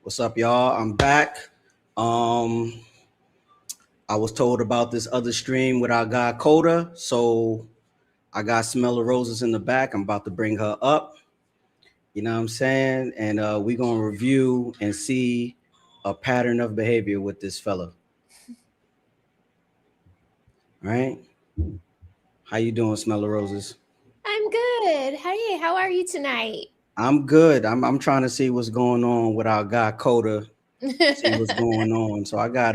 What's up, y'all? I'm back. Um, I was told about this other stream with our guy Coda, so I got Smell of Roses in the back. I'm about to bring her up. You know what I'm saying? And we gonna review and see a pattern of behavior with this fella. All right? How you doing, Smell of Roses? I'm good. Hey, how are you tonight? I'm good. I'm trying to see what's going on with our guy Coda. See what's with going on. So I got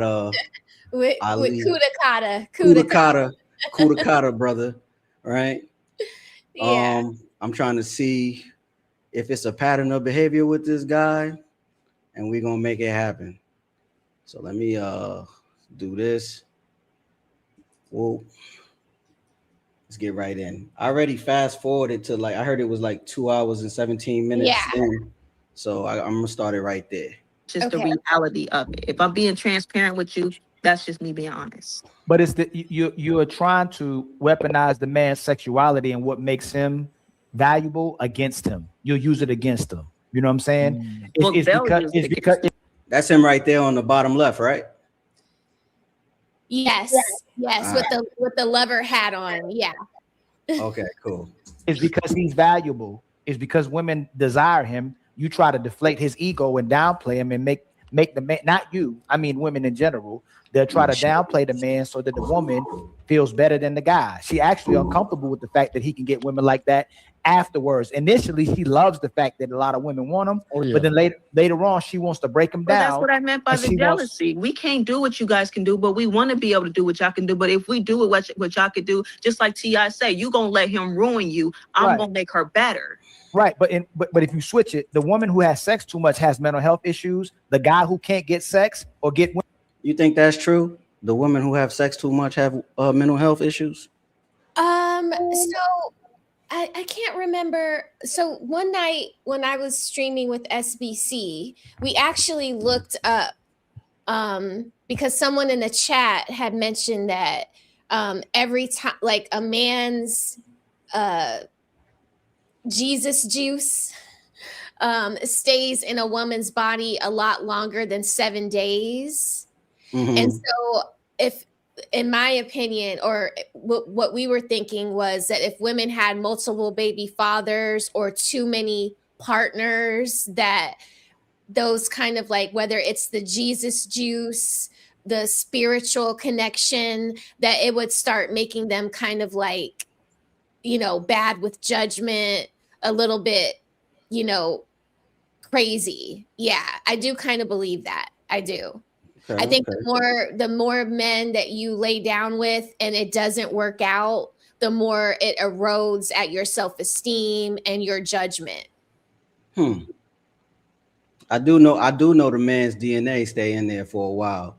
with Ali Kuda Kata. Kuda Kata. Kudakata, Kudakata, brother. Right? Yeah. I'm trying to see if it's a pattern of behavior with this guy, and we're gonna make it happen. So let me do this. Whoa, let's get right in. I already fast forwarded to like I heard it was like 2 hours and 17 Yeah. minutes in. So I'm gonna start it right there. Just the Okay. reality of it. If I'm being transparent with you, that's just me being honest. But it's you are trying to weaponize the man's sexuality and what makes him valuable against him. You'll use it against him. You know what I'm saying? Well, It's they'll because use it's it because against That's him right there on the bottom left, right? Yes. Yes. All With the lever hat on. Yeah. Okay, cool. it's because he's valuable. It's because women desire him. You try to deflate his ego and downplay him and make the man, not you, I mean women in general, they'll try to downplay the man so that the woman feels better than the guy. She actually uncomfortable with the fact that he can get women like that afterwards. Initially, she loves the fact that a lot of women want him, but then later on, she wants to break him Well, that's down. what I meant by and the she wants- jealousy. We can't do what you guys can do, but we want to be able to do what y'all can do. But if we do what y'all can do, just like T.I. say, you gonna let him ruin you. I'm Right. gonna make her better. Right, but if you switch it, the woman who has sex too much has mental health issues. The guy who can't get sex or get women. You think that's true? The women who have sex too much have mental health issues? So I can't remember. So one night when I was streaming with SBC, we actually looked up because someone in the chat had mentioned that every time like a man's Jesus juice stays in a woman's body a lot longer than 7 days. Mhm. And so if in my opinion, or what we were thinking was that if women had multiple baby fathers or too many partners, that those kind of like, whether it's the Jesus juice, the spiritual connection, that it would start making them kind of like, bad with judgment, a little bit, crazy. Yeah, I do kind of believe that. I do. Okay, I think okay. the more men that you lay down with and it doesn't work out, the more it erodes at your self-esteem and your judgment. I do know the man's DNA stay in there for a while.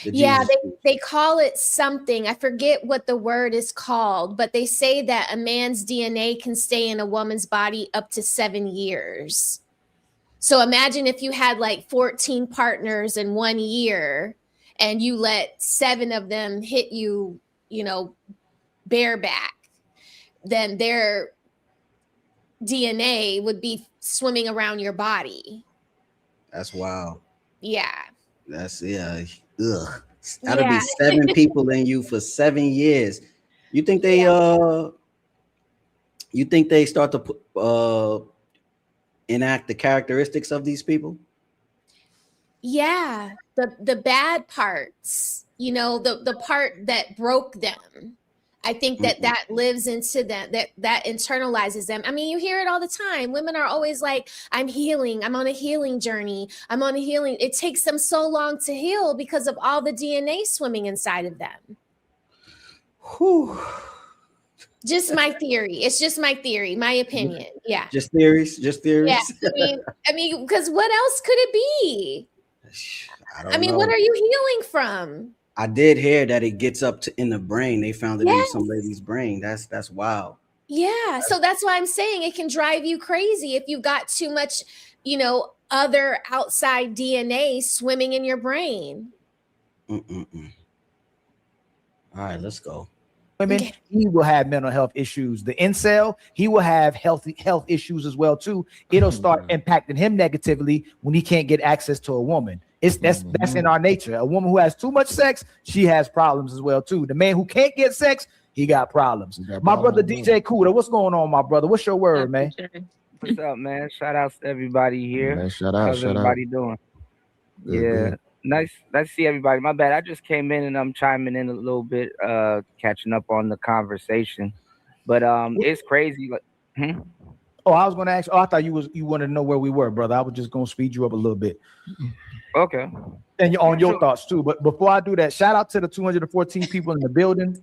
Yeah, Jesus. they call it something. I forget what the word is called, but they say that a man's DNA can stay in a woman's body up to 7 years. So imagine if you had like 14 partners in 1 year and you let 7 of them hit you, bareback, then their DNA would be swimming around your body. That's wild. Yeah. That's Ugh. Gotta be Yeah. 7 people in you for 7 years. You think they start to enact the characteristics of these people? Yeah. The bad parts, the part that broke them. I think that lives into them, that internalizes them. I mean, you hear it all the time. Women are always like, I'm healing. I'm on a healing journey. I'm on a healing. It takes them so long to heal because of all the DNA swimming inside of them. Whew. Just my theory. It's just my theory, my opinion. Yeah. Just theories. Yeah. I mean, because what else could it be? I don't know. What are you healing from? I did hear that it gets up to in the brain. They found it in some lady's brain. That's wild. Yeah. So that's why I'm saying it can drive you crazy if you've got too much, other outside DNA swimming in your brain. All right, let's go. women, Okay. he will have mental health issues. The incel, he will have health issues as well too. It'll start impacting him negatively when he can't get access to a woman. That's in our nature. A woman who has too much sex, she has problems as well too. The man who can't get sex, he got problems. My brother DJ Kuda, what's going on, my brother? What's your word, man? What's up, man? Shout outs to everybody here. Man, shout out, How's shout out. everybody doing? Good, Yeah, good. nice to see everybody. My bad. I just came in and I'm chiming in a little bit, catching up on the conversation. But it's crazy. Like, Oh, I was going to ask. Oh, I thought you wanted to know where we were, brother. I was just going to speed you up a little bit. Okay. And on your Sure. thoughts too. But before I do that, shout out to the 214 people in the building.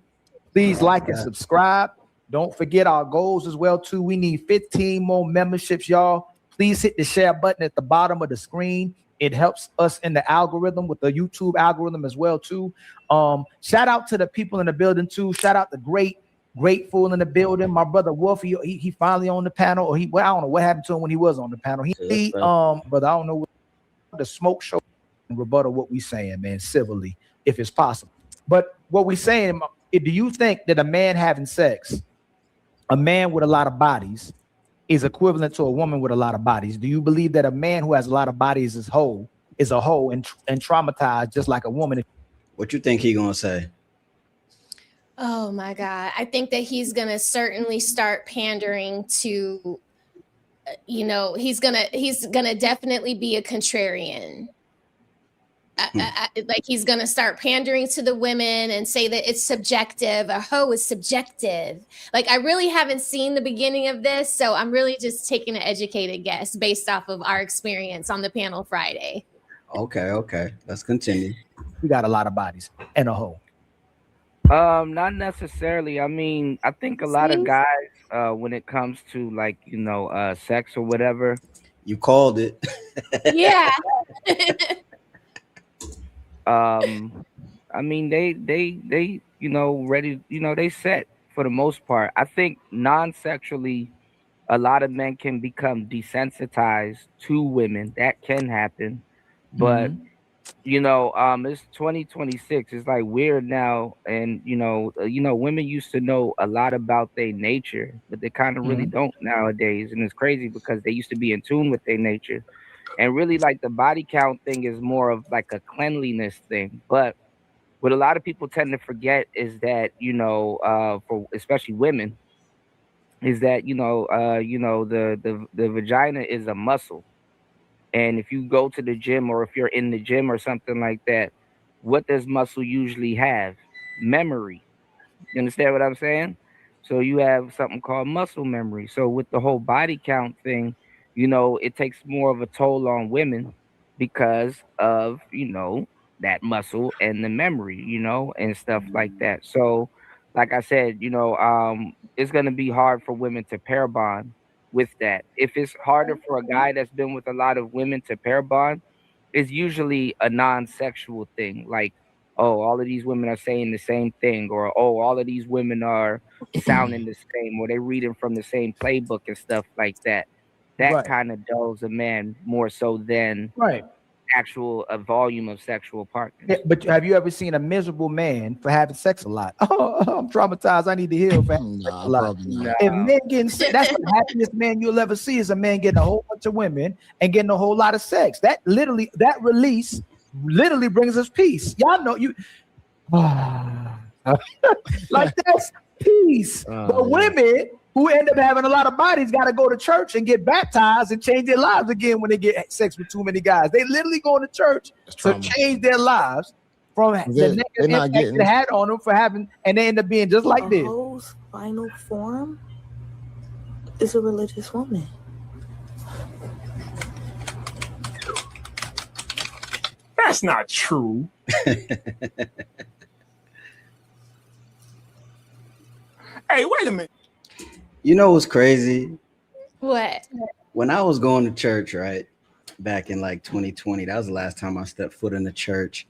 Please like and subscribe. Don't forget our goals as well too. We need 15 more memberships, y'all. Please hit the share button at the bottom of the screen. It helps us in the algorithm with the YouTube algorithm as well too. Shout out to the people in the building too. Shout out to Grateful in the building. My brother Wolf, he finally on the panel, or I don't know what happened to him when he was on the panel. Brother, I don't know what the smoke show and rebuttal what we saying, man, civilly, if it's possible. But what we saying, do you think that a man having sex, a man with a lot of bodies, is equivalent to a woman with a lot of bodies? Do you believe that a man who has a lot of bodies is a whole and traumatized just like a woman? What you think he gonna say? Oh my God. I think that he's going to certainly start pandering to, he's going to definitely be a contrarian. Like he's going to start pandering to the women and say that it's subjective. A hoe is subjective. Like I really haven't seen the beginning of this. So I'm really just taking an educated guess based off of our experience on the panel Friday. Okay. Let's continue. We got a lot of bodies and a hoe. Not necessarily. I mean, I think a lot of guys, when it comes to like, sex or whatever. You called it. Yeah. I mean, they ready, they set for the most part. I think non-sexually, a lot of men can become desensitized to women. That can happen. But it's 2026. It's like weird now, and women used to know a lot about their nature, but they kind of really don't nowadays. And it's crazy because they used to be in tune with their nature, and really like the body count thing is more of like a cleanliness thing. But what a lot of people tend to forget is that for especially women, is that the vagina is a muscle. And if you go to the gym or if you're in the gym or something like that, what does muscle usually have? Memory. You understand what I'm saying? So you have something called muscle memory. So with the whole body count thing, it takes more of a toll on women because of, that muscle and the memory, and stuff like that. So like I said, it's going to be hard for women to pair bond with that. If it's harder for a guy that's been with a lot of women to pair bond, it's usually a non-sexual thing. Like, oh, all of these women are saying the same thing, or oh, all of these women are sounding the same, or they're reading from the same playbook and stuff like that. That kind of dulls a man more so than actual a volume of sexual partners. Yeah, but have you ever seen a miserable man for having sex a lot? Oh, I'm traumatized. I need to heal for having sex a lot. If men getting sex, that's the happiest man you'll ever see is a man getting a whole bunch of women and getting a whole lot of sex. That release literally brings us peace. Y'all know you like that's peace. But women who end up having a lot of bodies got to go to church and get baptized and change their lives again when they get sex with too many guys. They literally go to church to change their lives from the negative impact it had on them for having, and they end up being just like this. Hoe's final form is a religious woman. That's not true. Hey, wait a minute. You know what's crazy? What? When I was going to church, right, back in like 2020, that was the last time I stepped foot in the church.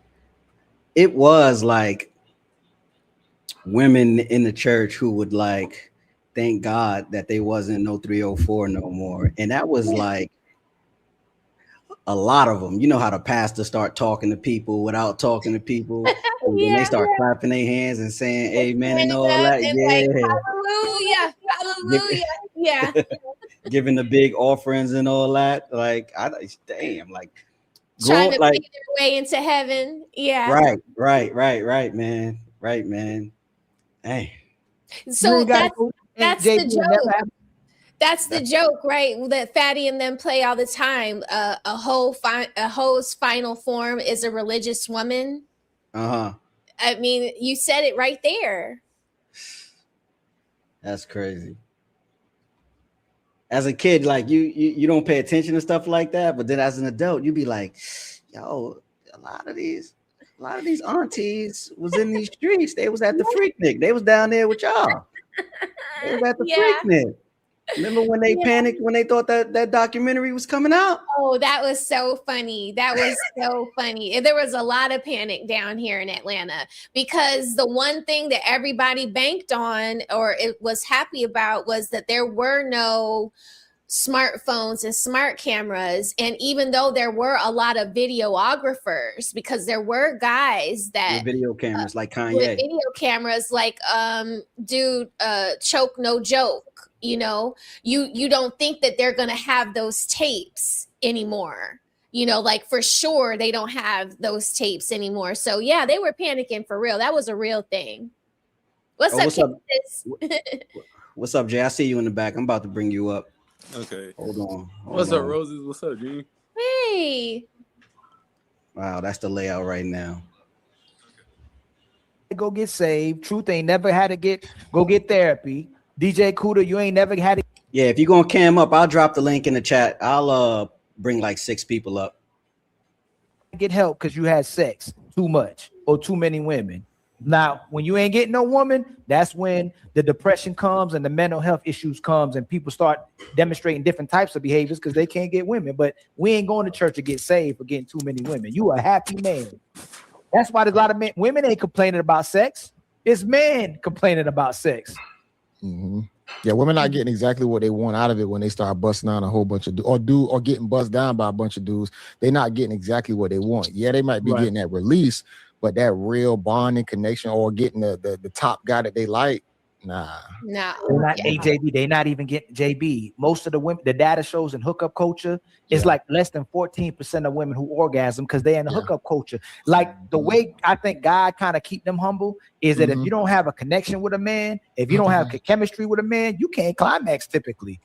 It was like women in the church who would like thank God that they wasn't no 304 no more. And that was like a lot of them. You know how the pastors start talking to people without talking to people, and then they Yeah. start clapping their hands and saying amen and all Up that. and like, hallelujah, hallelujah. Yeah. Giving the big offerings and all that. Like, damn, like, Trying to like, pay their way into heaven. Yeah. right, man. Right, man. Hey, So that's the joke. joke. That's the joke, right? That Fatty and them play all the time. A hoe's final form is a religious woman. uh-huh. I mean, you said it right there. That's crazy. As a kid, like you don't pay attention to stuff like that, but then as an adult, you be like, yo, a lot of these aunties was in these streets. They was at the Freaknik. They was down there with y'all. They was at the Freaknik. Remember when they panicked when they thought that documentary was coming out? Oh, that was so funny. That was so funny. There was a lot of panic down here in Atlanta because the one thing that everybody banked on or it was happy about was that there were no smartphones and smart cameras. And even though there were a lot of videographers, because there were guys that with video cameras like Kanye. with video cameras like Choke No Joke. You know, you don't think that they're going to have those tapes anymore. You know, like for sure they don't have those tapes anymore. So yeah, they were panicking for real. That was a real thing. What's up, Candace? What's up, Jay? I see you in the back. I'm about to bring you up. Okay. Hold on. What's up, Roses? What's up, dude? Hey. Wow, that's the layout right now. Go get saved. Truth ain't never had to go get therapy. DJ Kuda, you ain't never had to Yeah, if you're gonna cam up, I'll drop the link in the chat. I'll bring like 6 people up. get help because you had sex too much or too many women. Now, when you ain't getting no woman, that's when the depression comes and the mental health issues comes and people start demonstrating different types of behaviors because they can't get women. But we ain't going to church to get saved for getting too many women. You a happy man. That's why there's a lot of men. Women ain't complaining about sex. It's men complaining about sex. Mm-hmm. Yeah, women not getting exactly what they want out of it when they start busting down a whole bunch of or getting bust down by a bunch of dudes. They're not getting exactly what they want. Yeah, they might be getting that release, but that real bonding connection or getting the top guy that they like, nah. No. They're not AJB. They're not even getting JB. Most of the women, the data shows in hookup culture, it's like less than 14% of women who orgasm because they're in the hookup culture. Like the way I think God kind of keep them humble is that if you don't have a connection with a man, if you don't have chemistry with a man, you can't climax typically.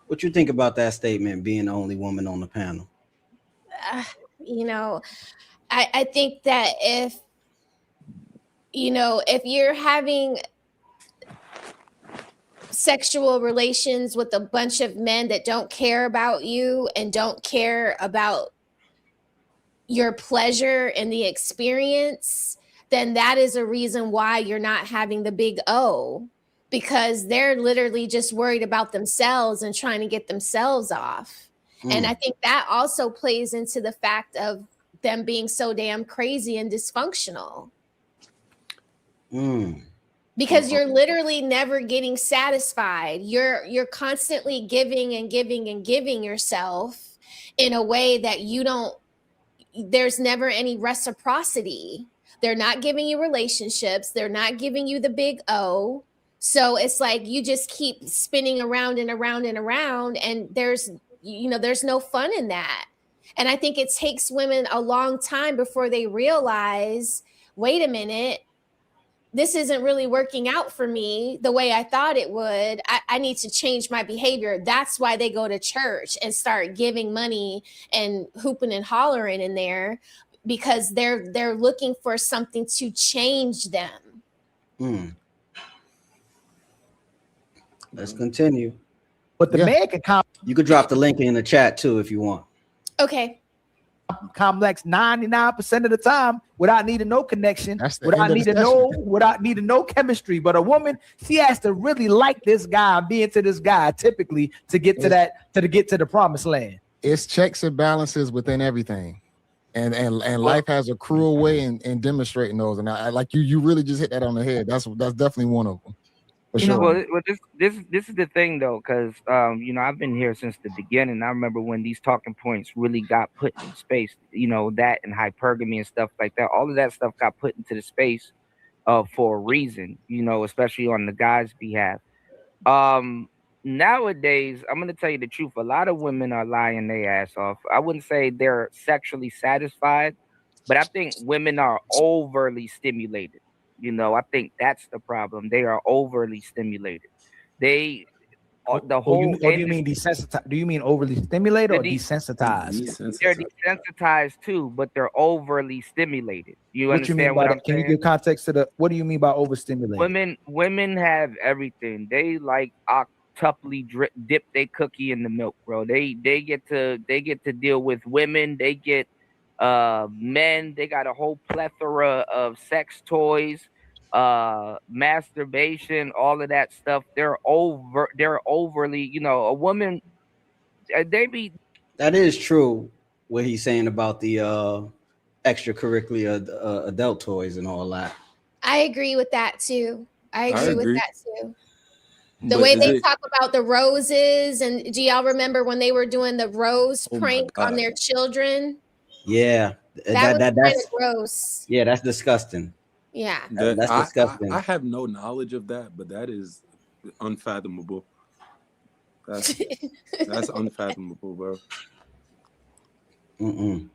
What you think about that statement, being the only woman on the panel? You know, I think that if you're having sexual relations with a bunch of men that don't care about you and don't care about your pleasure and the experience, then that is a reason why you're not having the big O, because they're literally just worried about themselves and trying to get themselves off. And I think that also plays into the fact of them being so damn crazy and dysfunctional. Because you're literally never getting satisfied. You're constantly giving and giving and giving yourself in a way that there's never any reciprocity. They're not giving you relationships. They're not giving you the big O. So it's like you just keep spinning around and around and around, and there's no fun in that. And I think it takes women a long time before they realize, wait a minute, this isn't really working out for me the way I thought it would. I need to change my behavior. That's why they go to church and start giving money and hooping and hollering in there, because they're looking for something to change them. Let's continue. But the man can you could drop the link in the chat too if you want. Okay. Complex 99% of the time without needing no connection, without needing no chemistry. But a woman, she has to really like this guy and be into this guy typically to get to the promised land. It's checks and balances within everything. And life has a cruel way in demonstrating those. And I like you really just hit that on the head. That's definitely one of them. For You know, sure. Well, this is the thing though, because I've been here since the beginning. I remember when these talking points really got put in space. That and hypergamy and stuff like that. All of that stuff got put into the space for a reason. Especially on the guys' behalf. Nowadays, I'm gonna tell you the truth. A lot of women are lying their ass off. I wouldn't say they're sexually satisfied, but I think women are overly stimulated. I think that's the problem. They are overly stimulated. They the whole do you mean desensitized? Do you mean overly stimulated or The de- desensitized? they're desensitized too, but they're overly stimulated. You What you mean understand by what I'm that? Can you saying? give context to the? What do you mean by overstimulated? Women have everything. They like octuply dip their cookie in the milk, bro. They get to deal with women. They get men. They got a whole plethora of sex toys, masturbation, all of that stuff. They're overly, a woman. They be That is true. What he's saying about the extracurricular adult toys and all that. I agree with that too. I agree with agree. that too. The But way is they it- talk about the roses, and do y'all remember when they were doing the rose Oh my prank on God. their children? Yeah, That was kind that's of gross. yeah, that's disgusting. Yeah. That's I disgusting. I have no knowledge of that, but that is unfathomable. That's unfathomable, bro. Mm-mm.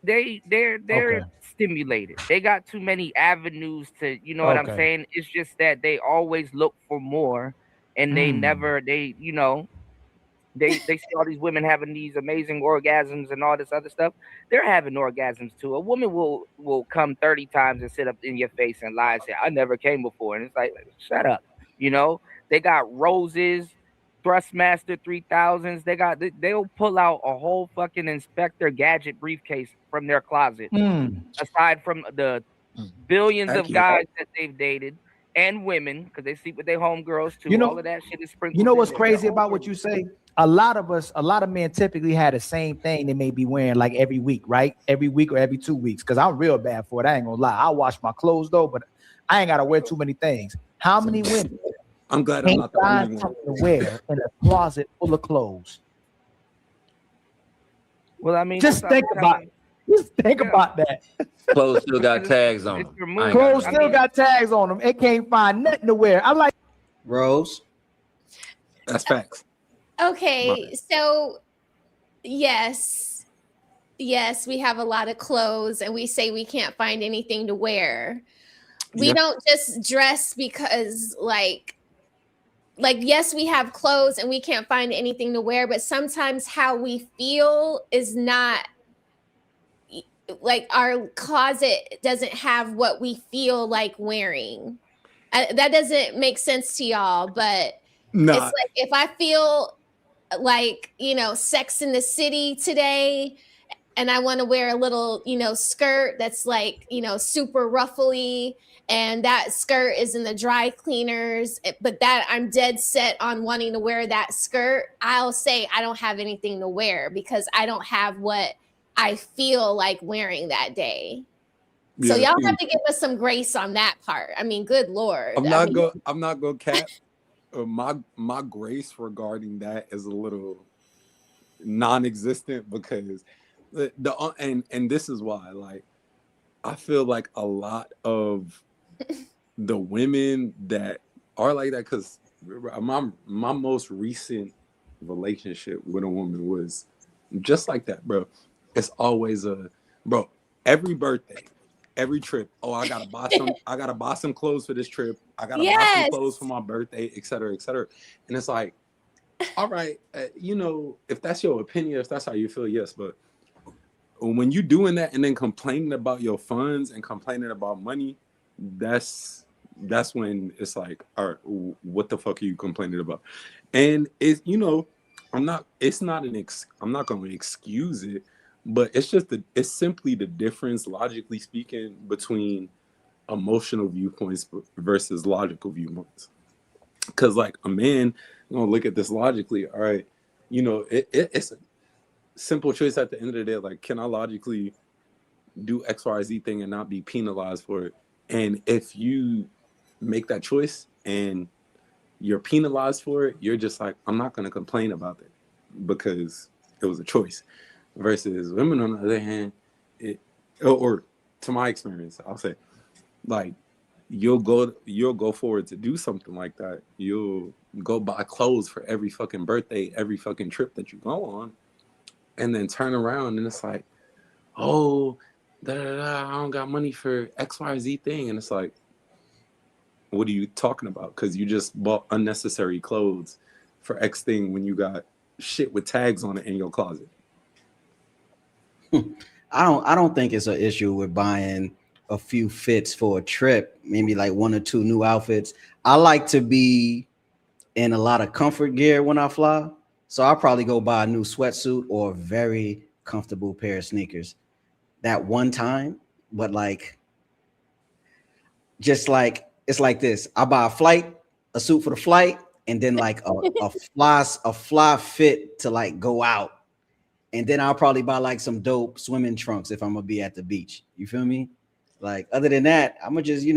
they're Okay. stimulated. They got too many avenues to, what I'm Okay. saying? It's just that they always look for more, and they Mm. never they see all these women having these amazing orgasms and all this other stuff. They're having orgasms too. A woman will come 30 times and sit up in your face and lie and say, I never came before. And it's like, shut up. They got roses, Thrustmaster 3000s. They'll pull out a whole fucking Inspector Gadget briefcase from their closet. Mm. Aside from the billions Thank of you. guys that they've dated and women, because they sleep with their homegirls too. All of that shit is sprinkled. You know in what's there. crazy They're about what you say? A lot of men typically had the same thing they may be wearing like every week, right? Every week or every 2 weeks. Because I'm real bad for it. I ain't gonna lie. I wash my clothes though, but I ain't gotta wear too many things. How many women I'm glad I'm can't not the only find one. something to wear in a closet full of clothes? Well, I mean, Just that's think what I'm about telling Just think Yeah. about that. Clothes still got It's- tags on it's them. your I move. ain't got Clothes no- still got tags on them. It can't find nothing to wear. I like Rose. That's facts. Okay, so yes, we have a lot of clothes, and we say we can't find anything to wear. We Yeah. don't just dress because, like, yes, we have clothes and we can't find anything to wear, but sometimes how we feel is not like our closet doesn't have what we feel like wearing. That doesn't make sense to y'all, but Nah, it's like if I feel like, Sex in the City today, and I want to wear a little, skirt that's like, super ruffly, and that skirt is in the dry cleaners, but that I'm dead set on wanting to wear that skirt, I'll say I don't have anything to wear because I don't have what I feel like wearing that day. So yeah, y'all have to give us some grace on that part. I mean, good Lord. I'm I not mean, gonna cap. My grace regarding that is a little non-existent because and this is why, like, I feel like a lot of the women that are like that, because my most recent relationship with a woman was just like that, bro. It's always bro, every birthday, every trip. Oh, I gotta buy some clothes for this trip. I gotta buy some Yes. clothes for my birthday, et cetera, et cetera. And it's like, all right, if that's your opinion, if that's how you feel, yes. But when you doing that and then complaining about your funds and complaining about money, that's when it's like, all right, what the fuck are you complaining about? And it's, I'm not going to excuse it, but it's simply the difference, logically speaking, between emotional viewpoints versus logical viewpoints. Because, like, a man gonna look at this logically. All right, it's a simple choice at the end of the day. Like, can I logically do XYZ thing and not be penalized for it? And if you make that choice and you're penalized for it, you're just like, I'm not going to complain about it because it was a choice. Versus women, on the other hand, or to my experience, I'll say, like, you'll go forward to do something like that. You'll go buy clothes for every fucking birthday, every fucking trip that you go on, and then turn around and it's like, oh, I don't got money for XYZ thing. And it's like, what are you talking about? Because you just bought unnecessary clothes for X thing when you got shit with tags on it in your closet. I don't think it's an issue with buying a few fits for a trip, maybe like 1 or 2 new outfits. I like to be in a lot of comfort gear when I fly. So I'll probably go buy a new sweatsuit or a very comfortable pair of sneakers that one time. But like, just like, it's like this. I buy a suit for the flight, and then like a fly fit to like go out. And then I'll probably buy like some dope swimming trunks if I'm gonna be at the beach. You feel me? Like, other than that, I'm gonna just,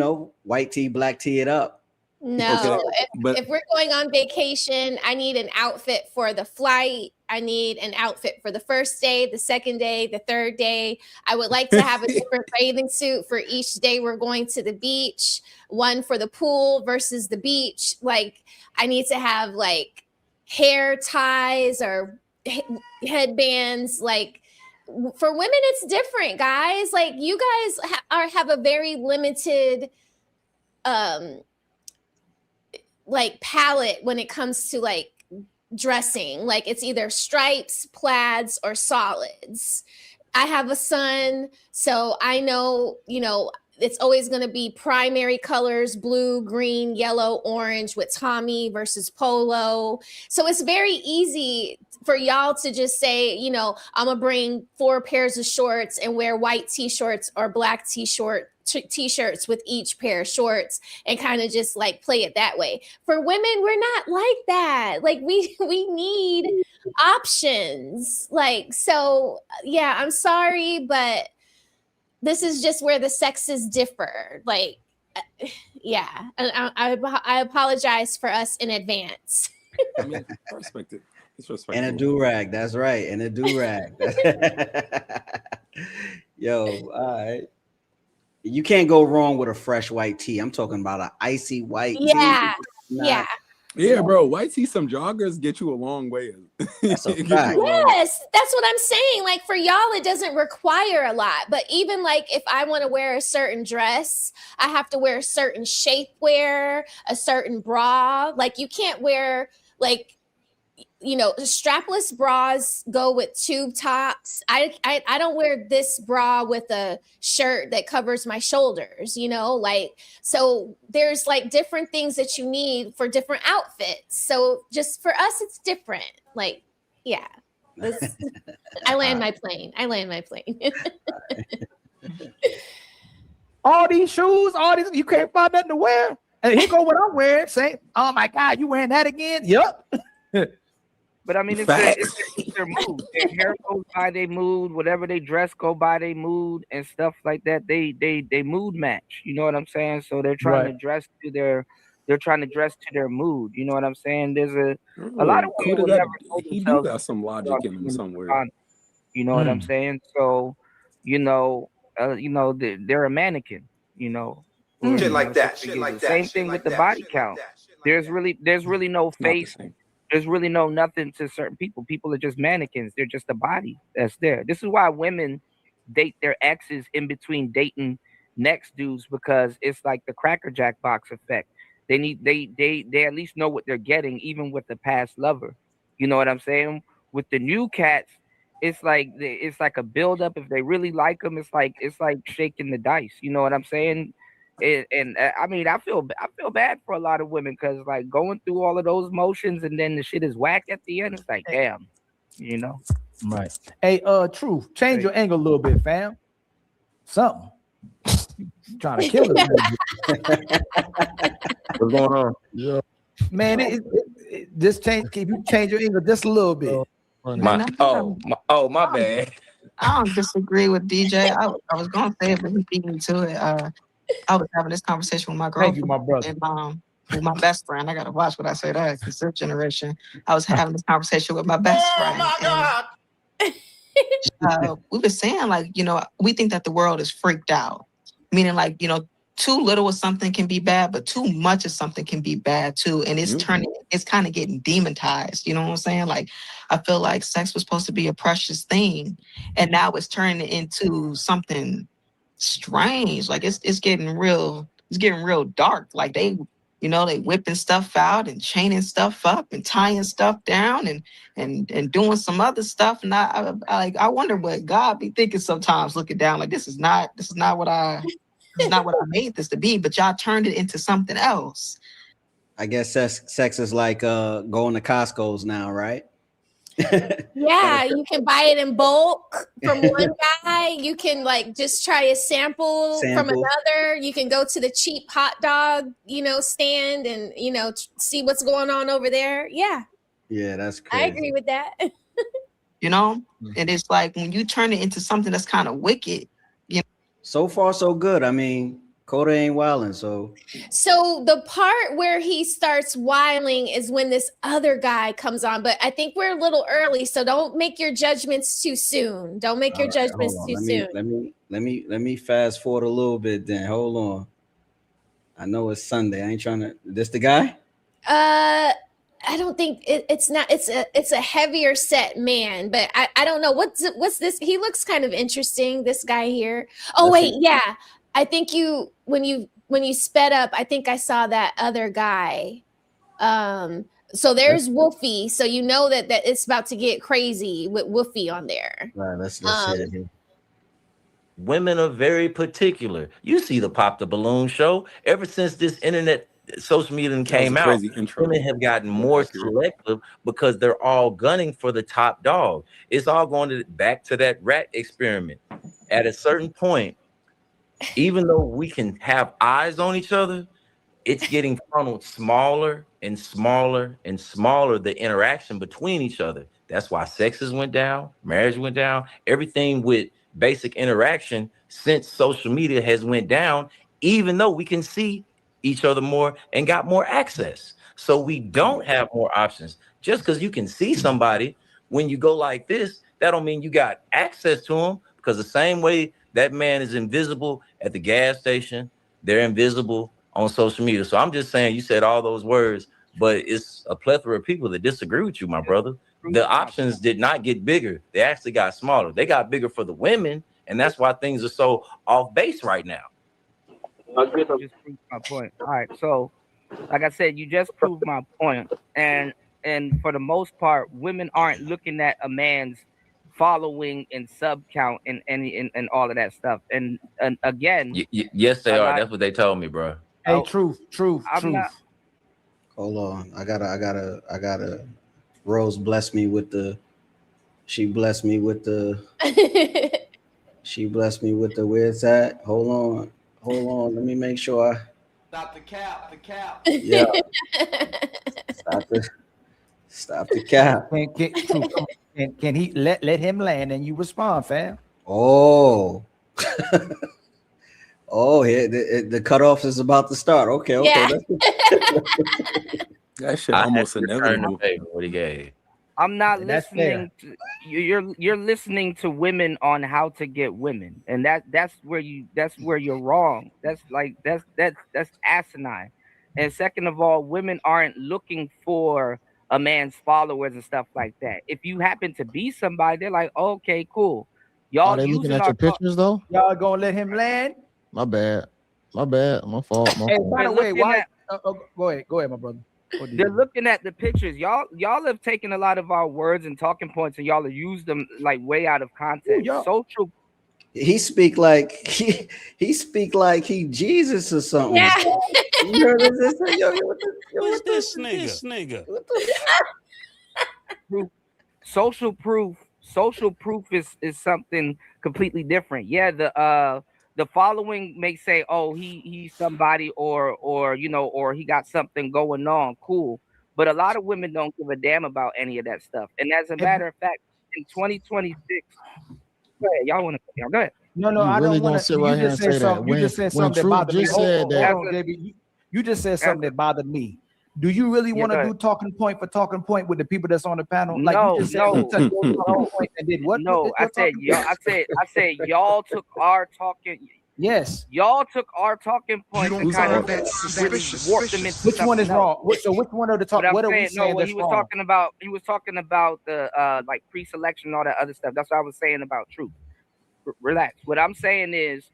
white tee, black tee it up. No, if we're going on vacation, I need an outfit for the flight. I need an outfit for the first day, the second day, the third day. I would like to have a different bathing suit for each day we're going to the beach. One for the pool versus the beach. Like, I need to have like hair ties or headbands. Like, for women, it's different, guys. Like, you guys have a very limited like palette when it comes to like dressing. Like, it's either stripes, plaids, or solids. I have a son, so I know, it's always going to be primary colors: blue, green, yellow, orange, with Tommy versus polo. So it's very easy for y'all to just say, I'm gonna bring 4 pairs of shorts and wear white t-shirts or black t-shirts with each pair of shorts and kind of just like play it that way. For women, we're not like that. Like, we need options. Like, so yeah, I'm sorry, but this is just where the sexes differ. Like, yeah, and I apologize for us in advance. I mean, I respect it. It's respectful. And a do-rag, that's right. And a do-rag. Yo, all right. You can't go wrong with a fresh white tee. I'm talking about an icy white tee. Yeah, bro. White tee, some joggers get you a long way. That's a fact. Yes, that's what I'm saying. Like, for y'all, it doesn't require a lot. But even like if I want to wear a certain dress, I have to wear a certain shapewear, a certain bra. Like, you can't wear like, strapless bras go with tube tops. I don't wear this bra with a shirt that covers my shoulders, like, so there's like different things that you need for different outfits. So just for us, it's different. Like, yeah, I land my plane. All these shoes, you can't find nothing to wear. And here go what I'm wearing. Say, oh my God, you wearing that again? Yup. But I mean, it's their mood. Their hair goes by their mood. Whatever they dress go by their mood and stuff like that. They mood match. You know what I'm saying? So they're trying to dress to their mood. You know what I'm saying? There's a lot of women will never know he do got some logic in him somewhere. You know what I'm saying? So, they're a mannequin. Shit like that. Same thing with the body count. There's really no face. There's really no nothing to certain people. People are just mannequins. They're just a body that's there. This is why women date their exes in between dating next dudes, because it's like the Cracker Jack box effect. They at least know what they're getting, even with the past lover. You know what I'm saying? With the new cats, it's like a buildup. If they really like them, it's like shaking the dice. You know what I'm saying? I mean, I feel bad for a lot of women, because like going through all of those motions and then the shit is whack at the end. It's like, damn, Right. Hey, Truth, change your angle a little bit, fam. Something. Trying to kill it. What's going on? Yeah. Man, it just change. Can you change your angle just a little bit? My bad. I don't disagree with DJ. I was gonna say it, but he beat me to it. I was having this conversation with my girlfriend. Thank you, my brother. And with my best friend. I gotta watch what I say that, because this generation. I was having this conversation with my best friend. And, we were saying, like, you know, we think that the world is freaked out. Meaning, like, you know, too little of something can be bad, but too much of something can be bad too. And it's it's kind of getting demonized. You know what I'm saying? Like, I feel like sex was supposed to be a precious thing, and now it's turning into something strange. Like it's getting real dark. Like they whipping stuff out and chaining stuff up and tying stuff down and doing some other stuff. And I wonder what God be thinking sometimes, looking down like this is not what I made this to be, but y'all turned it into something else. I guess sex is like going to Costco's now, right? Yeah, you can buy it in bulk from one guy. You can like just try a sample from another. You can go to the cheap hot dog, stand and see what's going on over there. Yeah, that's crazy. I agree with that. And it's like when you turn it into something that's kind of wicked. So far, so good. I mean, Coda ain't wilding, so the part where he starts wilding is when this other guy comes on, but I think we're a little early, so don't make your judgments too soon. Don't make your judgments too soon. Let me fast forward a little bit then. Hold on. I know it's Sunday. I ain't trying to. This the guy? I don't think it's not. It's a heavier set man, but I don't know what's this. He looks kind of interesting. This guy here. Oh wait, yeah. I think when you sped up, I think I saw that other guy. So there's Wolfie. So you know that it's about to get crazy with Wolfie on there. Right. Let's hit it here. Women are very particular. You see the Pop the Balloon show. Ever since this internet social media came out, women have gotten more selective because they're all gunning for the top dog. It's all going back to that rat experiment. At a certain point, even though we can have eyes on each other, it's getting funneled smaller and smaller and smaller, the interaction between each other. That's why sexes went down, marriage went down, everything with basic interaction since social media has went down, even though we can see each other more and got more access. So we don't have more options. Just because you can see somebody when you go like this, that don't mean you got access to them, because the same way that man is invisible at the gas station, they're invisible on social media. So I'm just saying, you said all those words, but it's a plethora of people that disagree with you, my brother. The options did not get bigger. They actually got smaller. They got bigger for the women, and that's why things are so off base right now. Just proved my point. All right, so like I said, you just proved my point, and for the most part, women aren't looking at a man's following and sub count and all of that stuff. And again, yes, they are. That's what they told me, bro. Hey, truth. Hold on, I gotta. Rose blessed me with the. She blessed me with the. Where it's at. Hold on. Let me make sure I. Stop the cap. Yeah. Stop the cap. Can he let him land and you respond, fam? Oh. Here the cutoff is about to start. Okay. Yeah. That shit almost inevitable. What he gave. I'm not listening to you're listening to women on how to get women, and that's where you're wrong. That's asinine. And second of all, women aren't looking for a man's followers and stuff like that. If you happen to be somebody, they're like, okay, cool. Y'all are they looking at your pictures though? Y'all gonna let him land? My bad. My fault. Hey, by the way, why? Go ahead, my brother. They're looking at the pictures. Y'all have taken a lot of our words and talking points, and y'all have used them like way out of context. Social. He speak like he Jesus or something. Yeah. You heard this? Who's this nigga? Social proof is something completely different. Yeah, the following may say, oh, he's somebody, or he got something going on. Cool. But a lot of women don't give a damn about any of that stuff. And as a matter of fact, in 2026, go ahead, y'all want to go ahead. No, I don't want to sit right here and say that. You just said something about the just said that. You just said something that bothered me. Do you really want to do talking point for talking point with the people that's on the panel? Like No, you just said, no. you touched your talking point and did what? No, I said y'all. I said y'all took our talking. Yes. Y'all took our talking points and kind of really warped them into Which one is something wrong? else. So which one of the talk? But I'm What are we saying, saying no, that's he was wrong? talking about the like pre-selection and all that other stuff. That's what I was saying about truth. Relax. What I'm saying is,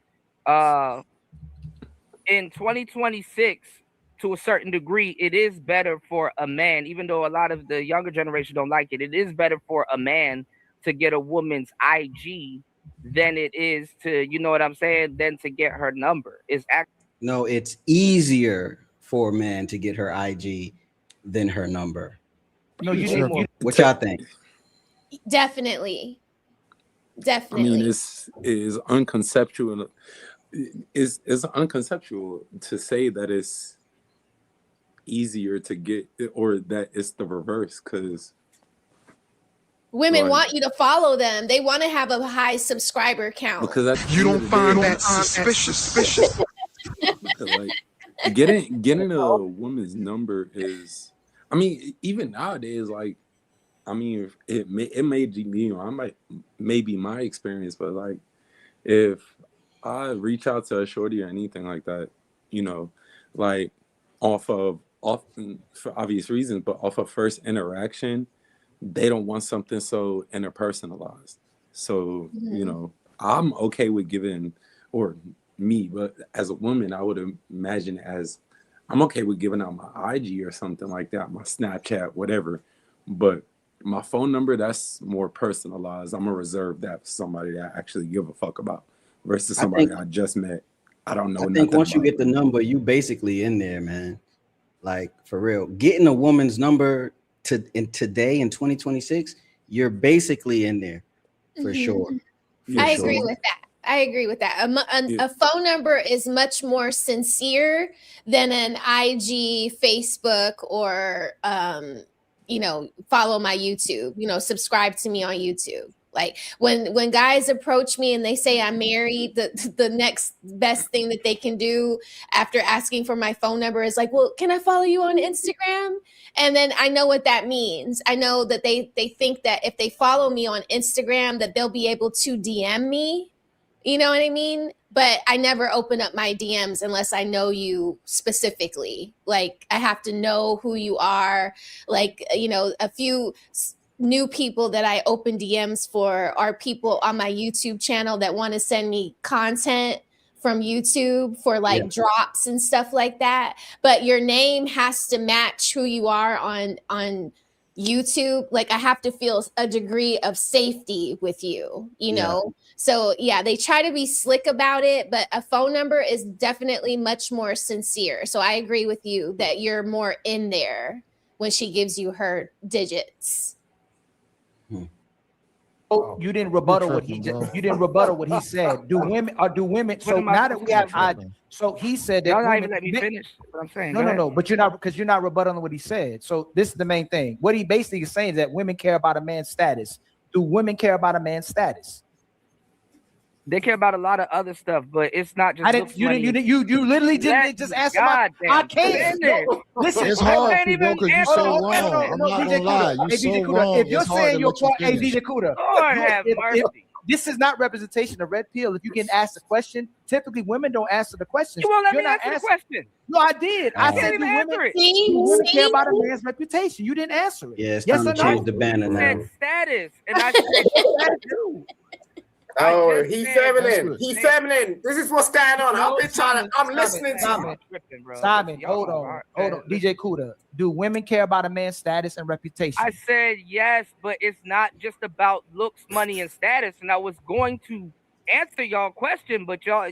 in 2026, to a certain degree, it is better for a man, even though a lot of the younger generation don't like it. It is better for a man to get a woman's IG than it is to, you know what I'm saying, than to get her number. No, it's easier for a man to get her IG than her number. No, you didn't. What y'all think? Definitely. I mean, it's unconceptual. It's unconceptual to say that it's easier to get or that it's the reverse, because women want you to follow them. They want to have a high subscriber count. Because you don't find that suspicious. Like getting a woman's number is, I mean, even nowadays, like, I mean, it may be, you know, maybe my experience, but like, if I reach out to a shorty or anything like that, you know, like often for obvious reasons, but off of first interaction, they don't want something so interpersonalized. So, you know, I'm okay with giving, or me, but as a woman, I would imagine I'm okay with giving out my IG or something like that, my Snapchat, whatever. But my phone number, that's more personalized. I'm gonna reserve that for somebody that I actually give a fuck about versus somebody I just met. I don't know. I think once you get the number, you basically in there, man. Like, for real. Getting a woman's number today in 2026, you're basically in there for sure. I agree with that. I agree with that. A phone number is much more sincere than an IG, Facebook, or you know, follow my YouTube, you know, subscribe to me on YouTube. Like when guys approach me and they say I'm married, the next best thing that they can do after asking for my phone number is like, well, can I follow you on Instagram? And then I know what that means. I know that they think that if they follow me on Instagram, that they'll be able to DM me. You know what I mean? But I never open up my DMs unless I know you specifically. Like, I have to know who you are. Like, you know, a few new people that I open DMs for are people on my YouTube channel that want to send me content from YouTube for like drops and stuff like that. But your name has to match who you are on YouTube. Like, I have to feel a degree of safety with you, you know? So yeah, they try to be slick about it, but a phone number is definitely much more sincere. So I agree with you that you're more in there when she gives you her digits. Oh, you didn't rebuttal what he just. You didn't rebuttal what he said. Do women? So now that we have, so he said that. Y'all not even let me finish what I'm saying. No. But you're not, because you're not rebutting what he said. So this is the main thing. What he basically is saying is that women care about a man's status. Do women care about a man's status? They care about a lot of other stuff, but it's not just. You literally didn't just answer my. I can't. Listen, it's hard because you're so wrong. I'm not gonna lie, you're so wrong. If you're saying you're hey, DJ Kuda, Lord have mercy. This is not representation of red pill. If you can ask the question, typically women don't answer the question. You won't let me answer the question. No, I did. I said, do women care about a man's reputation? You didn't answer it. Yeah, it's yes time to change the banner now. Status, and I said Oh, he's feminine. He's feminine. This is what's going on. I've been trying to. I'm listening to you. Simon, hold on. DJ Kuda, do women care about a man's status and reputation? I said yes, but it's not just about looks, money, and status. And I was going to answer y'all question, but y'all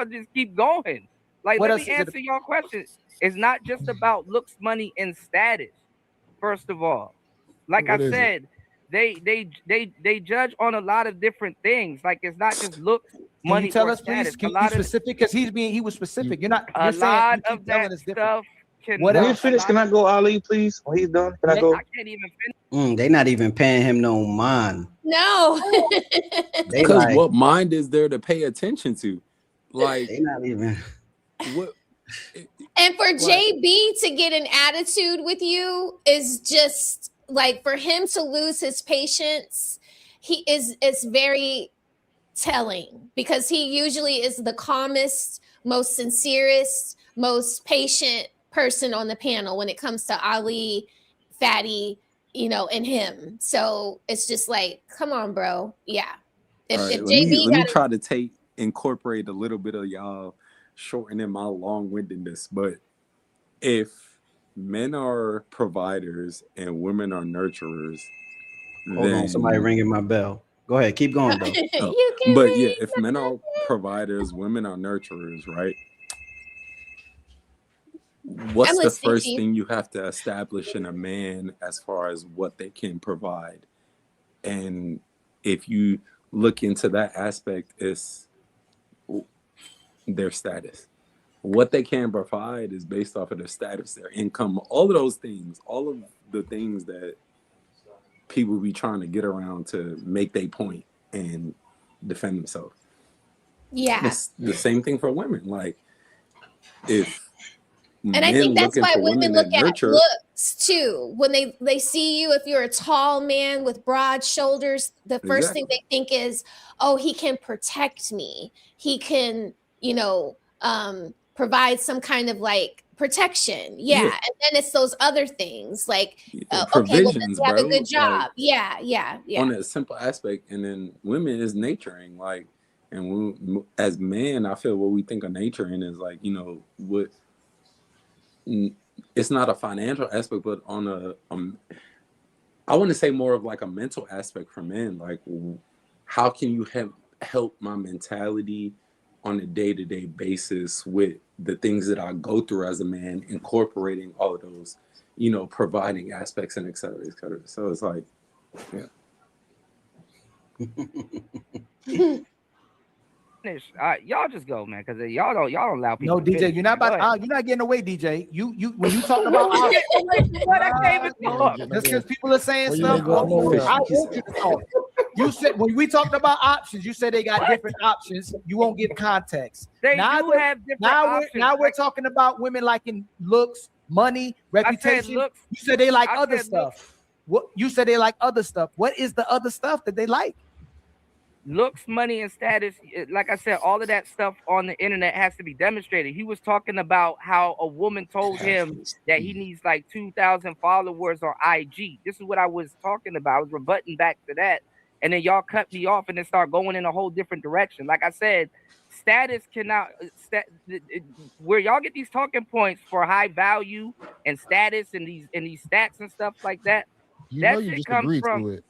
just keep going. Like, let me answer y'all question. It's not just about looks, money, and status. First of all, like I said. They judge on a lot of different things. Like, it's not just looks, money. Can you tell or us, status. please? Can you be specific? Because he was specific. You're not. A lot of that stuff. When he's finished, can I go, Ali, please? When he's done, can I go? I can't even finish. They not even paying him no mind. No. Because what mind is there to pay attention to? Like, they not even. And for JB to get an attitude with you is just like, for him to lose his patience, it's very telling, because he usually is the calmest, most sincerest, most patient person on the panel when it comes to Ali, Fatty, and him. So it's just like, come on, bro. Yeah. If JB let me try to incorporate a little bit of y'all shortening my long-windedness, but if men are providers and women are nurturers, hold on, somebody ringing my bell. Go ahead, keep going though. But yeah, if men are providers, women are nurturers, right? What's the first thing you have to establish in a man as far as what they can provide? And if you look into that aspect, it's their status. What they can provide is based off of their status, their income, all of those things, all of the things that people be trying to get around to make their point and defend themselves. Yeah. It's the same thing for women. Like, if and I think that's why women look at looks too. When they see you, if you're a tall man with broad shoulders, the first thing they think is, oh, he can protect me. He can, provide some kind of like protection. Yeah. And then it's those other things like, okay, well, does he have a good job? Like, yeah. On a simple aspect. And then women is naturing, like, and as men, I feel what we think of naturing is like, what, it's not a financial aspect, but on I want to say more of like a mental aspect for men. Like, how can you help my mentality on a day-to-day basis with the things that I go through as a man, incorporating all of those, providing aspects and et cetera, et cetera. So it's like, yeah. Y'all just go, man, because y'all don't allow people. No, DJ, finish, you're not getting away, DJ. You when you talk about just because people are saying stuff, I want you to talk. You said when we talked about options, you said they got different options. You won't give context. They do have different options. Now we're talking about women liking looks, money, reputation. You said they like other stuff. What you said they like other stuff. What is the other stuff that they like? Looks, money, and status. Like I said, all of that stuff on the internet has to be demonstrated. He was talking about how a woman told him that he needs like 2,000 followers on IG. This is what I was talking about. I was rebutting back to that. And then y'all cut me off and then start going in a whole different direction. Like I said, status cannot, where y'all get these talking points for high value and status and these stats and stuff like that. That shit comes from.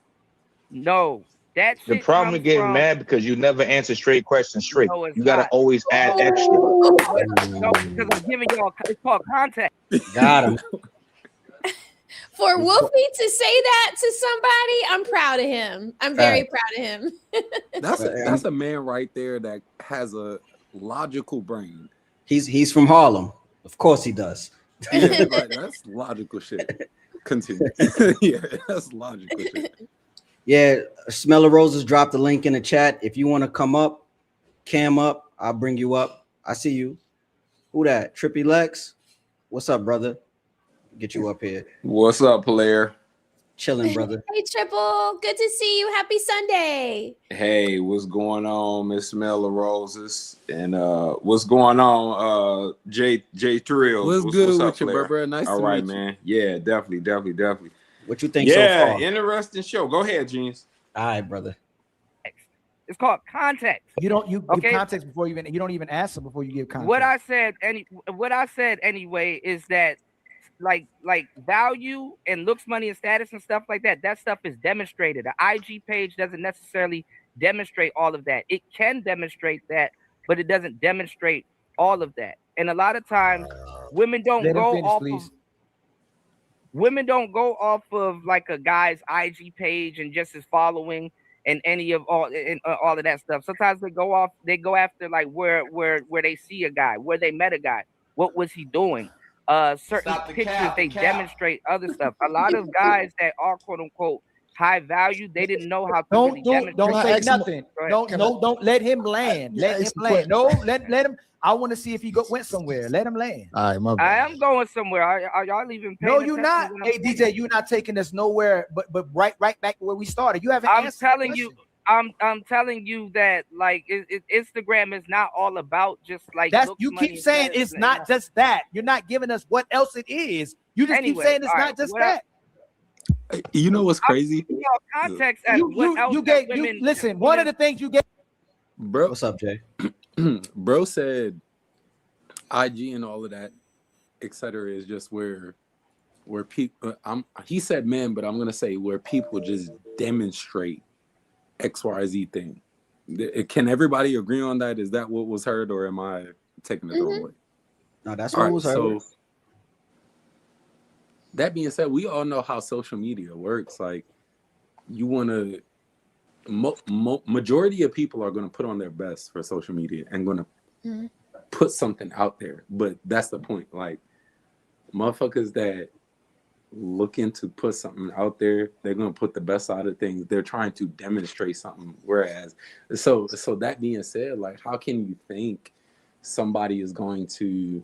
No. The problem is getting mad because you never answer straight questions straight. No, you gotta always add extra. No, because I'm giving y'all, it's called context. Got him. For Wolfie to say that to somebody, I'm proud of him. I'm very proud of him. That's a man right there that has a logical brain. He's from Harlem. Of course he does. Yeah, right, that's logical shit. Continue. Yeah, that's logical shit. Yeah, Smell of Roses dropped the link in the chat. If you want to come up, cam up, I'll bring you up. I see you. Who that? Trippy Lex? What's up, brother? Get you up here. What's up, player? Chilling, brother. Hey, Triple. Good to see you. Happy Sunday. Hey, what's going on, Miss Smell of Roses? And what's going on, J Trill? What's good up, with you, brother? Nice All to right, meet you. man. Yeah, definitely. What you think so far? Interesting show. Go ahead, Genius. All right, brother. It's called context. You give context before you don't even answer before you give context. What I said anyway is that like value and looks, money, and status and stuff like that. That stuff is demonstrated. The IG page doesn't necessarily demonstrate all of that. It can demonstrate that, but it doesn't demonstrate all of that. And a lot of times, women don't go off of like a guy's IG page and just his following and any of all of that stuff. Sometimes they go after like where they see a guy, where they met a guy, what was he doing? Certain pictures they demonstrate other stuff. A lot of guys that are quote unquote high value, they didn't know how to don't say nothing. Don't let him land. Let him land. No, let him. I want to see if he went somewhere. Let him land. All right, my I bad. am going somewhere. Are y'all even paying No, you're attention not. to what I'm Hey, saying? DJ, you're not taking us nowhere, but right back where we started. You haven't I'm answered the telling you, I'm telling you that like Instagram is not all about just like That's looks, you money, keep and saying status, it's and not just that. You're not giving us what else it is. You just keep Anyway, saying it's all not right, just what I- that. You know what's crazy, You know, context as what else that women. Listen, one of the things you gave. bro? What's up, Jay? Bro said IG and all of that, etc., is just where people. He said men, but I'm gonna say where people just demonstrate XYZ thing. Can everybody agree on that? Is that what was heard, or am I taking it the wrong way? No, that's All what right, was heard. so that being said, we all know how social media works. Like, you want to. Majority of people are going to put on their best for social media and going to put something out there, but that's the point. Like, motherfuckers that looking to put something out there, they're going to put the best out of things. They're trying to demonstrate something. Whereas, so that being said, like, how can you think somebody is going to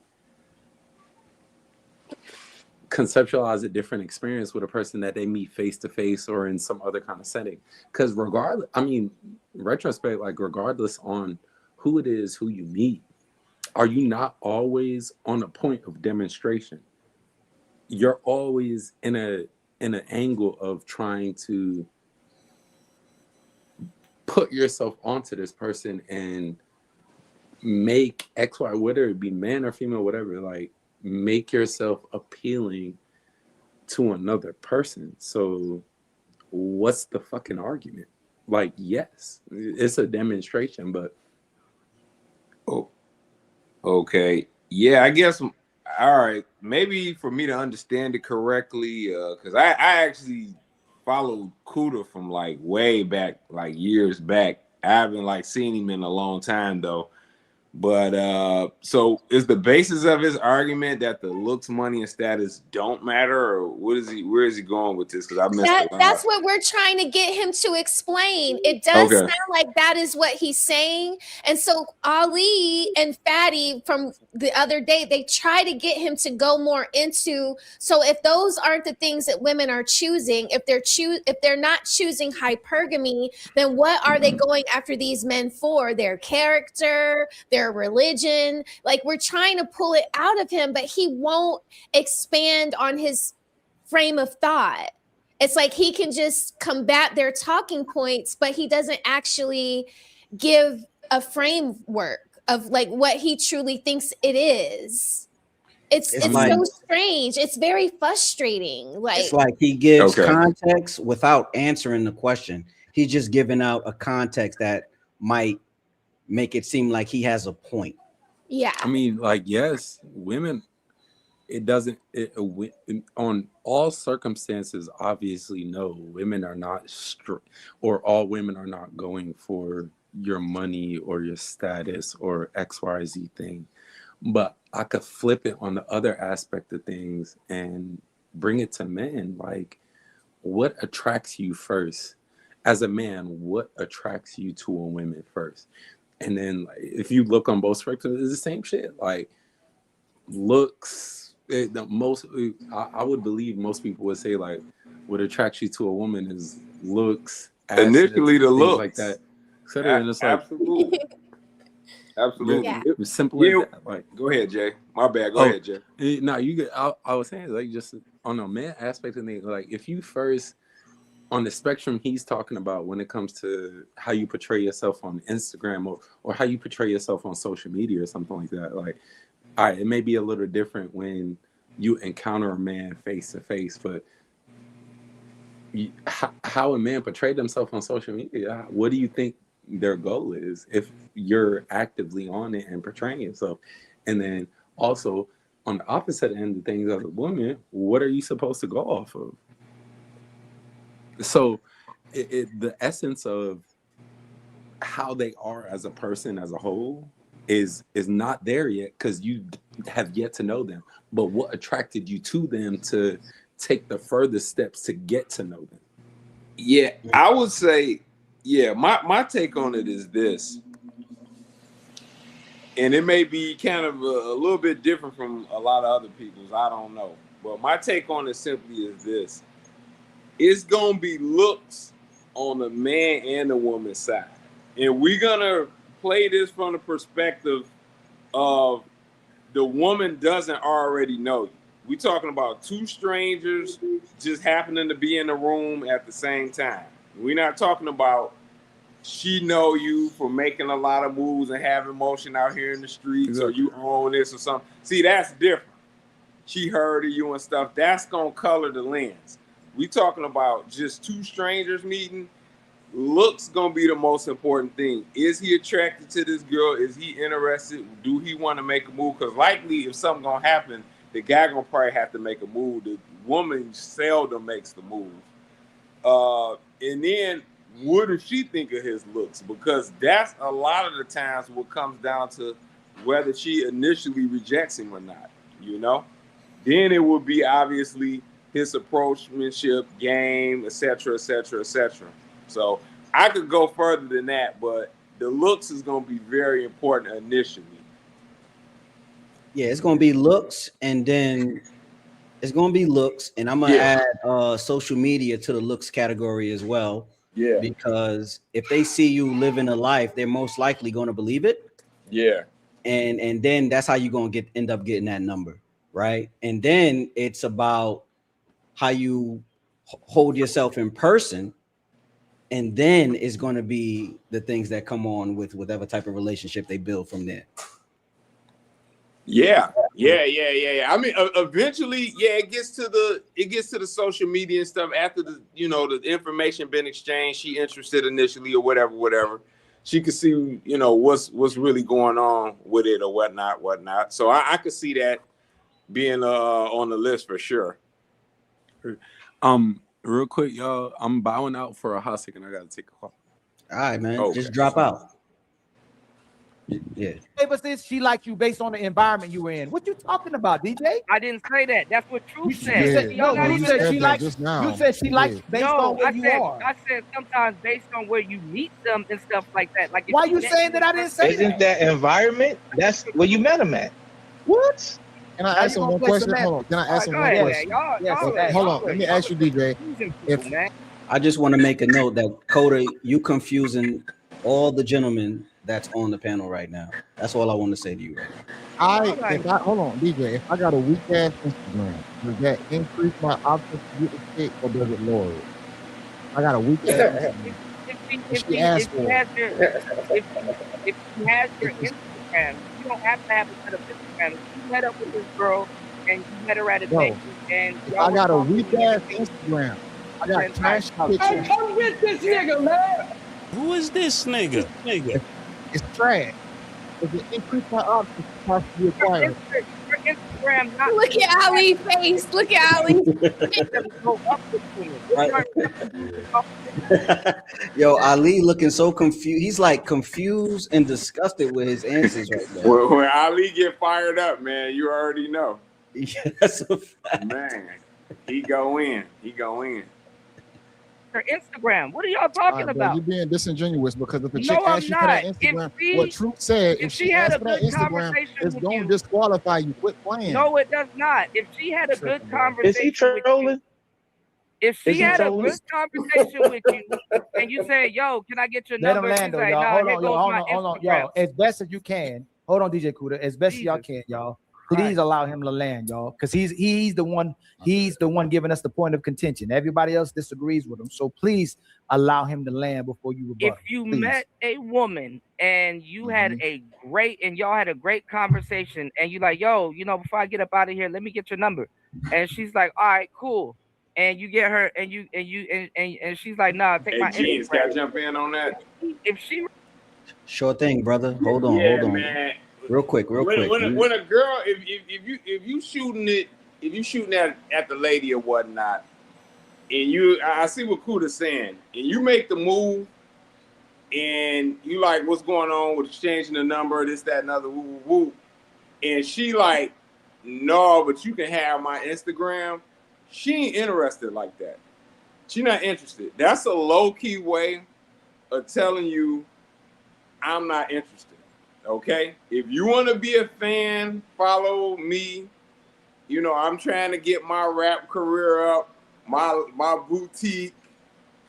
conceptualize a different experience with a person that they meet face to face or in some other kind of setting? Because regardless, I mean, retrospect, like, regardless on who it is who you meet, are you not always on a point of demonstration? You're always in an angle of trying to put yourself onto this person and make X, Y, whether it be man or female, whatever, like, make yourself appealing to another person. So what's the fucking argument? Like, yes, it's a demonstration, but Okay. Yeah, I guess. All right. Maybe for me to understand it correctly, because I actually followed Kuda from like way back, like years back. I haven't like seen him in a long time though. But so is the basis of his argument that the looks, money, and status don't matter, or what is he? Where is he going with this? Because I missed it. That's what we're trying to get him to explain. It does Okay. sound like that is what he's saying. And so Ali and Fatty from the other day, they try to get him to go more into. So if those aren't the things that women are choosing, if they're not choosing hypergamy, then what are they going after these men for? Their character, their religion? Like, we're trying to pull it out of him, but he won't expand on his frame of thought. It's like he can just combat their talking points, but he doesn't actually give a framework of like what he truly thinks it is. It's like, so strange. It's very frustrating. Like, it's like he gives Okay. context without answering the question. He's just giving out a context that might make it seem like he has a point. yeah. I mean, like, yes, women, on all circumstances, obviously, no, women are not or all women are not going for your money or your status or XYZ thing. But I could flip it on the other aspect of things and bring it to men. Like, what attracts you first? As a man, what attracts you to a woman first? And then, like, if you look on both spectrums, it's the same shit. Like, looks, I would believe most people would say, like, what attracts you to a woman is looks, assets, Initially, the things looks. like that, etc. And it's like, Absolutely. Absolutely. Yeah. it's simple as that. Like, Go ahead, Jay. My bad. Go ahead, Jay. no, you get. I was saying, like, just on the man aspect of things, like, if you first on the spectrum he's talking about when it comes to how you portray yourself on Instagram or how you portray yourself on social media or something like that, like, all right, it may be a little different when you encounter a man face to face, but how a man portray themselves on social media, what do you think their goal is if you're actively on it and portraying yourself? And then also on the opposite end of things, as a woman, what are you supposed to go off of? So the essence of how they are as a person as a whole is not there yet, because you have yet to know them. But what attracted you to them to take the furthest steps to get to know them? Yeah, I would say, yeah, my take on it is this. And it may be kind of a little bit different from a lot of other people's. I don't know. But my take on it simply is this. It's going to be looks on the man and the woman's side. And we're going to play this from the perspective of the woman doesn't already know you. We're talking about two strangers just happening to be in the room at the same time. We're not talking about she know you for making a lot of moves and having motion out here in the streets, or you own this or something. See, that's different. She heard of you and stuff. That's going to color the lens. We talking about just two strangers meeting. Looks going to be the most important thing. Is he attracted to this girl? Is he interested? Do he want to make a move? Because likely if something going to happen, the guy going to probably have to make a move. The woman seldom makes the move. And then what does she think of his looks? Because that's a lot of the times what comes down to whether she initially rejects him or not, you know? Then it would be obviously his approachmanship, game, etc., etc., etc. So I could go further than that, but the looks is going to be very important initially. Yeah, it's going to be looks, and then it's going to be looks, and I'm going to add social media to the looks category as well. Yeah. Because if they see you living a life, they're most likely going to believe it. Yeah. And then that's how you're going to end up getting that number, right? And then it's about how you hold yourself in person. And then it's going to be the things that come on with whatever type of relationship they build from there. Yeah. I mean, eventually, it gets to the social media and stuff after the information been exchanged. She interested initially or whatever. She could see, what's really going on with it or whatnot. So I could see that being on the list for sure. Real quick, y'all, I'm bowing out for a hot second. I gotta take a call. All right, man. Just drop out. Yeah. Hey, but since she liked you based on the environment you were in, what you talking about, DJ? I didn't say that. That's what Truth said. You said she liked. You said she liked based on where you are. I said sometimes based on where you meet them and stuff like that. Like, why you saying that I didn't say Isn't that environment? That's where you met him at. What? Can I ask him one question? Hold on. Can I ask him one question? Hold on. Let me ask you, DJ. I just want to make a note that Coda, you confusing all the gentlemen that's on the panel right now. That's all I want to say to you. Hold on, DJ. If I got a weak ass Instagram, does that increase my options to get a chick or does it lower it? I got a weak ass Instagram. If she has your Instagram, you don't have to have a set of Instagram. If you met up with this girl and you met her at a date, and I got a weak ass Instagram. I got trash pictures. Hey, come get this nigga, man. Who is this nigga? It's trash. Does it increase my options to possibly acquire? Your Instagram not. Look at Ali's face. Look at Ali. Yo, Ali looking so confused. He's like confused and disgusted with his answers right now. When Ali get fired up, man, you already know. Yeah, that's a fact. Man, he go in. Her Instagram. What are y'all talking about? You're being disingenuous because if a chick asks you for that Instagram, what Truth said, if she had asks a for that good Instagram, conversation it's with going you, to disqualify you. Quit playing. No, it does not. If she had a good conversation, Is he trolling? If she had a good conversation with you, and you say, "Yo, can I get your Let number?" him land, She's like, y'all. "Nah, Hold on, y'all. As best as you can. Hold on, DJ Kuda. As best as y'all can, y'all. Please allow him to land, y'all, because he's the one giving us the point of contention. Everybody else disagrees with him, so please allow him to land before you rebut. If you met a woman and you had y'all had a great conversation, and you're like, "Yo, before I get up out of here, let me get your number," and she's like, "All right, cool," and you get her, and she's like, "Nah, take my Jeans, Instagram." gotta jump in on that. If she, sure thing, brother. Hold on. Man. Real quick. When a girl, if you shooting at the lady or whatnot, and I see what Kuda's saying, and you make the move, and you like what's going on with exchanging the number, this, that, and other, woo, and she like, no, but you can have my Instagram. She ain't interested like that. She not interested. That's a low key way of telling you I'm not interested. Okay, if you want to be a fan, follow me. You know, I'm trying to get my rap career up, my boutique,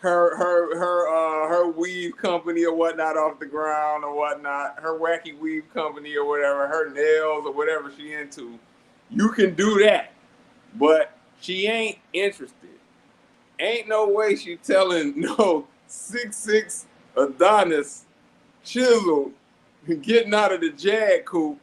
her weave company or whatnot off the ground or whatnot, her wacky weave company or whatever, her nails or whatever she into. You can do that, but she ain't interested. Ain't no way she telling no 6'6" Adonis chiseled getting out of the Jag coupe.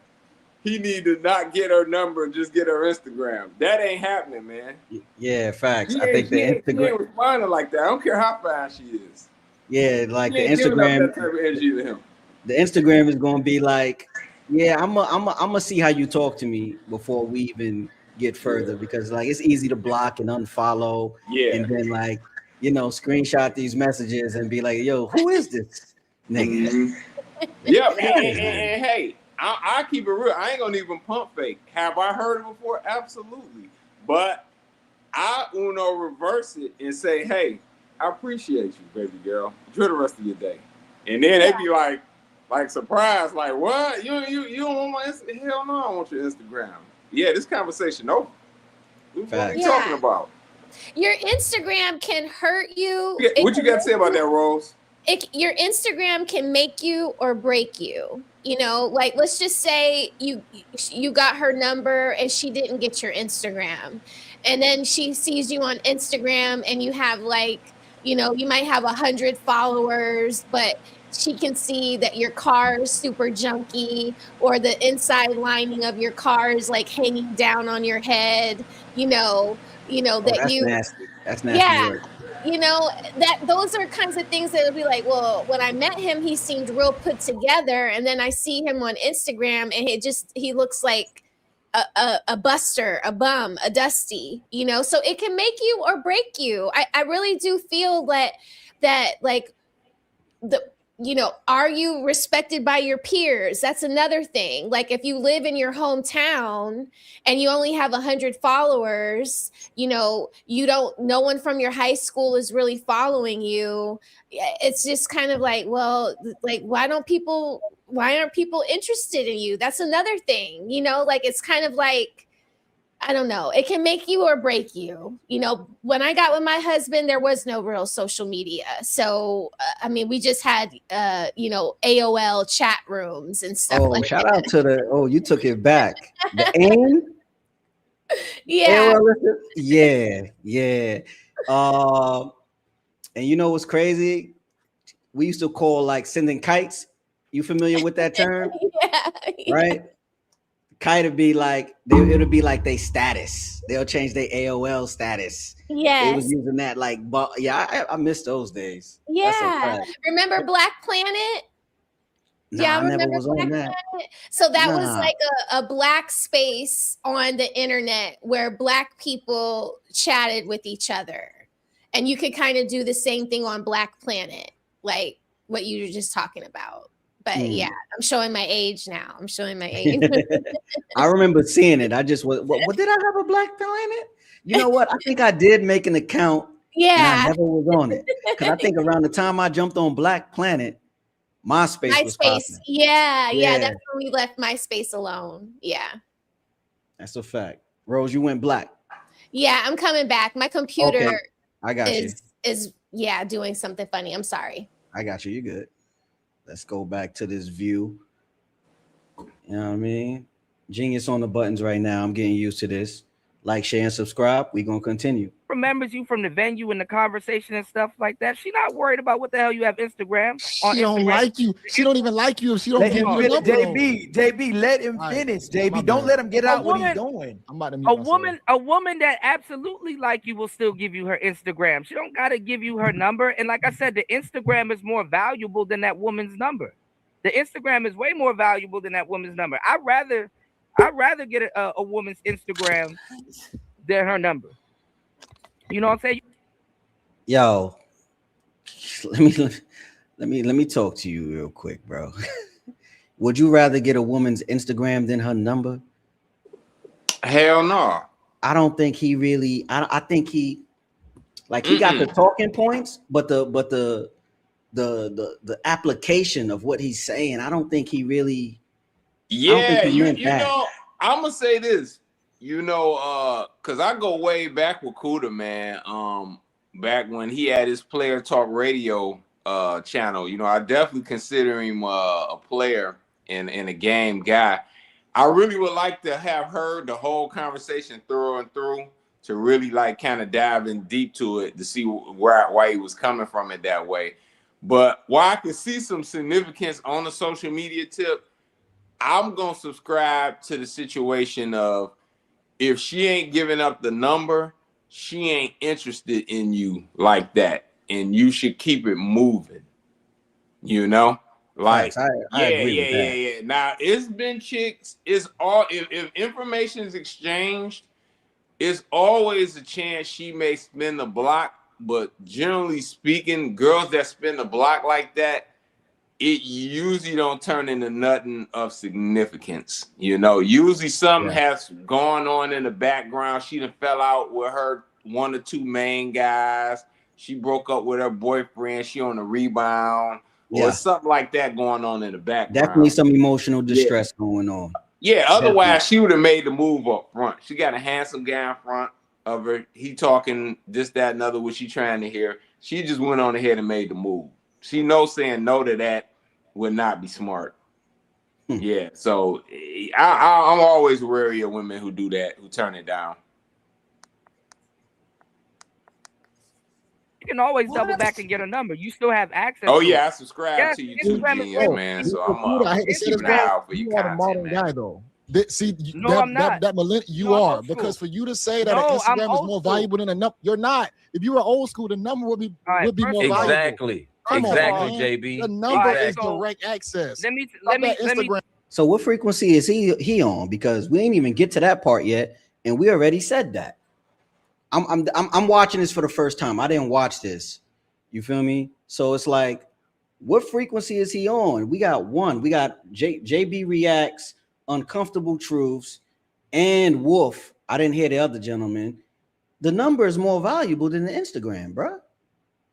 He need to not get her number and just get her Instagram. That ain't happening, man. Yeah, facts. She I think she ain't Instagram. responding like that. I don't care how fine she is. Yeah, like She the ain't giving up Instagram. that type of energy to him. The Instagram is gonna be like, yeah, I'm gonna see how you talk to me before we even get further, because like it's easy to block and unfollow, and then like, you know, screenshot these messages and be like, yo, who is this nigga? Mm-hmm. Yeah, and hey, I keep it real. I ain't gonna even pump fake. Have I heard it before? Absolutely. But I reverse it and say, hey, I appreciate you, baby girl. Enjoy the rest of your day. And then they be like surprised, like, what? You don't want my Instagram? Hell no, I want your Instagram. Yeah, this conversation over. What are you talking about? Your Instagram can hurt you. What you got to say about that, Rose? Your Instagram can make you or break you. You know, like let's just say you got her number and she didn't get your Instagram, and then she sees you on Instagram and you have like, you know, you might have 100 followers, but she can see that your car is super junky, or the inside lining of your car is like hanging down on your head. You know that that's you. nasty. That's nasty. Yeah. Work. You know, that those are kinds of things that will be like, well, when I met him, he seemed real put together. And then I see him on Instagram and he looks like a buster, a bum, a dusty, you know, so it can make you or break you. I really do feel that like you know, are you respected by your peers? That's another thing. Like if you live in your hometown and you only have 100 followers, you know, no one from your high school is really following you. It's just kind of like, well, like, why aren't people interested in you? That's another thing, you know, like, it's kind of like, I don't know. It can make you or break you. You know, when I got with my husband, there was no real social media. So, I mean, we just had, you know, AOL chat rooms and stuff like that. Shout out to you took it back. The AIM? Yeah. Yeah. And you know what's crazy? We used to call like sending kites. You familiar with that term? Yeah. Right? Kite would be like, it'll be like they status. They'll change their AOL status. Yes. They was using that like, yeah, I miss those days. Yeah. Remember Black Planet? Nah, Yeah, I never remember was on Black that. Planet? So that was Nah. like a black space on the internet where black people chatted with each other. And you could kind of do the same thing on Black Planet, like what you were just talking about. But yeah, I'm showing my age now. I remember seeing it. I just what did I have a Black Planet? You know what? I think I did make an account. Yeah. And I never was on it. Because I think around the time I jumped on Black Planet, MySpace was popping. Yeah. That's when we left MySpace alone. Yeah. That's a fact. Rose, you went black. Yeah, I'm coming back. My computer Okay. I got you. is doing something funny. I'm sorry. I got you. You good. Let's go back to this view. You know what I mean? Genius on the buttons right now. I'm getting used to this. Like, share, and subscribe. We're going to continue. Remembers you from the venue and the conversation and stuff like that. She not worried about what the hell you have Instagram. She don't like you. She don't even like you if she don't Let give him you a finish, number. JB, let him finish. JB, don't let him get out what he's doing. I'm about to A woman that absolutely like you will still give you her Instagram. She don't gotta give you her number. And like I said, the Instagram is more valuable than that woman's number. The Instagram is way more valuable than that woman's number. I'd rather get a woman's Instagram than her number. You know what I'm saying? Yo, let me talk to you real quick, bro. Would you rather get a woman's Instagram than her number? Hell no. I don't think he really. I think he got the talking points, but the the application of what he's saying. I don't think he really. Yeah, you that. know, I'm gonna say this. You know, cause I go way back with Kuda, man. Back when he had his Player Talk Radio channel, you know, I definitely consider him a player and a game guy. I really would like to have heard the whole conversation through and through to really like kind of dive in deep to it to see why he was coming from it that way. But while I can see some significance on the social media tip, I'm gonna subscribe to the situation of if she ain't giving up the number, she ain't interested in you like that, and you should keep it moving. You know, like I agree with that. yeah. Now it's been chicks. It's all if information is exchanged, it's always a chance she may spin the block. But generally speaking, girls that spin the block like that, it usually don't turn into nothing of significance. You know, usually something has gone on in the background. She done fell out with her one or two main guys. She broke up with her boyfriend. She on the rebound. Or something like that going on in the background. Definitely some emotional distress going on. Yeah, otherwise she would have made the move up front. She got a handsome guy in front of her. He talking this, that, and other, what she trying to hear. She just went on ahead and made the move. She knows saying no to that would not be smart. Yeah, so I'm always wary of women who do that, who turn it down. You can always double back and get a number. You still have access. Oh to yeah, it. I subscribe to you too, Genius, man. So I hate to say this, keeping an eye out for you your are the modern content, man. guy, though. I'm not. That millennial, you are, because for you to say that an Instagram is more valuable than a number, you're not. If you were old school, the number would be more valuable. Exactly, Come on, man. JB. The number is direct access. Let me. So what frequency is he on? Because we ain't even get to that part yet, and we already said that. I'm watching this for the first time. I didn't watch this. You feel me? So it's like, what frequency is he on? We got one. We got JB Reacts, Uncomfortable Truths, and Wolf. I didn't hear the other gentleman. The number is more valuable than the Instagram, bro.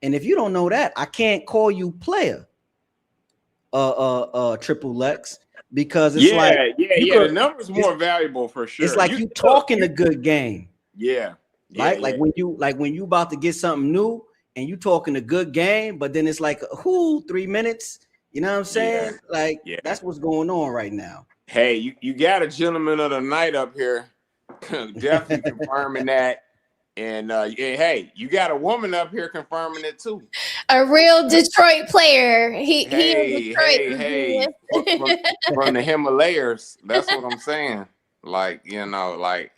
And if you don't know that, I can't call you player. Triple X, because it's the number's more valuable for sure. It's like you talking a good game. Yeah. Right? Like when you about to get something new and you talking a good game, but then it's like 3 minutes. You know what I'm saying? That's what's going on right now. Hey, you got a gentleman of the night up here, definitely confirming that. And hey, you got a woman up here confirming it too. A real Detroit player. He is Detroit. From the Himalayas. That's what I'm saying. Like, you know, like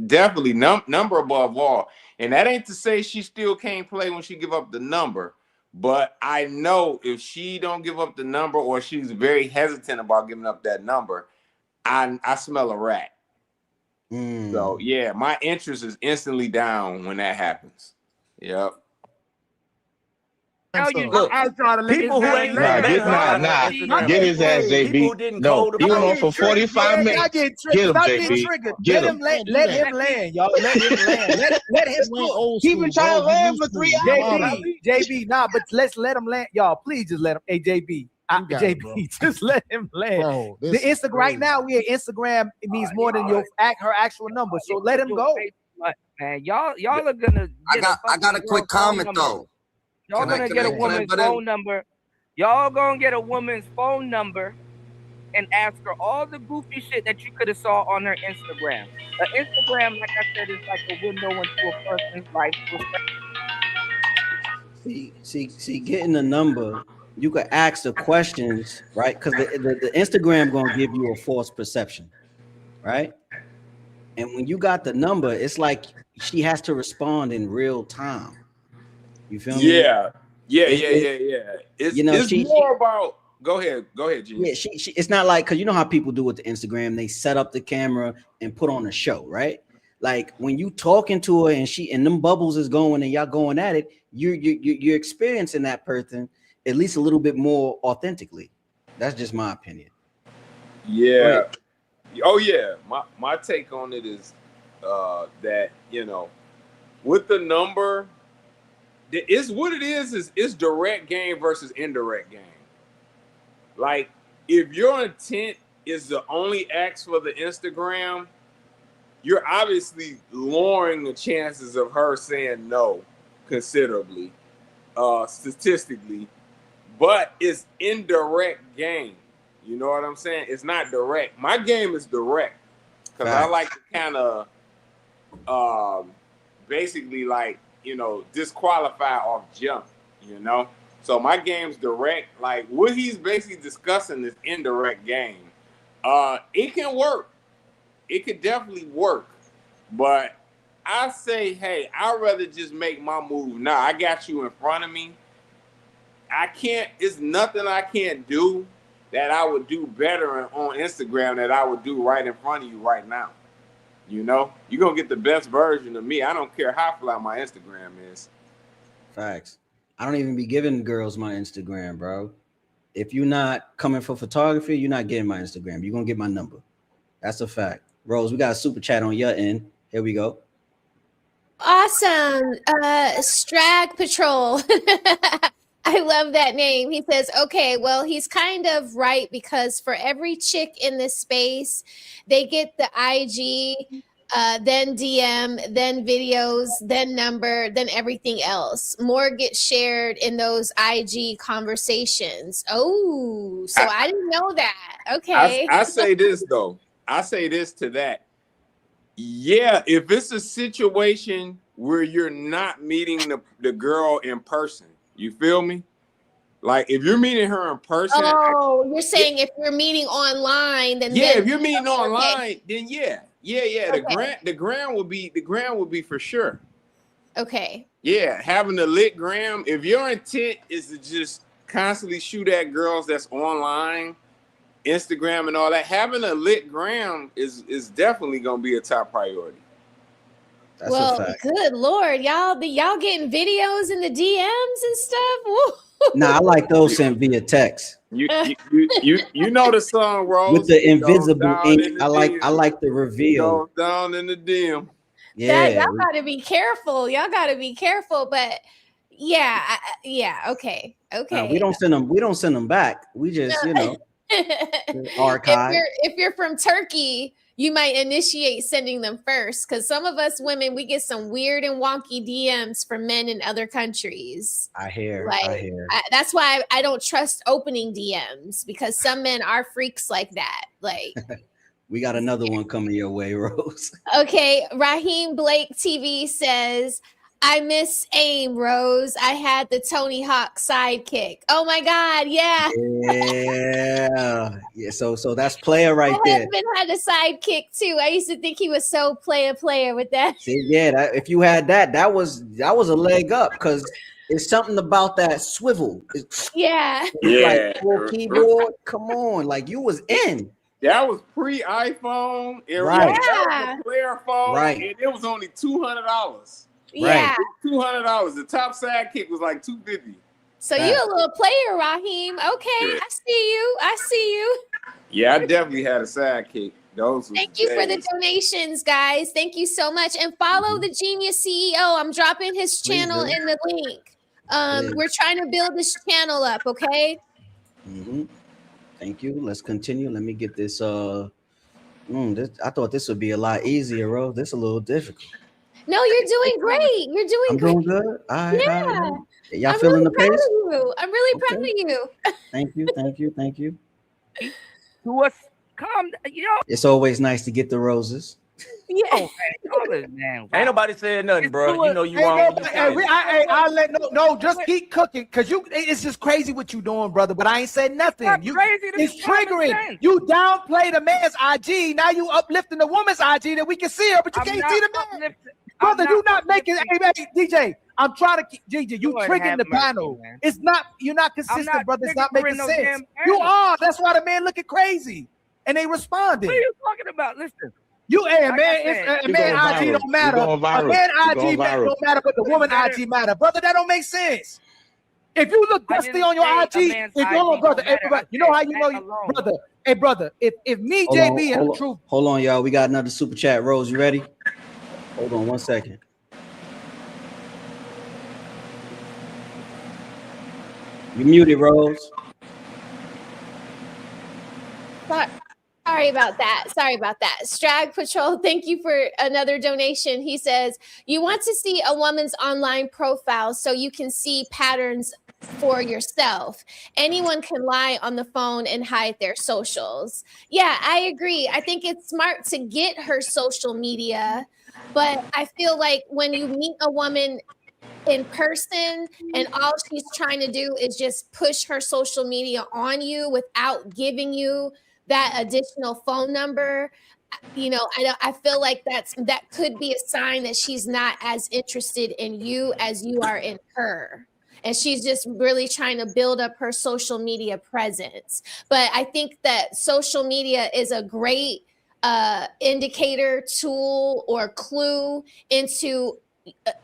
definitely number above all. And that ain't to say she still can't play when she give up the number. But I know if she don't give up the number, or she's very hesitant about giving up that number, I smell a rat. So yeah, my interest is instantly down when that happens. Yep. Look, people who ain't get his ass, JB. No, he went on for 45 minutes. Get him, JB. Get him. Let him land, y'all. Let him land. Let him cook. He been trying to land for 3 hours. JB, but let's let him land, y'all. Please just let him. Hey, JB. Just let him land. Bro, the Instagram right now, we at Instagram. It means more than her actual number. So let him go. Man, y'all are gonna. I got a quick comment though. Y'all gonna get a woman's phone number. Y'all gonna get a woman's phone number and ask her all the goofy shit that you could have saw on her Instagram. Instagram, like I said, is like a window into a person's life. See, getting the number, you could ask the questions, right? Because the Instagram gonna give you a false perception, right? And when you got the number, it's like she has to respond in real time. You feel me? Yeah. It's, it's more about. Go ahead, Gene. Yeah, she. It's not like, because you know how people do with the Instagram, they set up the camera and put on a show, right? Like when you talking to her and them bubbles is going and y'all going at it, you're experiencing that person at least a little bit more authentically. That's just my opinion. Yeah. Right. Oh yeah. My take on it is that, you know, with the number, it's what it is it's direct game versus indirect game. Like, if your intent is to only ask for the Instagram, you're obviously lowering the chances of her saying no considerably, statistically. But it's indirect game. You know what I'm saying? It's not direct. My game is direct because I like to kind of basically, like, you know, disqualify off jump, you know? So my game's direct. Like, what he's basically discussing is indirect game. It can work. It could definitely work. But I say, hey, I'd rather just make my move now. I got you in front of me. It's nothing I can't do that I would do better on Instagram that I would do right in front of you right now. You know, you're going to get the best version of me. I don't care how fly my Instagram is. Facts. I don't even be giving girls my Instagram, bro. If you're not coming for photography, you're not getting my Instagram. You're going to get my number. That's a fact. Rose, we got a super chat on your end. Here we go. Awesome. Strag Patrol. I love that name. He says, okay, well, he's kind of right, because for every chick in this space, they get the IG, then DM, then videos, then number, then everything else. More gets shared in those IG conversations. Oh, so I didn't know that. Okay. I say this, though. I say this to that. Yeah, if it's a situation where you're not meeting the girl in person, you feel me? Like, if you're meeting her in person. Oh, you're saying if you're meeting online, then if you're meeting online, then yeah. The gram will be for sure. Okay. Yeah, having the lit gram. If your intent is to just constantly shoot at girls that's online, Instagram and all that, having a lit gram is definitely gonna be a top priority. That's well, a fact. Good Lord, y'all getting videos in the DMs and stuff. Woo. Nah, I like those sent via text. You know the song, Rose, with the invisible ink. I like the reveal. Down in the DM. Yeah, y'all gotta be careful. But yeah, okay. No, we don't send them back. We just, archive. If you're from Turkey, you might initiate sending them first, because some of us women, we get some weird and wonky DMs from men in other countries. I hear. That's why I don't trust opening DMs, because some men are freaks like that. Like, we got another one coming your way, Rose. Okay, Raheem Blake TV says, I miss AIM, Rose. I had the Tony Hawk sidekick. Oh my God, yeah. Yeah. So that's player right there. My husband had a sidekick too. I used to think he was so player with that. See, yeah, if you had that was a leg up, because it's something about that swivel. Yeah. Like full keyboard. Come on, like you was in. That was pre-iPhone. Right. That was a player phone. Right. And it was only $200. Yeah. $200. The top sidekick was like $250. So you a little player, Raheem. Okay, yeah. I see you. Yeah, I definitely had a sidekick. Thank you for the donations, guys. Thank you so much. And follow the Genius CEO. I'm dropping his channel in the link. We're trying to build this channel up, okay? Thank you. Let's continue. Let me get this. I thought this would be a lot easier, Rose. This is a little difficult. No, you're doing great. You're doing great. I'm doing good. All right. Y'all I'm feeling really the pace? I'm really proud of you. Thank you. Calm, It's always nice to get the roses. Yeah. Man. Ain't nobody saying nothing, bro. You know you wrong. Just keep cooking, because it's just crazy what you doing, brother. But I ain't said nothing. It's triggering. You downplay the man's IG. Now you uplifting the woman's IG that we can see her, but you can't see the man. Brother, you not making. Hey, DJ, I'm trying to keep DJ. You triggering the panel. It's not. You're not consistent, brother. It's not making sense. You are. That's why the man looking crazy, and they responding. What are you talking about? Listen. Man IG don't matter. A man IG don't matter, but the woman IG matter. Brother, that don't make sense. If you look dusty on your IG, brother, you know how you know you, brother. Hey, brother, if me, JB, and the truth. Hold on, y'all. We got another super chat. Rose, you ready? Hold on 1 second. You muted, Rose. Sorry about that. Strag Patrol, thank you for another donation. He says, you want to see a woman's online profile so you can see patterns for yourself. Anyone can lie on the phone and hide their socials. Yeah, I agree. I think it's smart to get her social media, but I feel like when you meet a woman in person and all she's trying to do is just push her social media on you without giving you that additional phone number, I feel like that could be a sign that she's not as interested in you as you are in her. And she's just really trying to build up her social media presence. But I think that social media is a great indicator, tool, or clue into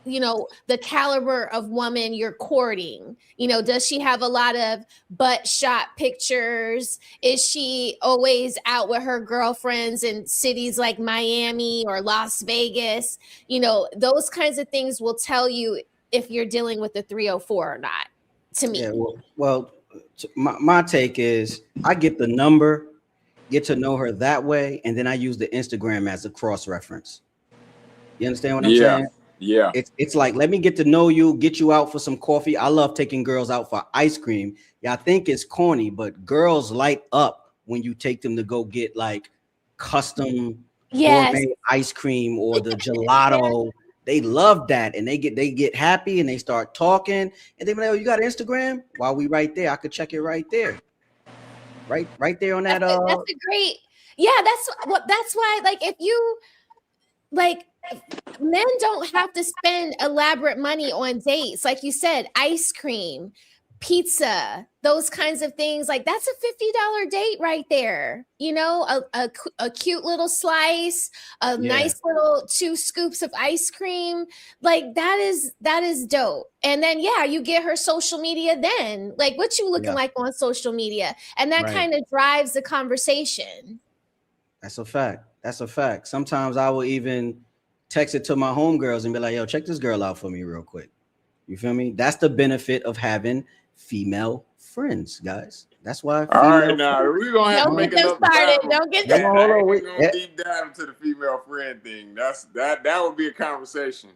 the caliber of woman you're courting. Does she have a lot of butt shot pictures? Is she always out with her girlfriends in cities like Miami or Las Vegas? Those kinds of things will tell you if you're dealing with the 304 or not, to me. Yeah, well, my take is I get the number, get to know her that way, and then I use the Instagram as a cross-reference. You understand what I'm saying? Yeah. It's like, let me get to know you, get you out for some coffee. I love taking girls out for ice cream. Yeah, I think it's corny, but girls light up when you take them to go get like custom gourmet ice cream or the gelato. They love that, and they get happy and they start talking, and they be like, "Oh, you got Instagram? While we right there, I could check it right there, right there on that." That's a great. Yeah, that's why. Like, if you like. Men don't have to spend elaborate money on dates. Like you said, ice cream, pizza, those kinds of things. Like, that's a $50 date right there. A cute little slice, nice little 2 scoops of ice cream. Like, that is dope. And then, you get her social media then. Like, what you looking like on social media? And that kind of drives the conversation. That's a fact. Sometimes I will even text it to my homegirls and be like, yo, check this girl out for me real quick. You feel me? That's the benefit of having female friends, guys. That's why. All right, now we're gonna have to make another started. Don't get them started. We're gonna deep dive into the female friend thing. That would be a conversation.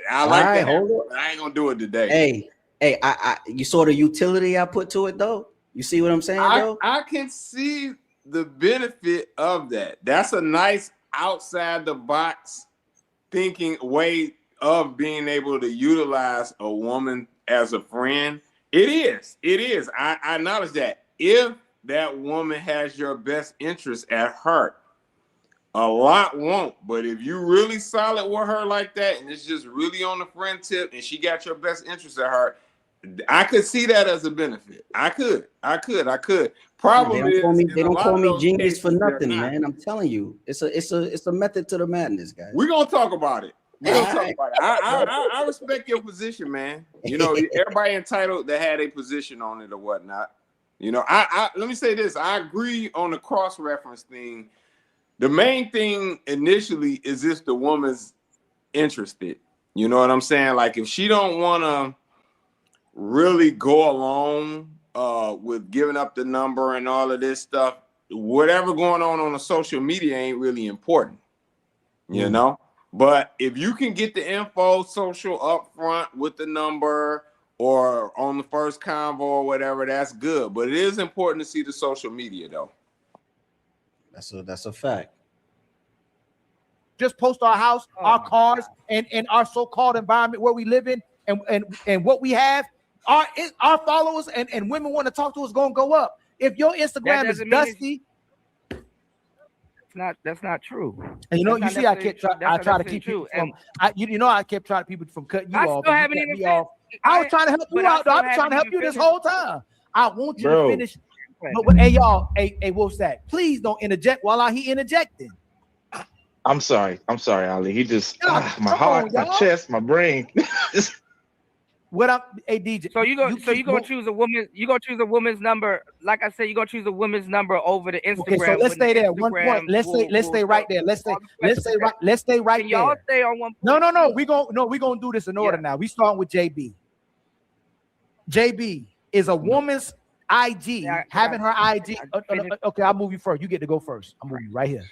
I like that. I ain't gonna do it today. Hey, you saw the utility I put to it though. You see what I'm saying, though? I can see the benefit of that. That's a nice outside the box thinking way of being able to utilize a woman as a friend. It is. I acknowledge that. If that woman has your best interest at heart, a lot won't. But if you really solid with her like that, and it's just really on the friend tip, and she got your best interest at heart, I could see that as a benefit. I could. Problem is, they don't call me genius for nothing, man. I'm telling you, it's a method to the madness, guys. We're gonna talk about it. I respect your position, man. Everybody entitled to have a position on it or whatnot. I let me say this. I agree on the cross-reference thing. The main thing initially is if the woman's interested. You know what I'm saying? Like, if she don't want to really go along with giving up the number and all of this stuff, whatever going on the social media ain't really important, you know. But if you can get the info social up front with the number or on the first convo or whatever, that's good. But it is important to see the social media though. That's a fact. Just post our house, our cars, and our so-called environment where we live in, and what we have. Our followers and women want to talk to us gonna go up. If your Instagram is dusty, that's not true. And you see, I try to keep people from. I kept trying to people from cutting you off. I was trying to help you out. Though. I'm trying to help you this whole time. I want you to finish. But hey, y'all, hey, what's that? Please don't interject while he interjecting. I'm sorry, Ali. He just my heart, my chest, my brain. What up, hey DJ? So you gonna choose a woman? You gonna choose a woman's number? Like I said, you gonna choose a woman's number over the Instagram. Okay, so let's stay there. One point. Let's stay right there. Let's stay right Can there. y'all stay on one point? No. We gonna do this in order now. We starting with JB. JB, is a woman's IG, having her IG. Okay, I'll move you first. You get to go first. I'm moving you right here.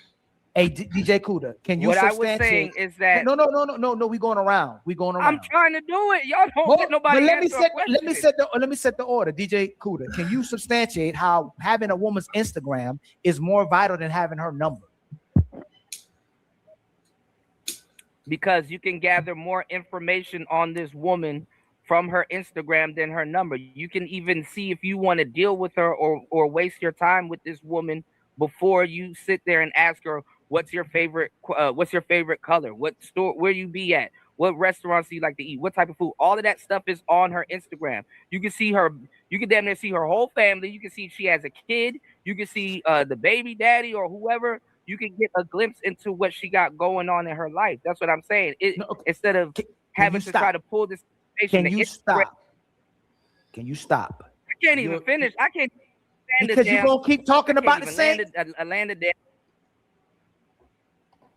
Hey, DJ Kuda, can you What I substantiate? was saying is that No. We going around. We going around. I'm trying to do it. Y'all don't get nobody. Let me set the order. DJ Kuda, can you substantiate how having a woman's Instagram is more vital than having her number? Because you can gather more information on this woman from her Instagram than her number. You can even see if you want to deal with her or waste your time with this woman before you sit there and ask her, what's your favorite color? What store, where you be at? What restaurants do you like to eat? What type of food? All of that stuff is on her Instagram. You can see her, you can damn near see her whole family. You can see if she has a kid. You can see the baby daddy or whoever. You can get a glimpse into what she got going on in her life. That's what I'm saying. Instead of having to try to pull this. Can you stop? Can you stop? I can't even finish. I can't. Because you're going to keep talking about the same.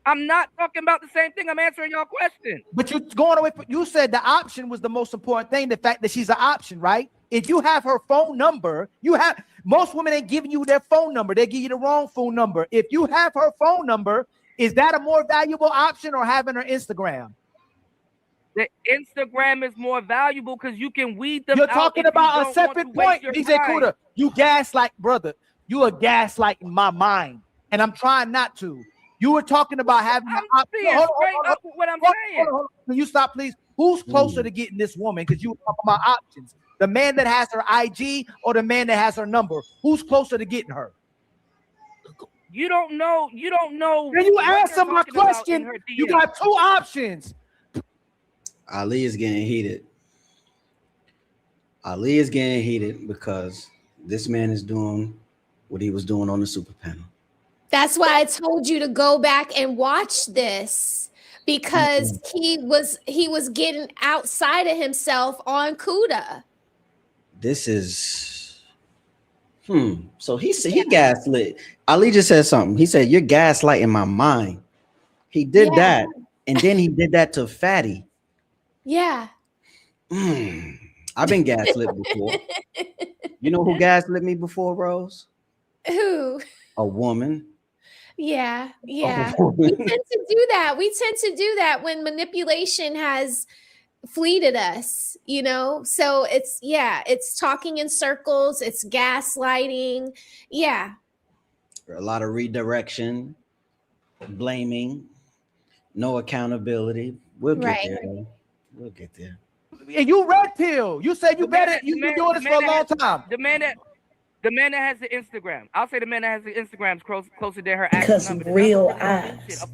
I'm not talking about the same thing. I'm answering your question. But you're going away. You said the option was the most important thing. The fact that she's an option, right? If you have her phone number, most women ain't giving you their phone number. They give you the wrong phone number. If you have her phone number, is that a more valuable option or having her Instagram? The Instagram is more valuable because you can weed them out. You're talking about a separate point, DJ Kuda. You gaslight, brother. You are gaslighting my mind, and I'm trying not to. You were talking about having. I'm being straight up with what I'm saying. Can you stop, please? Who's closer to getting this woman? Because you were talking about options. The man that has her IG or the man that has her number? Who's closer to getting her? You don't know. You don't know. Can you answer my question? You got two options. Ali is getting heated. Ali is getting heated because this man is doing what he was doing on the super panel. That's why I told you to go back and watch this, because he was getting outside of himself on Kuda. This is so he said he gaslit. Ali just said something. He said, "You're gaslighting my mind." He did that, and then he did that to Fatty. Yeah. I've been gaslit before. You know who gaslit me before, Rose? Who? A woman. Yeah. We tend to do that. We tend to do that when manipulation has fleeted us, you know? So it's talking in circles, it's gaslighting. Yeah. A lot of redirection, blaming, no accountability. We'll get there. We'll get there. And you red pill. You said you've been doing this for a long time. The man that has the Instagram. I'll say the man that has the Instagram is closer than her. Because real eyes.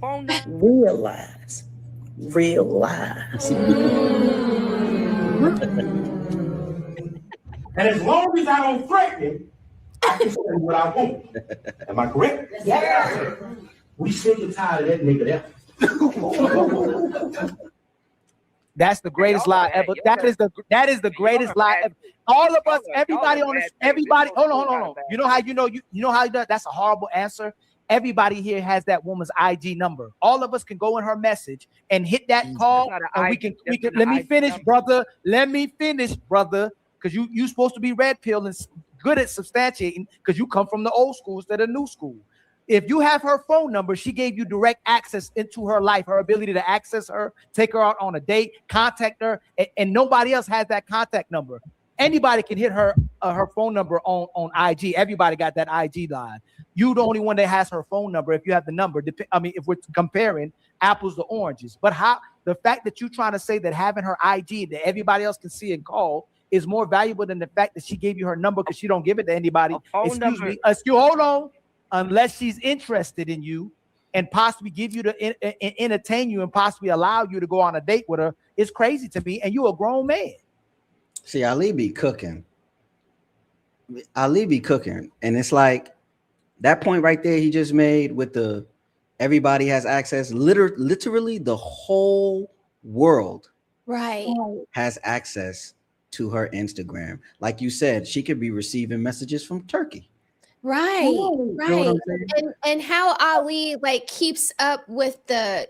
Real lies. And as long as I don't threaten, I can say what I want. Am I correct? Yeah. We sick and tired of that nigga there. That's the greatest lie ever. That is the greatest lie ever. All of us, everybody on this, everybody. Hold on. You know how you know how that's a horrible answer. Everybody here has that woman's IG number. All of us can go in her message and hit that call, and we can. Let me finish, brother. Because you supposed to be red pill and good at substantiating, because you come from the old school instead of new school. If you have her phone number, she gave you direct access into her life, her ability to access her, take her out on a date, contact her, and nobody else has that contact number. Anybody can hit her phone number on IG. Everybody got that IG line. You the only one that has her phone number if you have the number. If we're comparing apples to oranges. But the fact that you're trying to say that having her IG that everybody else can see and call is more valuable than the fact that she gave you her number because she don't give it to anybody. Hold on. Unless she's interested in you and possibly give you to entertain you and possibly allow you to go on a date with her, it's crazy to me. And you a grown man. See, Ali be cooking. And it's like that point right there he just made with the everybody has access. Literally the whole world has access to her Instagram. Like you said, she could be receiving messages from Turkey. Right. And how Ali keeps up with the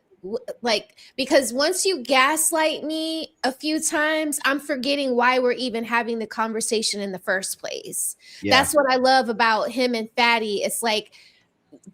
like, because once you gaslight me a few times, I'm forgetting why we're even having the conversation in the first place. Yeah. That's what I love about him and Fatty. It's like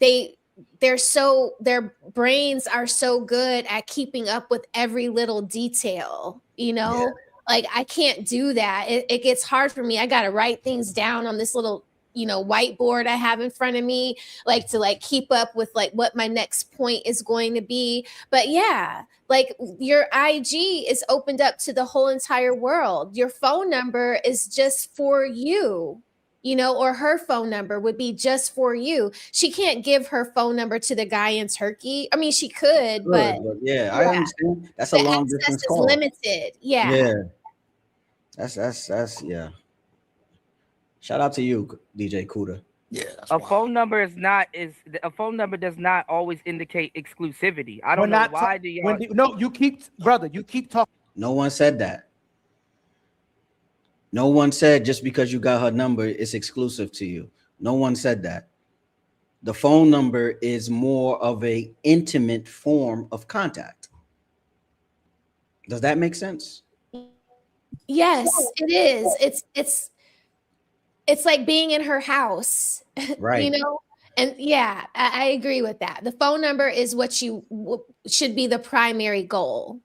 their brains are so good at keeping up with every little detail, you know? Yeah. Like, I can't do that. It gets hard for me. I got to write things down on this little, you know, whiteboard I have in front of me, like to like keep up with like what my next point is going to be. But yeah, like your IG is opened up to the whole entire world. Your phone number is just for you, you know, or her phone number would be just for you. She can't give her phone number to the guy in Turkey. I mean, she could, but yeah, I understand. That's a the long access distance is call. limited. Yeah. Yeah. That's yeah. Shout out to you, DJ Kuda. Yeah. A phone number does not always indicate exclusivity. I don't know why do y'all. No, you keep talking. No one said that. No one said just because you got her number, it's exclusive to you. No one said that. The phone number is more of a intimate form of contact. Does that make sense? Yes, it is. It's like being in her house, right? You know, and yeah, I agree with that. The phone number is what should be the primary goal.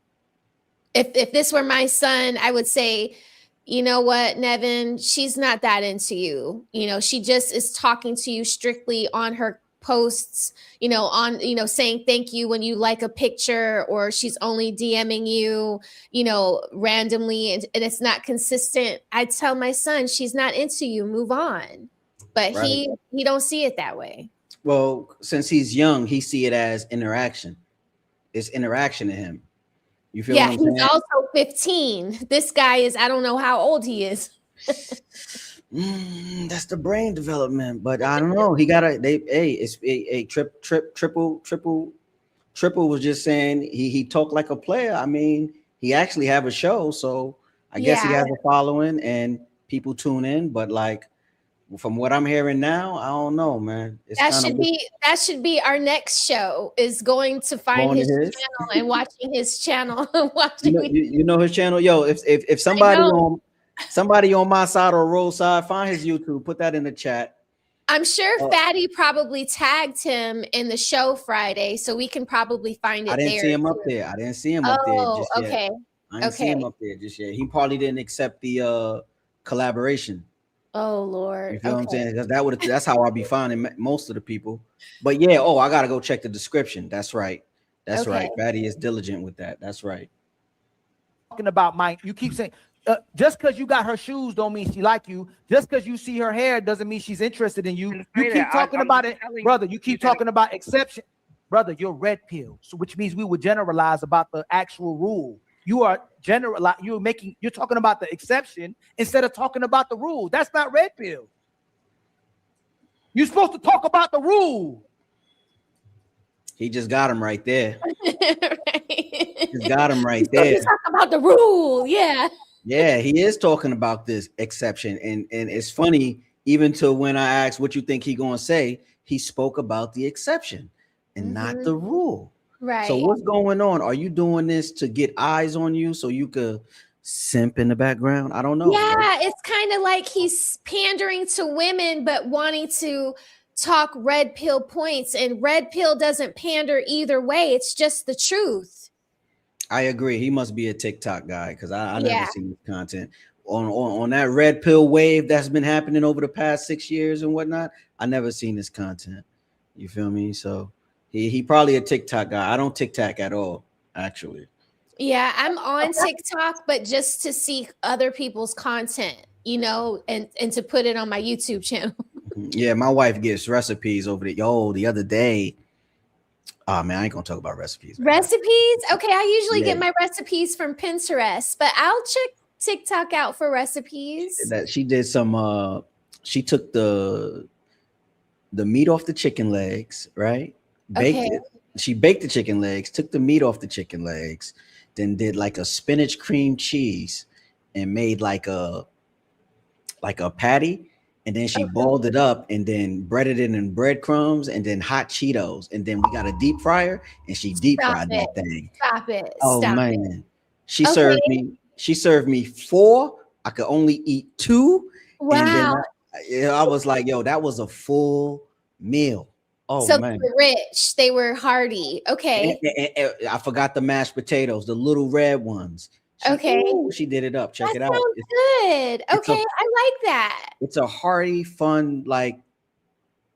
If this were my son, I would say, you know what, Nevin, she's not that into you. You know, she just is talking to you strictly on her posts, you know, on, you know, saying thank you when you like a picture, or she's only DMing you, you know, randomly, and it's not consistent. I tell my son, she's not into you, move on. But right. he don't see it that way. Well, since he's young, he see it as interaction. It's interaction to him. You feel yeah, what I'm saying? He's also 15. This guy is, I don't know how old he is. That's the brain development, but I don't know. He got triple was just saying he talked like a player. I mean, he actually have a show, so I guess he has a following and people tune in. But like from what I'm hearing now, I don't know, man. That should be our next show, is going to find his channel and watching his channel. You know his channel, yo. If somebody on my side or roadside, find his YouTube, put that in the chat. I'm sure Fatty probably tagged him in the show Friday, so we can probably find it. I didn't see him up there. I didn't see him up there just yet. Okay. I didn't see him up there just yet. He probably didn't accept the collaboration. Oh Lord. You feel what I'm saying? Because that's how I'll be finding most of the people. But yeah, I gotta go check the description. That's right. That's right. Fatty is diligent with that. That's right. Talking about Mike, you keep saying just because you got her shoes don't mean she like you. Just because you see her hair doesn't mean she's interested in you. You keep talking about it, brother. You keep talking about exception, brother. You're red pill, so which means we would generalize about the actual rule. You are you're talking about the exception instead of talking about the rule. That's not red pill. You're supposed to talk about the rule. He just got him right there. He's got him right there. He's talking about the rule, yeah. Yeah, he is talking about this exception, and it's funny. Even to when I asked what you think he gonna say, he spoke about the exception and not the rule. Right. So what's going on? Are you doing this to get eyes on you so you could simp in the background? I don't know. Yeah, right? it's kind of like he's pandering to women, but wanting to talk red pill points, and red pill doesn't pander either way. It's just the truth. I agree. He must be a TikTok guy, because I never seen his content on that red pill wave that's been happening over the past 6 years and whatnot. I never seen his content. You feel me? So he probably a TikTok guy. I don't TikTok at all, actually. Yeah, I'm on TikTok, but just to see other people's content, you know, and to put it on my YouTube channel. Yeah, my wife gets recipes over the other day. Oh man, I ain't gonna talk about recipes. Recipes? Okay, I usually get my recipes from Pinterest, but I'll check TikTok out for recipes. That she did some she took the meat off the chicken legs, right? Baked it. She baked the chicken legs, took the meat off the chicken legs, then did like a spinach cream cheese and made like a patty and then she balled it up and then breaded it in breadcrumbs and then hot Cheetos. And then we got a deep fryer and she deep fried that thing. Stop it. Oh Stop man. it. She served me 4. I could only eat 2. Wow. And then I was like, yo, that was a full meal. Oh so man. they were rich. They were hearty. Okay. And I forgot the mashed potatoes, the little red ones. She did it up. Check it out. Sounds good. Okay, I like that. It's a hearty, fun, like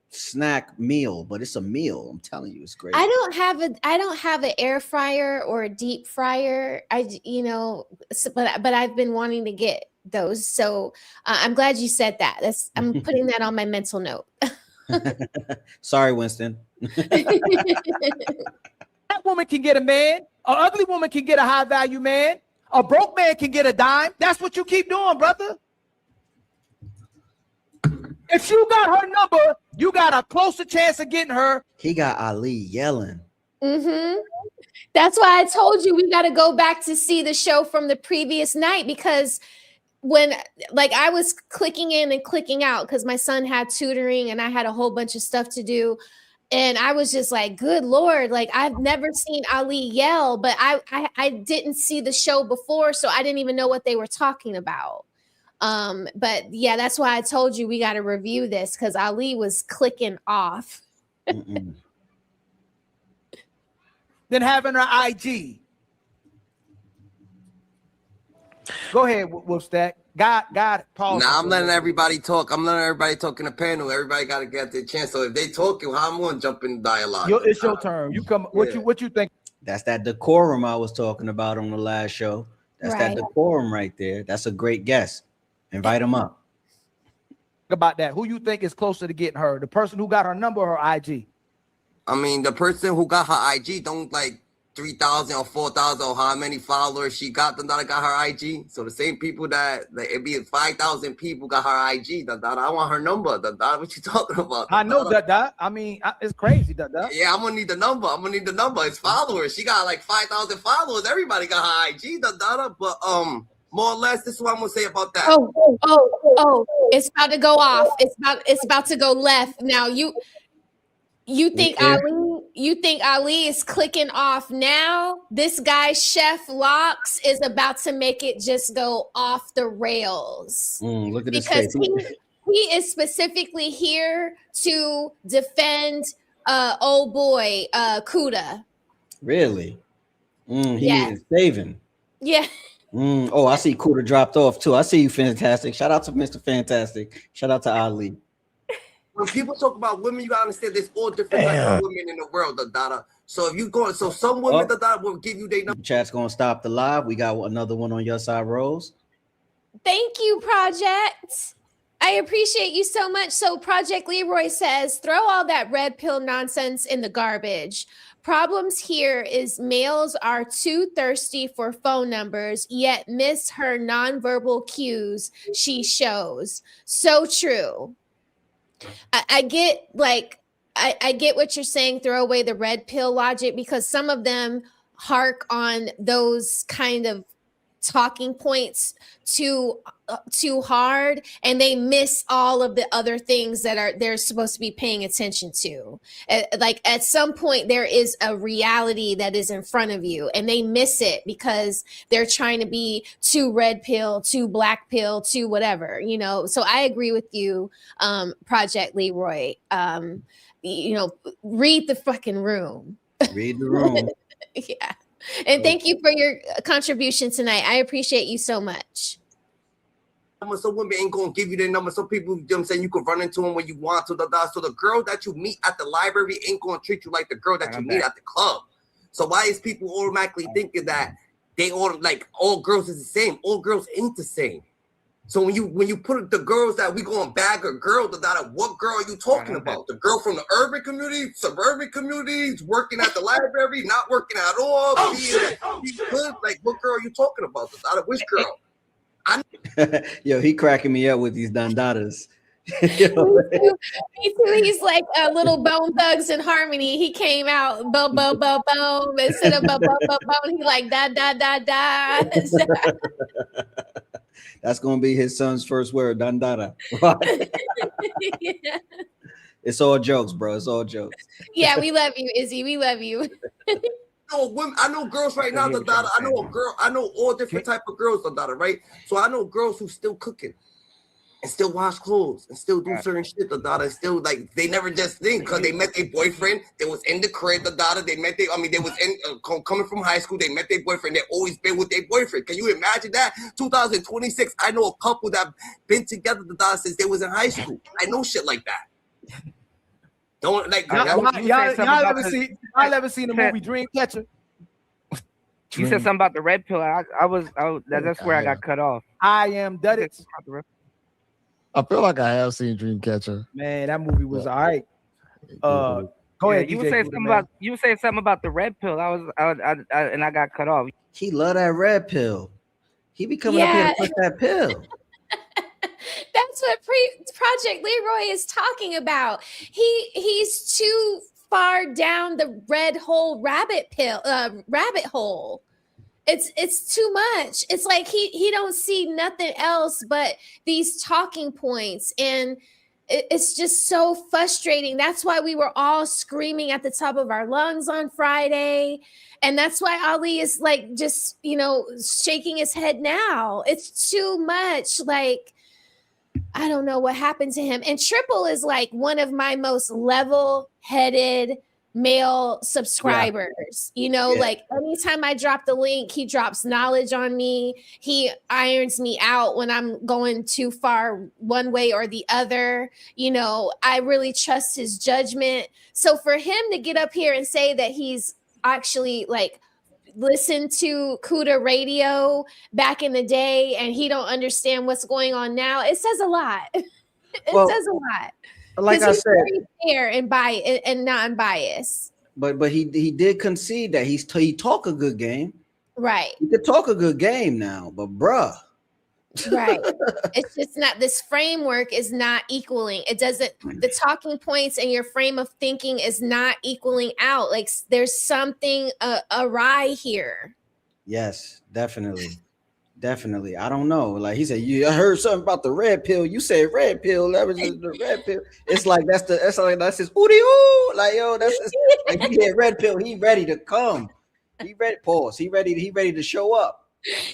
snack meal, but it's a meal. I'm telling you, it's great. I don't have an air fryer or a deep fryer. But I've been wanting to get those. So I'm glad you said that. I'm putting that on my mental note. Sorry, Winston. That woman can get a man. An ugly woman can get a high value man. A broke man can get a dime. That's what you keep doing, brother. If you got her number, you got a closer chance of getting her. He got Ali yelling. Mm-hmm. That's why I told you we got to go back to see the show from the previous night, because when I was clicking in and clicking out because my son had tutoring and I had a whole bunch of stuff to do. And I was just like, good Lord, like I've never seen Ali yell, but I didn't see the show before, so I didn't even know what they were talking about. But yeah, that's why I told you we got to review this, because Ali was clicking off. Then having her IG. Go ahead, Wolfstack. God, Paul. Nah, I'm letting everybody talk. I'm letting everybody talk in the panel. Everybody got to get their chance. So if they talking, I'm going to jump in dialogue. It's your turn. You come. What you think? That's that decorum I was talking about on the last show. That's that decorum right there. That's a great guest. Invite him up. About that. Who you think is closer to getting her? The person who got her number or her IG? I mean, the person who got her IG don't like 3,000 or 4,000 or how many followers she got that got her IG. So the same people that it be 5,000 people got her IG. I want her number. What you talking about? I know that. I mean, it's crazy. Yeah, I'm gonna need the number. It's followers. She got like 5,000 followers. Everybody got her IG. But more or less, this is what I'm gonna say about that. Oh! It's about to go off. It's about to go left. Now you think Ali is clicking off now? This guy, Chef Locks, is about to make it just go off the rails. Look at this because face. he is specifically here to defend old boy Kuda. Really? He needed saving. Yeah. Oh, I see Kuda dropped off too. I see you, Fantastic. Shout out to Mr. Fantastic. Shout out to Ali. When people talk about women, you gotta understand there's all different types of women in the world, So if you go, some women will give you their number. Chat's gonna stop the live. We got another one on your side, Rose. Thank you, Project. I appreciate you so much. So Project Leroy says, throw all that red pill nonsense in the garbage. Problems here is males are too thirsty for phone numbers, yet miss her nonverbal cues she shows. So true. I get I get what you're saying, throw away the red pill logic, because some of them hark on those kind of talking points too hard, and they miss all of the other things that they're supposed to be paying attention to. Like at some point there is a reality that is in front of you, and they miss it because they're trying to be too red pill, too black pill, too whatever, So I agree with you, Project Leroy. Read the fucking room. Read the room. Yeah. And thank you for your contribution tonight. I appreciate you so much. Some women ain't gonna give you their number. Some people, you can run into them when you want to. So the girl that you meet at the library ain't gonna treat you like the girl that you meet at the club. So why is people automatically thinking that all girls is the same? All girls ain't the same. So when you put the girls that we gonna bag a girl, what girl are you talking about? The girl from the urban community, suburban communities, working at the library, not working at all. Like what girl are you talking about? Which girl? Yo, he cracking me up with these dandadas. Me too. He's like a little Bone Thugs and Harmony. He came out boom boom boom boom instead of boom boom boom boom. He like da da da da. That's gonna be his son's first word, dandada. Yeah. It's all jokes, bro. It's all jokes. Yeah, we love you, Izzy. We love you. I know girls right now, Dada. I know a girl. I know all different type of girls, Dada. Right? So I know girls who still cooking and still wash clothes and still do certain shit, Dada. Still like they never just think because they met their boyfriend. They was in the crib, Dada. They met they was in coming from high school. They met their boyfriend. They always been with their boyfriend. Can you imagine that? 2026. I know a couple that been together, Dada, since they was in high school. I know shit like that. Don't like y'all ever seen the movie Dreamcatcher? You said something about the red pill. That's where I got cut off. I am Duddit. I feel like I have seen Dreamcatcher. Man, that movie was all right. Go ahead. You were saying something about the red pill. I got cut off. He love that red pill. He be coming up here to push that pill. That's what Project Leroy is talking about. He's too far down the rabbit hole. It's too much. It's like he don't see nothing else but these talking points, and it's just so frustrating. That's why we were all screaming at the top of our lungs on Friday. And that's why Ali is like just, shaking his head now. It's too much. Like, I don't know what happened to him. And Triple is like one of my most level-headed male subscribers. Like anytime I drop the link, he drops knowledge on me. He irons me out when I'm going too far one way or the other. I really trust his judgment. So for him to get up here and say that he's actually like listened to Cuda Radio back in the day and he don't understand what's going on now, it says a lot. It says a lot. Like I said, very fair and non-biased. But he did concede that he talk a good game. Right. He could talk a good game now, but bruh. Right. It's just not, this framework is not equaling. It doesn't, the talking points and your frame of thinking is not equaling out. Like there's something awry here. Yes, definitely. Definitely. I don't know. Like he said, I heard something about the red pill. You said red pill. That was just the red pill. It's like that's his ooty ooh. Like that's his, like he said red pill. He ready to come. He ready. Pause. He ready to show up.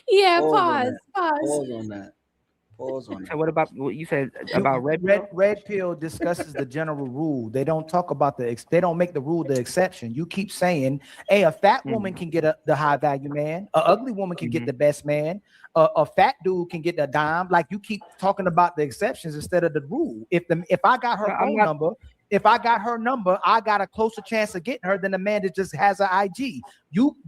Yeah. Pause Pause on that. Pause on that. So what about what you said about red pill? Red pill discusses the general rule. They don't talk about they don't make the rule the exception. You keep saying, hey, a fat woman can get the high value man. A ugly woman can get the best man. A fat dude can get the dime. Like you keep talking about the exceptions instead of the rule. If I got her phone number, I got a closer chance of getting her than the man that just has an IG.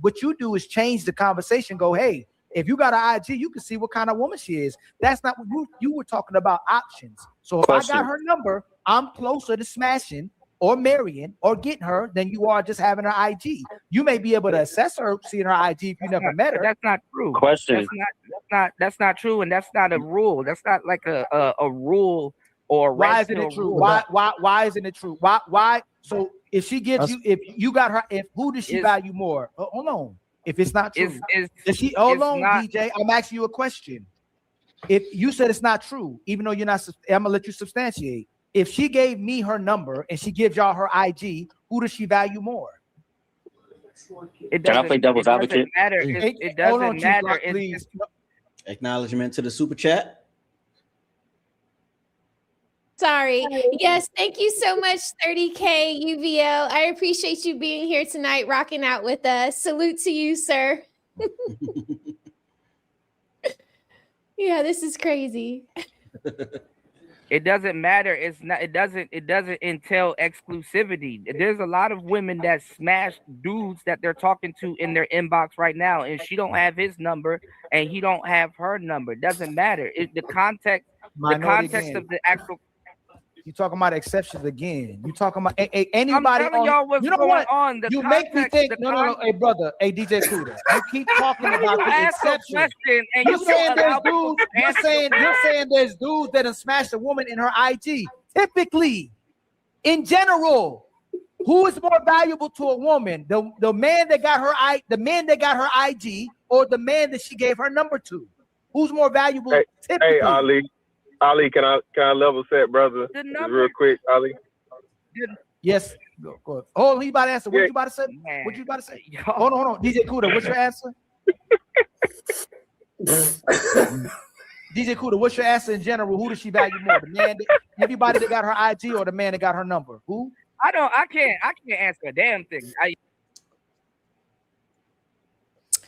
What you do is change the conversation. Go, hey, if you got an IG, you can see what kind of woman she is. That's not what you were talking about options. So if I got her number, I'm closer to smashing or marrying or getting her than you are just having her IG. You may be able to assess her, seeing her IG if you never met her. That's not true. Question. That's not true, and that's not a rule. That's not like a rule or a why isn't it true? Why isn't it true? Why? So if she gives you, if you got her, who does she value more? Hold on. If it's not true, DJ, I'm asking you a question. If you said it's not true, even though you're not, I'm gonna let you substantiate. If she gave me her number and she gives y'all her IG, who does she value more? Can I play devil's advocate? It doesn't matter. Acknowledgement to the super chat. Sorry. Yes, thank you so much, 30K UVL. I appreciate you being here tonight, rocking out with us. Salute to you, sir. Yeah, this is crazy. It doesn't matter. It doesn't entail exclusivity. There's a lot of women that smash dudes that they're talking to in their inbox right now, and she don't have his number and he don't have her number. It doesn't matter. The context of the actual. You talking about exceptions again? You talking about anybody? I'm telling y'all what's going on. You make me think. No. Hey, brother. Hey, DJ Cuda. You keep talking about the exceptions. You're saying there's dudes. You're saying there's dudes that have smashed a woman in her IG. Typically, in general, who is more valuable to a woman? The man that got her IG, or the man that she gave her number to? Who's more valuable? Hey, Ali. Ali, can I level set, brother? Just real quick, Ali. Yes. Go. Oh, he about to answer. What you about to say? What you about to say? Hold on. DJ Kuda, what's your answer? DJ Kuda, what's your answer in general? Who does she value more? The man, everybody that got her IG, or the man that got her number? Who? I can't answer a damn thing.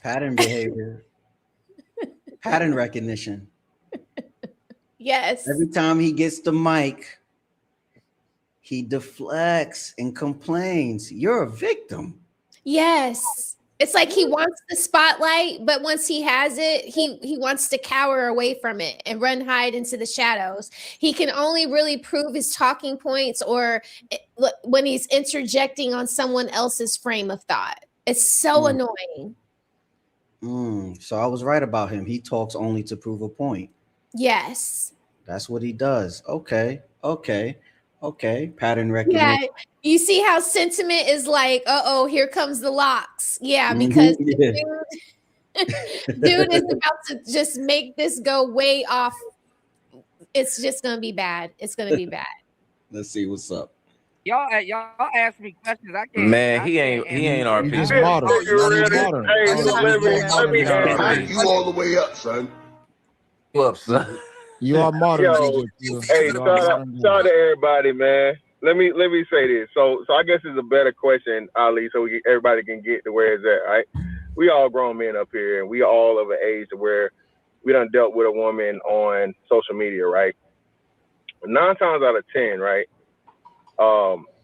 Pattern behavior. Pattern recognition. Yes. Every time he gets the mic, he deflects and complains. You're a victim. Yes. It's like he wants the spotlight, but once he has it, he wants to cower away from it and hide into the shadows. He can only really prove his talking points or when he's interjecting on someone else's frame of thought. It's so annoying. So I was right about him. He talks only to prove a point. Yes. That's what he does. Okay. Pattern recognition. Yeah. You see how sentiment is like, here comes the locks. Yeah, because the dude is about to just make this go way off. It's just gonna be bad. It's gonna be bad. Let's see what's up. Y'all ask me questions. I can't. Man, he ain't RP. He's just modern. You all the way up, son. What's up, son? You are modern. Hey, shout out to everybody, man. Let me say this. So I guess it's a better question, Ali, so everybody can get to where it's at, right? We all grown men up here, and we all of an age to where we done dealt with a woman on social media, right? 9 times out of 10, right?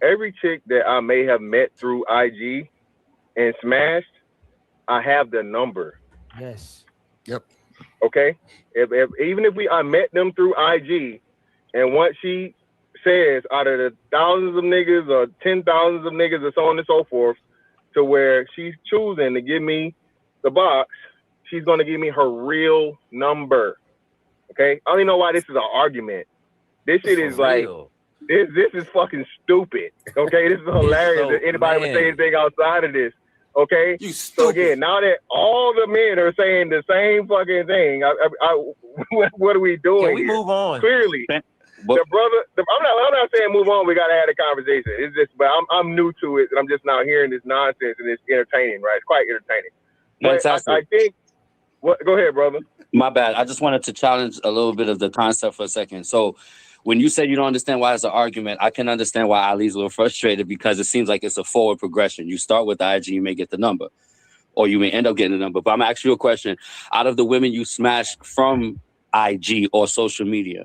Every chick that I may have met through IG and smashed, I have the number. Yes. Yep. Okay. Even if I met them through IG, and once she says out of the thousands of niggas or 10,000s of niggas and so on and so forth, to where she's choosing to give me the box, she's gonna give me her real number. Okay. I don't even know why this is an argument. This shit is like this is fucking stupid. Okay, this is hilarious. That anybody would say anything outside of this. Okay, so again, now that all the men are saying the same fucking thing, what are we doing? Can we move on? Clearly, the brother. I'm not saying move on. We gotta have a conversation. It's just, but I'm new to it, and I'm just now hearing this nonsense, and it's entertaining, right? It's quite entertaining. Fantastic. I think. Go ahead, brother. My bad. I just wanted to challenge a little bit of the concept for a second. So, when you said you don't understand why it's an argument, I can understand why Ali's a little frustrated, because it seems like it's a forward progression. You start with the IG, you may get the number, or you may end up getting the number. But I'm gonna ask you a question. Out of the women you smashed from IG or social media,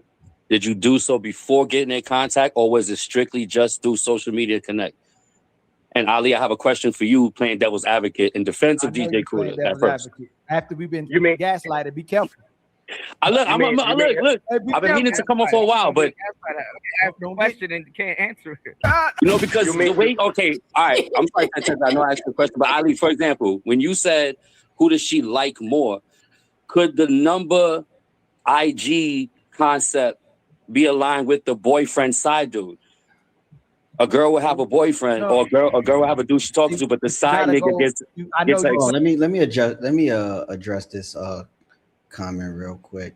did you do so before getting in contact, or was it strictly just through social media connect? And Ali, I have a question for you, playing devil's advocate in defense of DJ Kuda at first. After we've been gaslighted, be careful. Look, I've been meaning to come on for a while, but ask a question and can't answer it. Because the way, okay, all right, I'm sorry, I know I asked the question, but Ali, for example, when you said who does she like more, could the number IG concept be aligned with the boyfriend side dude? A girl will have a boyfriend, or a girl will have a dude she's talking to, but the side nigga gets let me address this comment real quick.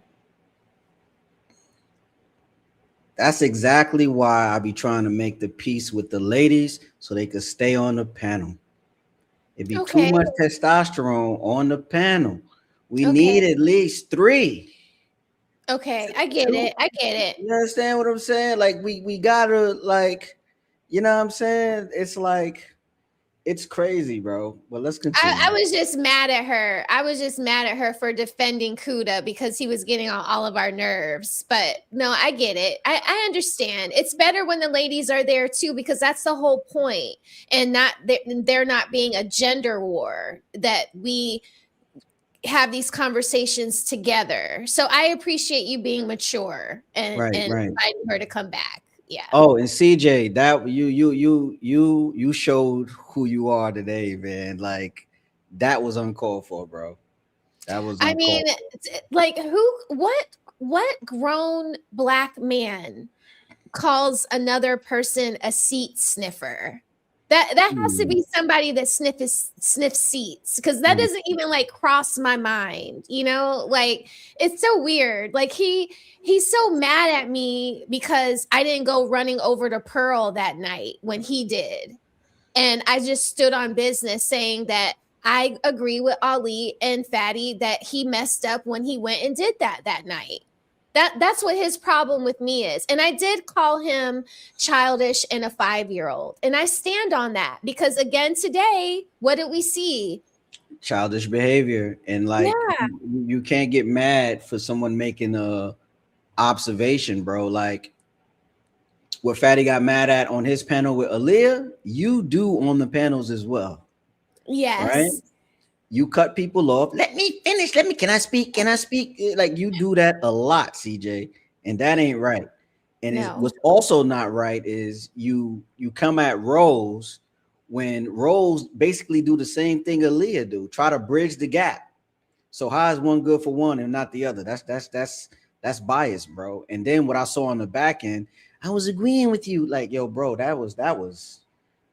That's exactly why I be trying to make the peace with the ladies so they could stay on the panel. It'd be too much testosterone on the panel. We need at least 3. Okay, I get it. You understand what I'm saying? Like we gotta, like, you know what I'm saying? It's like, it's crazy, bro. But let's continue. I was just mad at her. I was just mad at her for defending Kuda because he was getting on all of our nerves. But no, I get it. I understand. It's better when the ladies are there too, because that's the whole point. And they're not being a gender war, that we have these conversations together. So I appreciate you being mature and inviting her to come back. Yeah. Oh, and CJ, that you showed who you are today, man. Like, that was uncalled for, bro. That was uncalled for. Like, what grown Black man calls another person a seat sniffer? That has to be somebody that sniffs seats, because that doesn't even like cross my mind, you know? Like, it's so weird. Like he's so mad at me because I didn't go running over to Pearl that night when he did. And I just stood on business saying that I agree with Ali and Fatty that he messed up when he went and did that night. That's what his problem with me is. And I did call him childish and a 5-year-old. And I stand on that because, again, today, what did we see? Childish behavior. And like, you can't get mad for someone making a observation, bro. Like what Fatty got mad at on his panel with Aaliyah, you do on the panels as well. Yes. Right? You cut people off. Let me finish. Can I speak? Can I speak? Like, you do that a lot, CJ, and that ain't right. And what's also not right is you come at Rose when Rose basically do the same thing Aaliyah do. Try to bridge the gap. So how is one good for one and not the other? That's bias, bro. And then what I saw on the back end, I was agreeing with you. Like, yo, bro, that was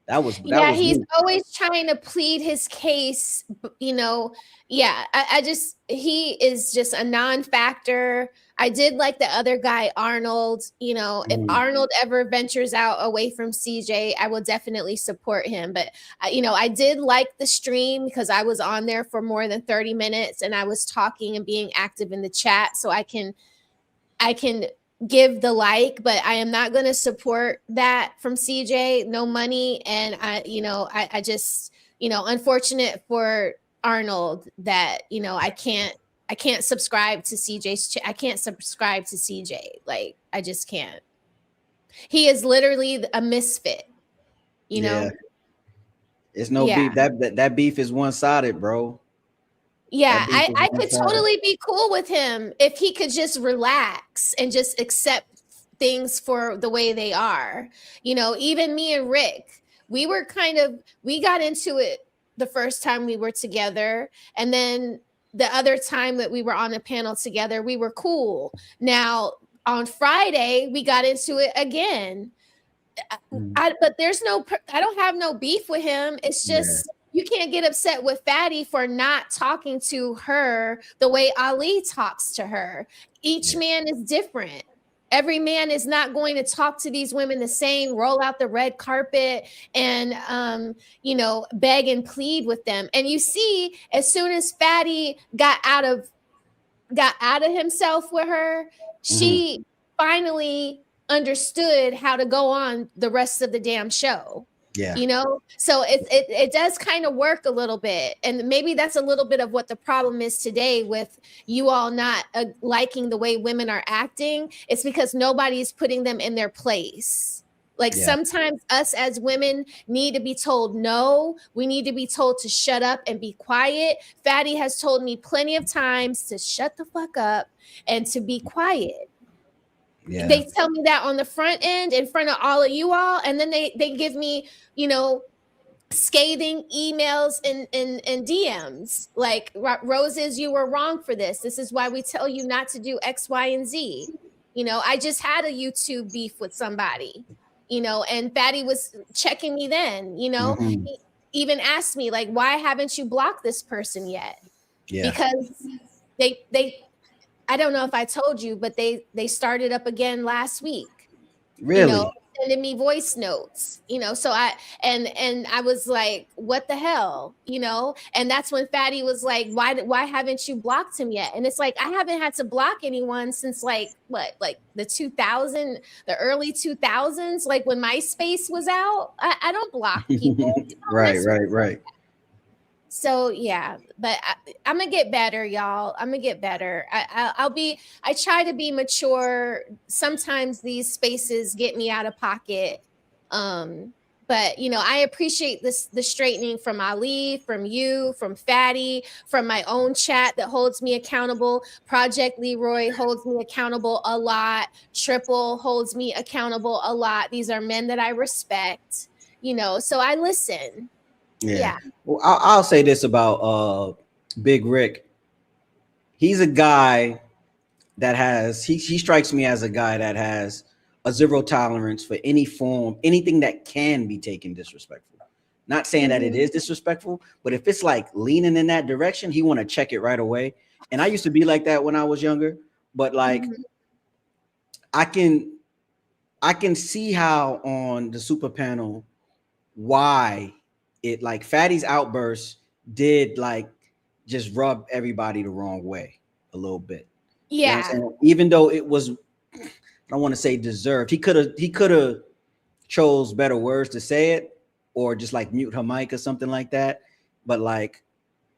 he's always trying to plead his case, you know. He is just a non-factor. I did like the other guy, Arnold. You know, if Arnold ever ventures out away from CJ, I will definitely support him. But I did like the stream because I was on there for more than 30 minutes and I was talking and being active in the chat, so I can give the like, but I am not going to support that from CJ. No money. And I just, unfortunate for Arnold that, I can't subscribe to CJ's I can't subscribe to CJ. Like, I just can't. He is literally a misfit, you know? It's no beef. That beef is one-sided, bro. Yeah, I could totally be cool with him if he could just relax and just accept things for the way they are. You know, even me and Rick, we got into it the first time we were together. And then the other time that we were on a panel together, we were cool. Now, on Friday, we got into it again. But I don't have no beef with him. It's just... You can't get upset with Fatty for not talking to her the way Ali talks to her. Each man is different. Every man is not going to talk to these women the same, roll out the red carpet and, beg and plead with them. And you see, as soon as Fatty got out of himself with her, she finally understood how to go on the rest of the damn show. Yeah. So it does kind of work a little bit. And maybe that's a little bit of what the problem is today with you all not liking the way women are acting. It's because nobody's putting them in their place. Like sometimes us as women need to be told no. We need to be told to shut up and be quiet. Fatty has told me plenty of times to shut the fuck up and to be quiet. Yeah. They tell me that on the front end in front of all of you all, and then they give me, scathing emails and DMs like, Roses, you were wrong for this. This is why we tell you not to do X, Y, and Z. I just had a YouTube beef with somebody, and Fatty was checking me then, He even asked me, like, why haven't you blocked this person yet? Yeah. Because they I don't know if I told you, but they started up again last week. Really? Sending me voice notes, so I was like, what the hell? And that's when Fatty was like, why haven't you blocked him yet? And it's like, I haven't had to block anyone since like the early 2000s, like when MySpace was out. I don't block people. Right. So yeah, but I'm gonna get better, y'all. I'm gonna get better. I try to be mature. Sometimes these spaces get me out of pocket. But I appreciate the straightening from Ali, from you, from Fatty, from my own chat that holds me accountable. Project Leroy holds me accountable a lot. Triple holds me accountable a lot. These are men that I respect, so I listen. Yeah. Well, I'll say this about Big Rick. He's a guy that has he strikes me as a guy that has a zero tolerance for any form, anything that can be taken disrespectful. Not saying that it is disrespectful, but if it's like leaning in that direction, he want to check it right away. And I used to be like that when I was younger, but like I can see how on the super panel why it like Fatty's outburst did like just rub everybody the wrong way a little bit. Yeah. You know what I'm saying? Even though it was, I don't want to say deserved. He could have chose better words to say it, or just like mute her mic or something like that. But like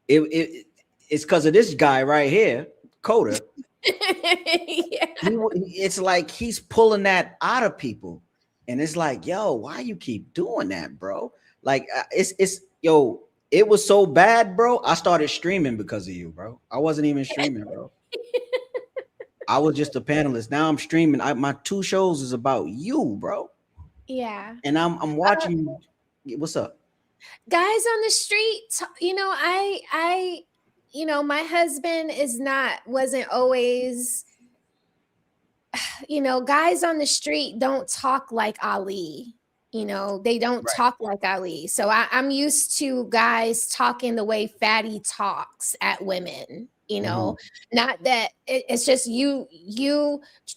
it's because of this guy right here, Coda. It's like he's pulling that out of people, and it's like, yo, why you keep doing that, bro? Like it's yo, it was so bad, bro. I started streaming because of you, bro. I wasn't even streaming, bro. I was just a panelist. Now I'm streaming. My 2 shows is about you, bro. Yeah. And I'm watching. What's up? Guys on the street, you know, I you know, my husband wasn't always, you know, guys on the street don't talk like Ali. You know, they don't talk like Ali. So I'm used to guys talking the way Fatty talks at women. You know, not that it's just you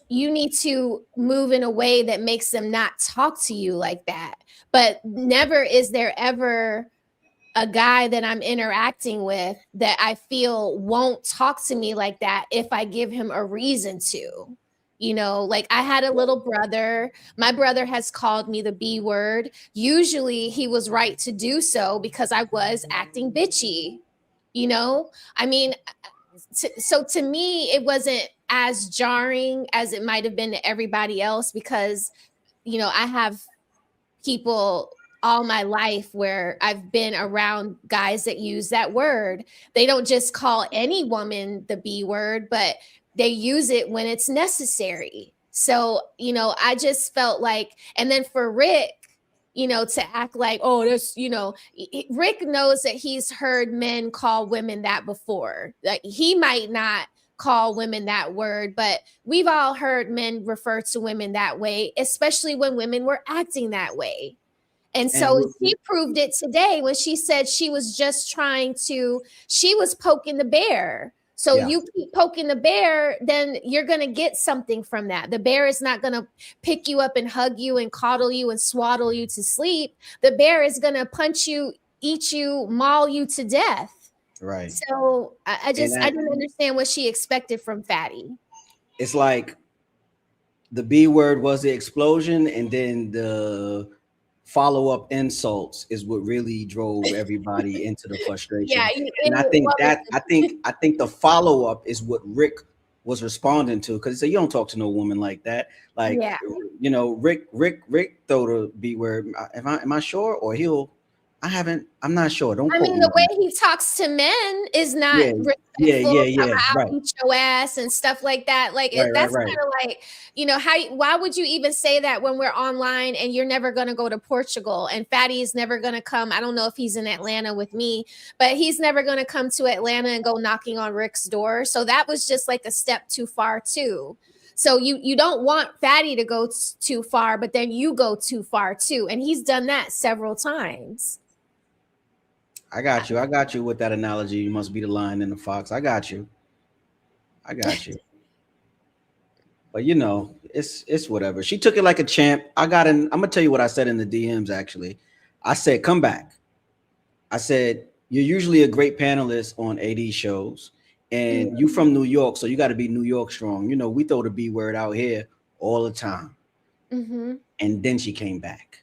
need to move in a way that makes them not talk to you like that. But never is there ever a guy that I'm interacting with that I feel won't talk to me like that if I give him a reason to. You know, like I had a little brother. My brother has called me the B word. Usually he was right to do so because I was acting bitchy. You know, I mean, so to me, it wasn't as jarring as it might have been to everybody else because, you know, I have people all my life where I've been around guys that use that word. They don't just call any woman the B word, but they use it when it's necessary. So, you know, I just felt like, and then for Rick, you know, to act like, oh, this, you know, Rick knows that he's heard men call women that before. Like he might not call women that word, but we've all heard men refer to women that way, especially when women were acting that way. And so she proved it today when she said she was just she was poking the bear. So you keep poking the bear, then you're going to get something from that. The bear is not going to pick you up and hug you and coddle you and swaddle you to sleep. The bear is going to punch you, eat you, maul you to death. Right. So I didn't understand what she expected from Fatty. It's like the B word was the explosion, and then the follow-up insults is what really drove everybody into the frustration. Yeah, and I think the follow-up is what Rick was responding to, because he said, you don't talk to no woman like that. Like, you know, Rick throw the B word. Am I sure? Or I'm not sure. I mean, the way he talks to men is not respectful. I'll eat your ass and stuff like that. Like that's kind of like, you know, why would you even say that when we're online and you're never going to go to Portugal and Fatty is never going to come? I don't know if he's in Atlanta with me, but he's never going to come to Atlanta and go knocking on Rick's door. So that was just like a step too far too. So you don't want Fatty to go too far, but then you go too far too. And he's done that several times. I got you with that analogy. You must be the lion and the fox. I got you. But you know, it's whatever. She took it like a champ. I'm gonna tell you what I said in the DMs. Actually, I said, come back. I said, you're usually a great panelist on AD shows, and you from New York, so you got to be New York strong. You know, we throw the B word out here all the time. And then she came back.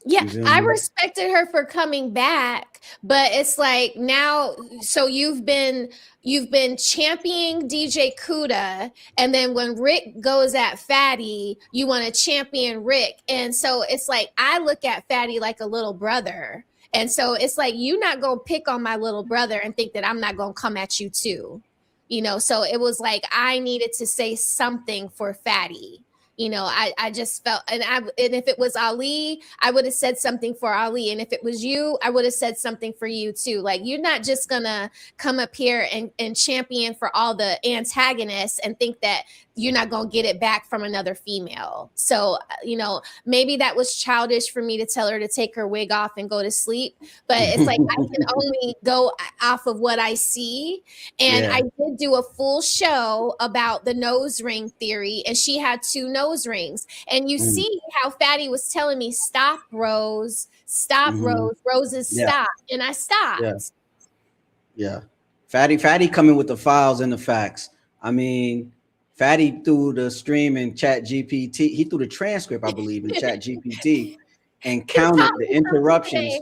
Yeah, I respected her for coming back, but it's like now, so you've been championing DJ Kuda, and then when Rick goes at Fatty, you want to champion Rick. And so it's like, I look at Fatty like a little brother. And so it's like, you're not going to pick on my little brother and think that I'm not going to come at you too. You know, so it was like, I needed to say something for Fatty. You know, I just felt, and if it was Ali, I would have said something for Ali. And if it was you, I would have said something for you too. Like, you're not just gonna come up here and champion for all the antagonists and think that you're not gonna get it back from another female. So, you know, maybe that was childish for me to tell her to take her wig off and go to sleep. But it's like, I can only go off of what I see. And I did do a full show about the nose ring theory, and she had 2 nose rings. And you see how Fatty was telling me, stop, Rose, stop, Rose, Roses, stop. And I stopped. Yeah. Fatty coming with the files and the facts. I mean, Fatty threw the stream in Chat GPT. He threw the transcript, I believe, in Chat GPT and counted the interruptions.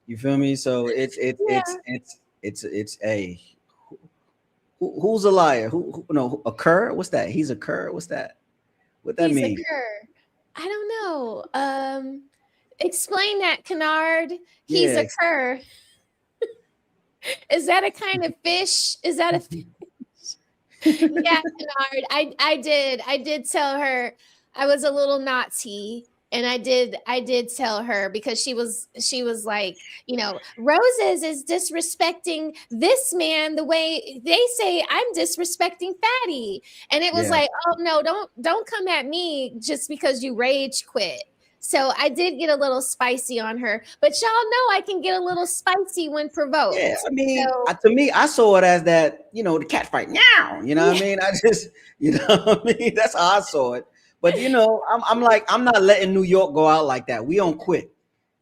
You feel me? So it's a who's a liar? Who no, a cur? What's that? He's a cur. What's that? What that mean? A cur. I don't know. Explain that, Kennard. He's a cur. Is that a kind of fish? Is that a fish? Yeah, Kennard. I did tell her I was a little naughty, and I did tell her, because she was like, you know, Roses is disrespecting this man the way they say I'm disrespecting Fatty. And it was like, oh no, don't come at me just because you rage quit. So I did get a little spicy on her, but y'all know I can get a little spicy when provoked. Yeah, I mean, to me, I saw it as that, you know, the cat fight. Meow, you know what I mean? I just, you know what I mean? That's how I saw it. But you know, I'm like, I'm not letting New York go out like that. We don't quit.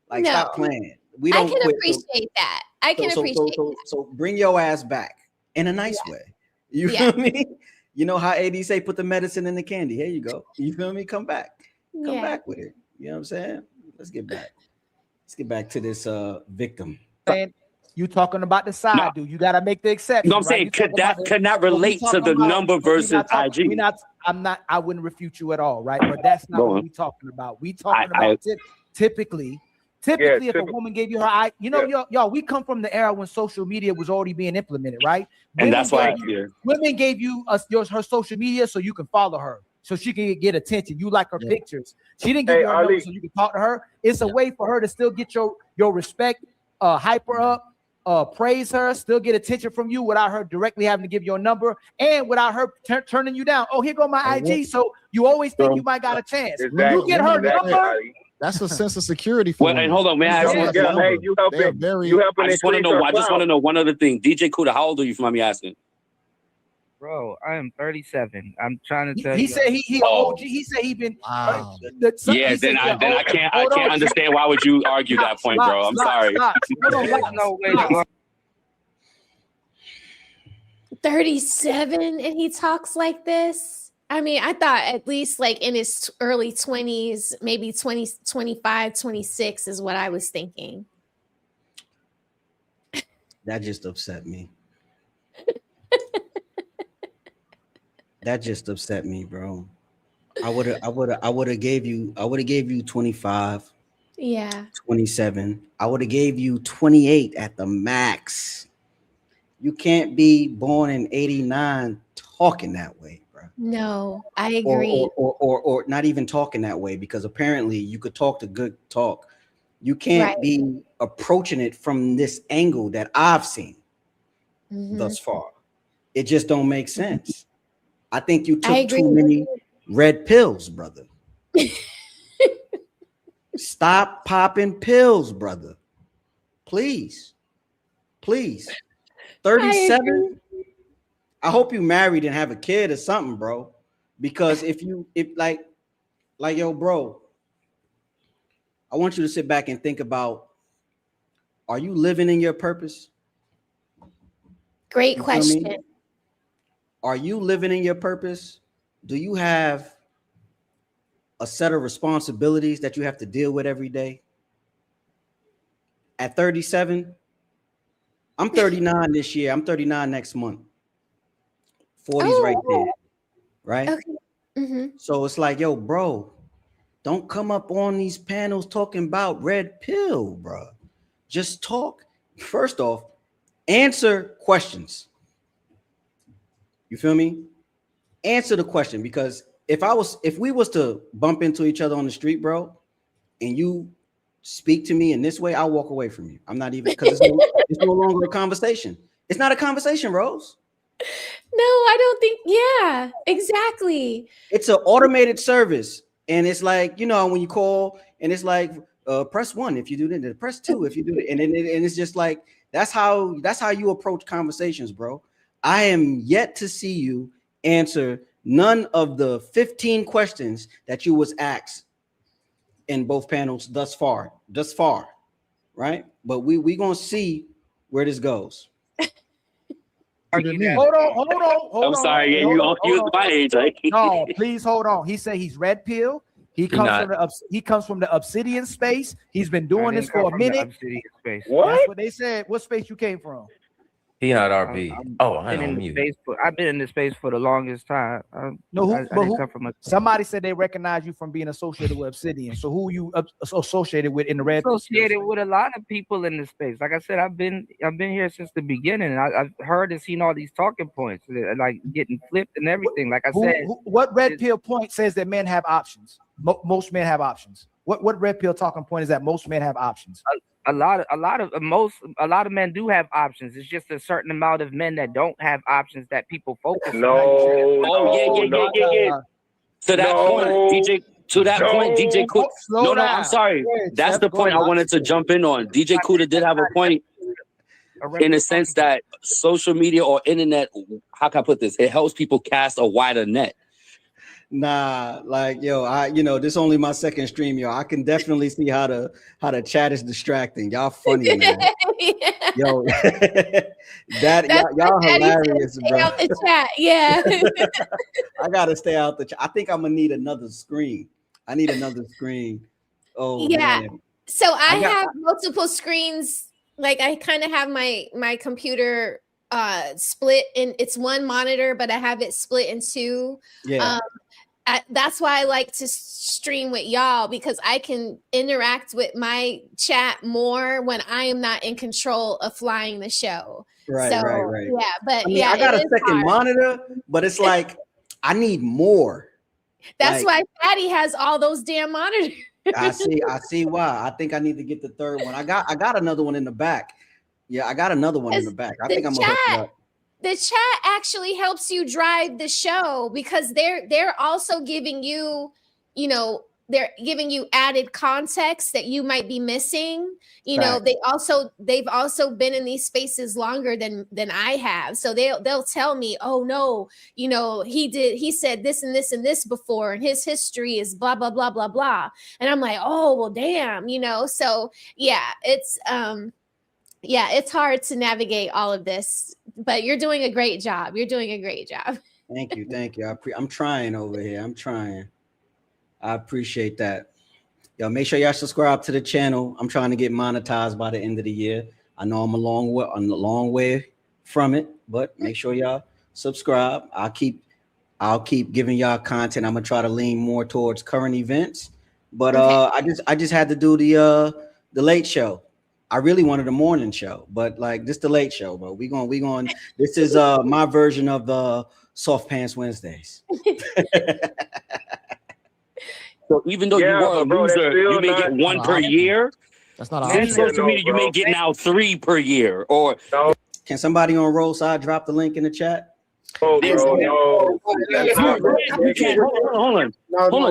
Like, stop playing. We don't quit. I can appreciate that. I can appreciate that. So bring your ass back in a nice way. You feel me? You know how AD say, put the medicine in the candy. Here you go. You feel me? Come back. Come back with it. You know what I'm saying? Let's get back. Let's get back to this victim. You talking about the side, dude. You gotta make the exception. No, I'm saying could not relate to the number versus IG. I wouldn't refute you at all, right? But that's not what we're talking about. We talking about typically, if a woman gave you her y'all, we come from the era when social media was already being implemented, right? And that's why women gave you her social media so you can follow her, so she can get attention. You like her pictures. She didn't give you her number so you can talk to her. It's a way for her to still get your respect, hype her up, praise her, still get attention from you without her directly having to give your number and without her turning you down. Oh, here go my IG. So you always think you might got a chance. When you get her number, that's a sense of security for and hold on, man. I just want to know. I just want to know one other thing. DJ Kuda, how old are you? If you mind me asking. Bro, I am 37. I'm trying to tell you. He said he OG. He said he been. Wow. Then I can't understand why would you argue that point, bro. I'm sorry. No way. 37 and he talks like this. I mean, I thought at least like in his early 20s, maybe 20, 25, 26 is what I was thinking. That just upset me. That just upset me, bro. I would have gave you 25. Yeah. 27. I would have gave you 28 at the max. You can't be born in 89 talking that way, bro. No, I agree. Or not even talking that way, because apparently you could talk the good talk. You can't be approaching it from this angle that I've seen thus far. It just don't make sense. I think you took too many red pills, brother. Stop popping pills, brother. Please. 37. I hope you married and have a kid or something, bro. Because if like yo, bro, I want you to sit back and think about, are you living in your purpose? Great question. Are you living in your purpose? Do you have a set of responsibilities that you have to deal with every day? At 37, I'm 39 this year. I'm 39 next month. 40's right there, right? Okay. So it's like, yo, bro, don't come up on these panels talking about red pill, bro. Just talk. First off, answer questions. You feel me? Answer the question, because if we was to bump into each other on the street, bro, and you speak to me in this way, I'll walk away from you. I'm not even, because it's no longer a conversation. It's not a conversation, Rose. No, I don't think. Yeah, exactly. It's an automated service, and it's like, you know, when you call and it's like press 1 if you do this, press 2 if you do it, and it's just like that's how you approach conversations, bro. I am yet to see you answer none of the 15 questions that you was asked in both panels thus far, right? But we gonna see where this goes. Hold on. I'm sorry, yeah, you used my age, right? No, please hold on. He said he's red pill. He comes from the obsidian space. He's been doing this for a minute. What? That's what they said. What space you came from? He not RP. I've been in this space for the longest time. Somebody said they recognize you from being associated with Obsidian. So who you associated with in the red? Associated with a lot of people in this space. Like I said, I've been here since the beginning. I've heard and seen all these talking points, like getting flipped and everything. Like I said, what red pill point says that men have options? Most men have options. What red pill talking point is that most men have options? A lot of men do have options. It's just a certain amount of men that don't have options that people focus on. Yeah. To that point, DJ Kuda. No, I'm sorry. That's the point I wanted to jump in on. DJ Kuda did have a point in the sense that social media or internet, how can I put this? It helps people cast a wider net. Nah, like, yo, this only my second stream, yo. I can definitely see how the chat is distracting. Y'all funny, man. Yo, y'all hilarious, bro. Out the chat, yeah. I gotta stay out the chat. I think I'm gonna need another screen. I need another screen. Oh yeah. Man. So I have multiple screens. Like I kind of have my computer split in. It's one monitor, but I have it split in two. Yeah. That's why I like to stream with y'all, because I can interact with my chat more when I am not in control of flying the show. Right. Yeah, but I got a second monitor, but it's like I need more. That's why Patty has all those damn monitors. I see why. I think I need to get the third one. I got another one in the back. Yeah, I got another one in the back. I think I'm gonna hook it up. The chat actually helps you drive the show, because they're also giving you, they're giving you added context that you might be missing. They've also been in these spaces longer than I have. So they'll tell me, oh no, he said this and this and this before, and his history is blah, blah, blah, blah, blah. And I'm like, oh, well, damn, so yeah, it's hard to navigate all of this, but you're doing a great job. Thank you. I'm trying over here. I'm trying. I appreciate that. Yo, make sure y'all subscribe to the channel. I'm trying to get monetized by the end of the year. I know I'm a long way from it, but make sure y'all subscribe. I'll keep giving y'all content. I'm gonna try to lean more towards current events. But I just had to do the late show. I really wanted a morning show, but like this the late show, bro. We going. This is my version of the Soft Pants Wednesdays. So even though you were a loser, you may get one per year. That's not on social media. You may get now 3 per year. Or can somebody on Roadside drop the link in the chat? Hold on.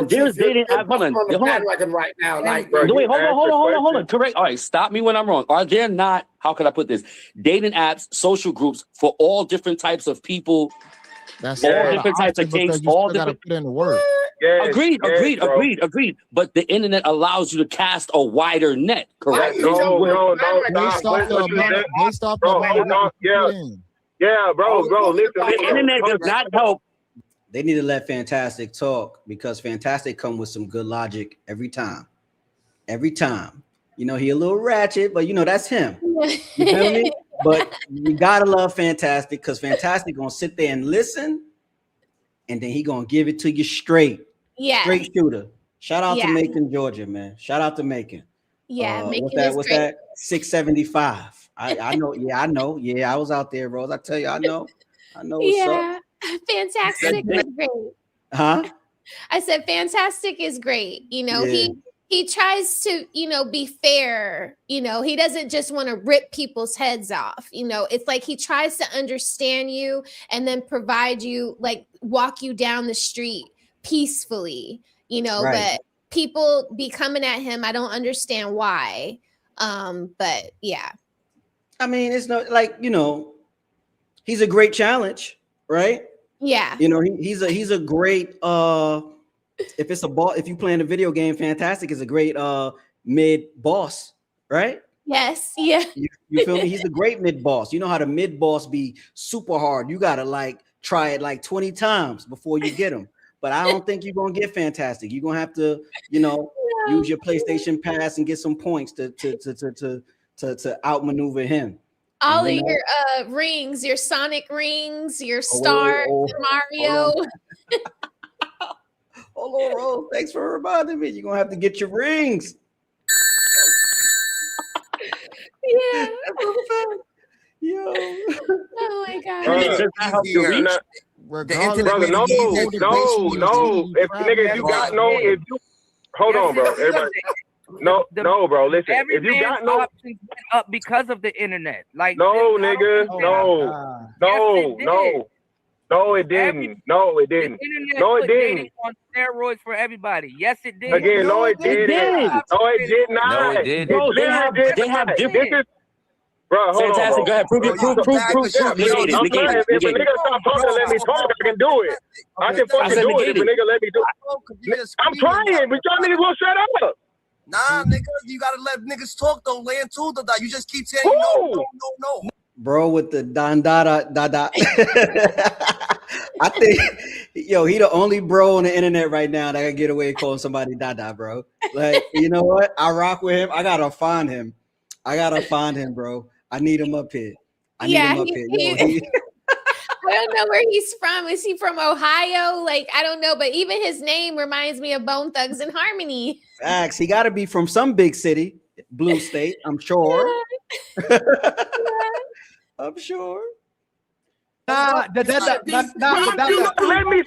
There's dating app. Hold on. Right now, hold on. Correct. All right, stop me when I'm wrong. Are there not? How could I put this? Dating apps, social groups for all different types of people. That's all different types of kinks. All different. Put in the work. Agreed. But the internet allows you to cast a wider net. Correct? No. Yeah, bro. Listen. The internet does not help. They need to let Fantastic talk, because Fantastic come with some good logic every time. He a little ratchet, but that's him. You feel me? But you gotta love Fantastic, because Fantastic gonna sit there and listen, and then he gonna give it to you straight. Yeah. Straight shooter. Shout out to Macon, Georgia, man. Shout out to Macon. Yeah, Macon what's that? 675. I know. Yeah, I know. Yeah, I was out there, Rose. I tell you, I know what's up. Fantastic. Was great. Huh? I said Fantastic is great. You know, he tries to, you know, be fair. You know, he doesn't just want to rip people's heads off. You know, it's like he tries to understand you and then provide you, like, walk you down the street peacefully, you know, but people be coming at him. I don't understand why. But yeah. I mean, it's not like, you know, he's a great challenge, right? Yeah. You know, he's a great if it's a ball, if you playing a video game, Fantastic is a great mid boss, right? Yes, yeah. You feel me? He's a great mid boss. You know how the mid boss be super hard. You gotta like try it like 20 times before you get him. But I don't think you're gonna get Fantastic. You're gonna have to, you know, use your PlayStation Pass and get some points to outmaneuver him. All of your rings, your Sonic rings, your stars, Mario. Hold on, Rose. Thanks for reminding me. You're gonna have to get your rings. Yeah. Yo. Oh my God. Brother, no. If nigga, if you hold on, bro. Everybody. No, bro. Listen, if you got no options went up because of the internet, like no, nigga, no, it didn't. No, it didn't. No, it didn't. On steroids for everybody. Yes, it did. Again, no, it didn't. No, it did not. No, it didn't. Bro, they have different. Bro, hold Fantastic. on, Go ahead. Prove. We gave it. If a nigga stop talking, let me talk. I can do it. I can fucking do it if a nigga let me do it. I'm trying, but y'all niggas won't shut up. Nah, nigga, you gotta let niggas talk though. Land to the You just keep saying no. Bro, with the da. I think, yo, he the only bro on the internet right now that can get away calling somebody da, bro. Like, you know what? I rock with him. I gotta find him, bro. I need him up here. I don't know where he's from. Is he from Ohio? Like, I don't know, but even his name reminds me of Bone Thugs and Harmony. Facts. He got to be from some big city, blue state, I'm sure. Yeah. I'm sure. Let me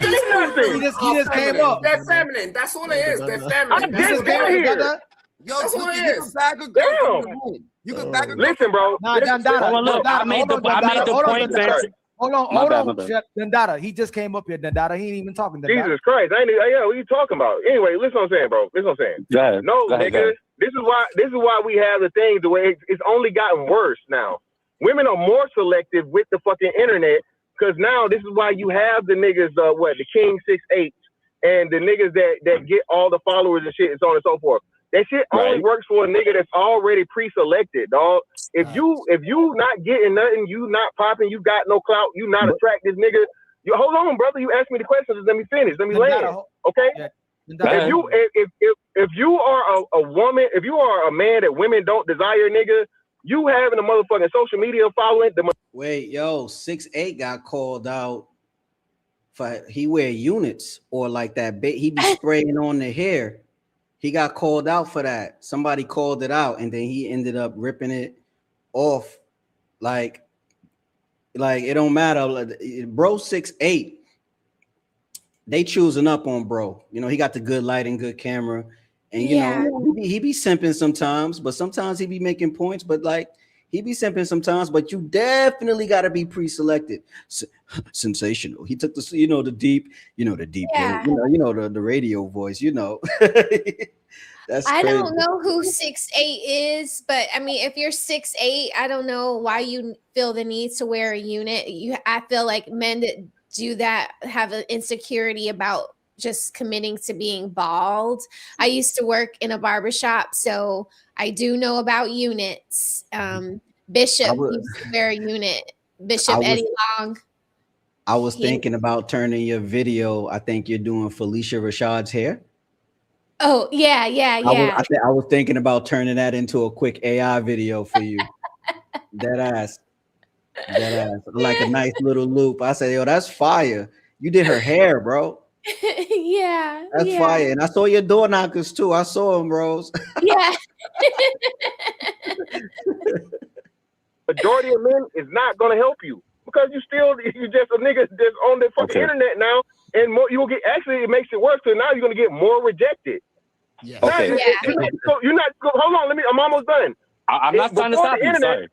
say nothing. He just came up. They're feminine. That's all it is. They're feminine. I just got here. Yo, that's what it is. You can back a Listen, bro. I made the point, man. Hold on, Dundada. He just came up here, Dundada. He ain't even talking. Dundada. Jesus Christ! What are you talking about? Anyway, listen what I'm saying, bro. Listen what I'm saying. Go ahead. No, nigga. This is why we have the things the way it's only gotten worse now. Women are more selective with the fucking internet because now this is why you have the niggas, the King 6'8" and the niggas that get all the followers and shit and so on and so forth. That shit only works for a nigga that's already pre-selected, dog. If you not getting nothing, you not popping, you got no clout, you not attractive, nigga. You hold on, brother. You asked me the question. Just let me finish. Let me land. Okay. If you are a woman, if you are a man that women don't desire, nigga, you having a motherfucking social media following. Wait, yo, 6'8" got called out for he wear units or like that. He be spraying on the hair. He got called out for that. Somebody called it out, and then he ended up ripping it off. Like it don't matter. Bro, 6'8". They choosing up on bro. You know, he got the good lighting, good camera, and you know he be simping sometimes, but sometimes he be making points. But like he be simping sometimes. But you definitely got to be pre-selected. Sensational. He took the the deep, Yeah. the radio voice. That's I crazy. don't know who 6'8" is, but I mean, if you're 6'8", I don't know why you feel the need to wear a unit. I feel like men that do that have an insecurity about just committing to being bald. I used to work in a barbershop, so I do know about units. Bishop used to wear a unit. Eddie Long. I was thinking about turning your video. I think you're doing Felicia Rashad's hair. Oh, yeah. I was thinking about turning that into a quick AI video for you. That ass. Like a nice little loop. I said, yo, that's fire. You did her hair, bro. Yeah. That's fire. And I saw your door knockers too. I saw them, bros. Yeah. Majority of men is not gonna help you because you just a nigga that's on the fucking internet now and more, you will get. Actually, it makes it worse because now you're gonna get more rejected. Yeah. Okay. You're not. Hold on. I'm almost done. I'm not trying to stop you. Sorry.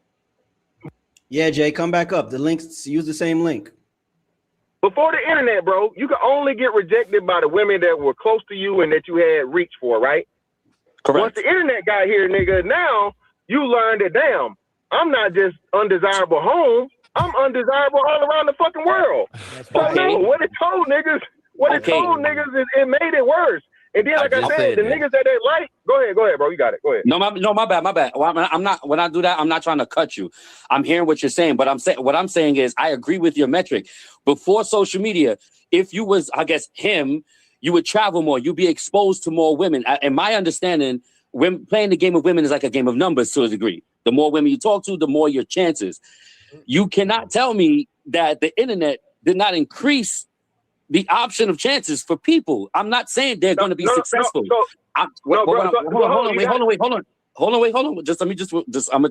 Yeah, Jay, come back up. The links, use the same link. Before the internet, bro, you could only get rejected by the women that were close to you and that you had reach for, right? Correct. Once the internet got here, nigga, now you learned that, damn, I'm not just undesirable home. I'm undesirable all around the fucking world. So no, what it told niggas is it made it worse. And then, like I said, the niggas that they like, go ahead, bro. You got it. Go ahead. No, my bad. Well, I'm not. When I do that, I'm not trying to cut you. I'm hearing what you're saying, but what I'm saying is, I agree with your metric. Before social media, if you was, I guess, him, you would travel more. You'd be exposed to more women. And my understanding, when playing the game of women is like a game of numbers to a degree. The more women you talk to, the more your chances. You cannot tell me that the internet did not increase the option of chances for people. I'm not saying they're going to be successful. Hold on.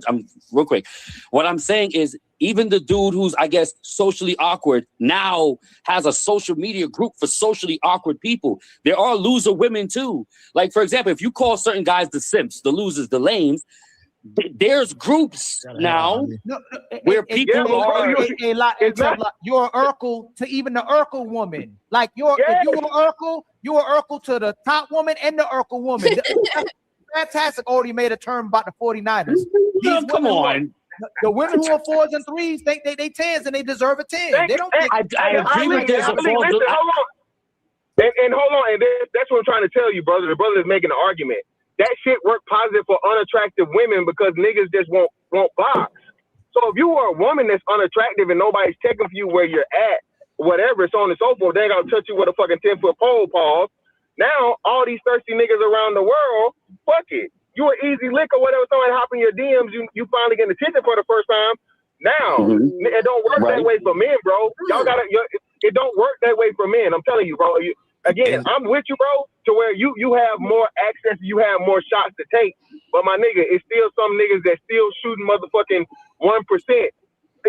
I'm real quick. What I'm saying is, even the dude who's, I guess, socially awkward now has a social media group for socially awkward people. There are loser women too. Like, for example, if you call certain guys the simps, the losers, the lames, there's groups now where people are. You're an Urkel to even the Urkel woman. Like if you're an Urkel, you're an Urkel to the top woman and the Urkel woman. Fantastic already made a term about the 49ers. Come on. The women who are 4s and 3s think they 10s and they deserve a 10. They don't think I agree with this. Hold on. And hold on. And that's what I'm trying to tell you, brother. The brother is making an argument. That shit work positive for unattractive women because niggas just won't box. So if you are a woman that's unattractive and nobody's checking for you where you're at, whatever, so on and so forth, they ain't gonna touch you with a fucking 10-foot pole, pause. Now all these thirsty niggas around the world, fuck it. You an easy lick or whatever, somebody hop in your DMs, you finally get attention for the first time. Now, it don't work that way for men, bro. Y'all gotta, it don't work that way for men. I'm telling you, bro. Again, I'm with you, bro, to where you have more access, you have more shots to take. But my nigga, it's still some niggas that still shooting motherfucking 1%,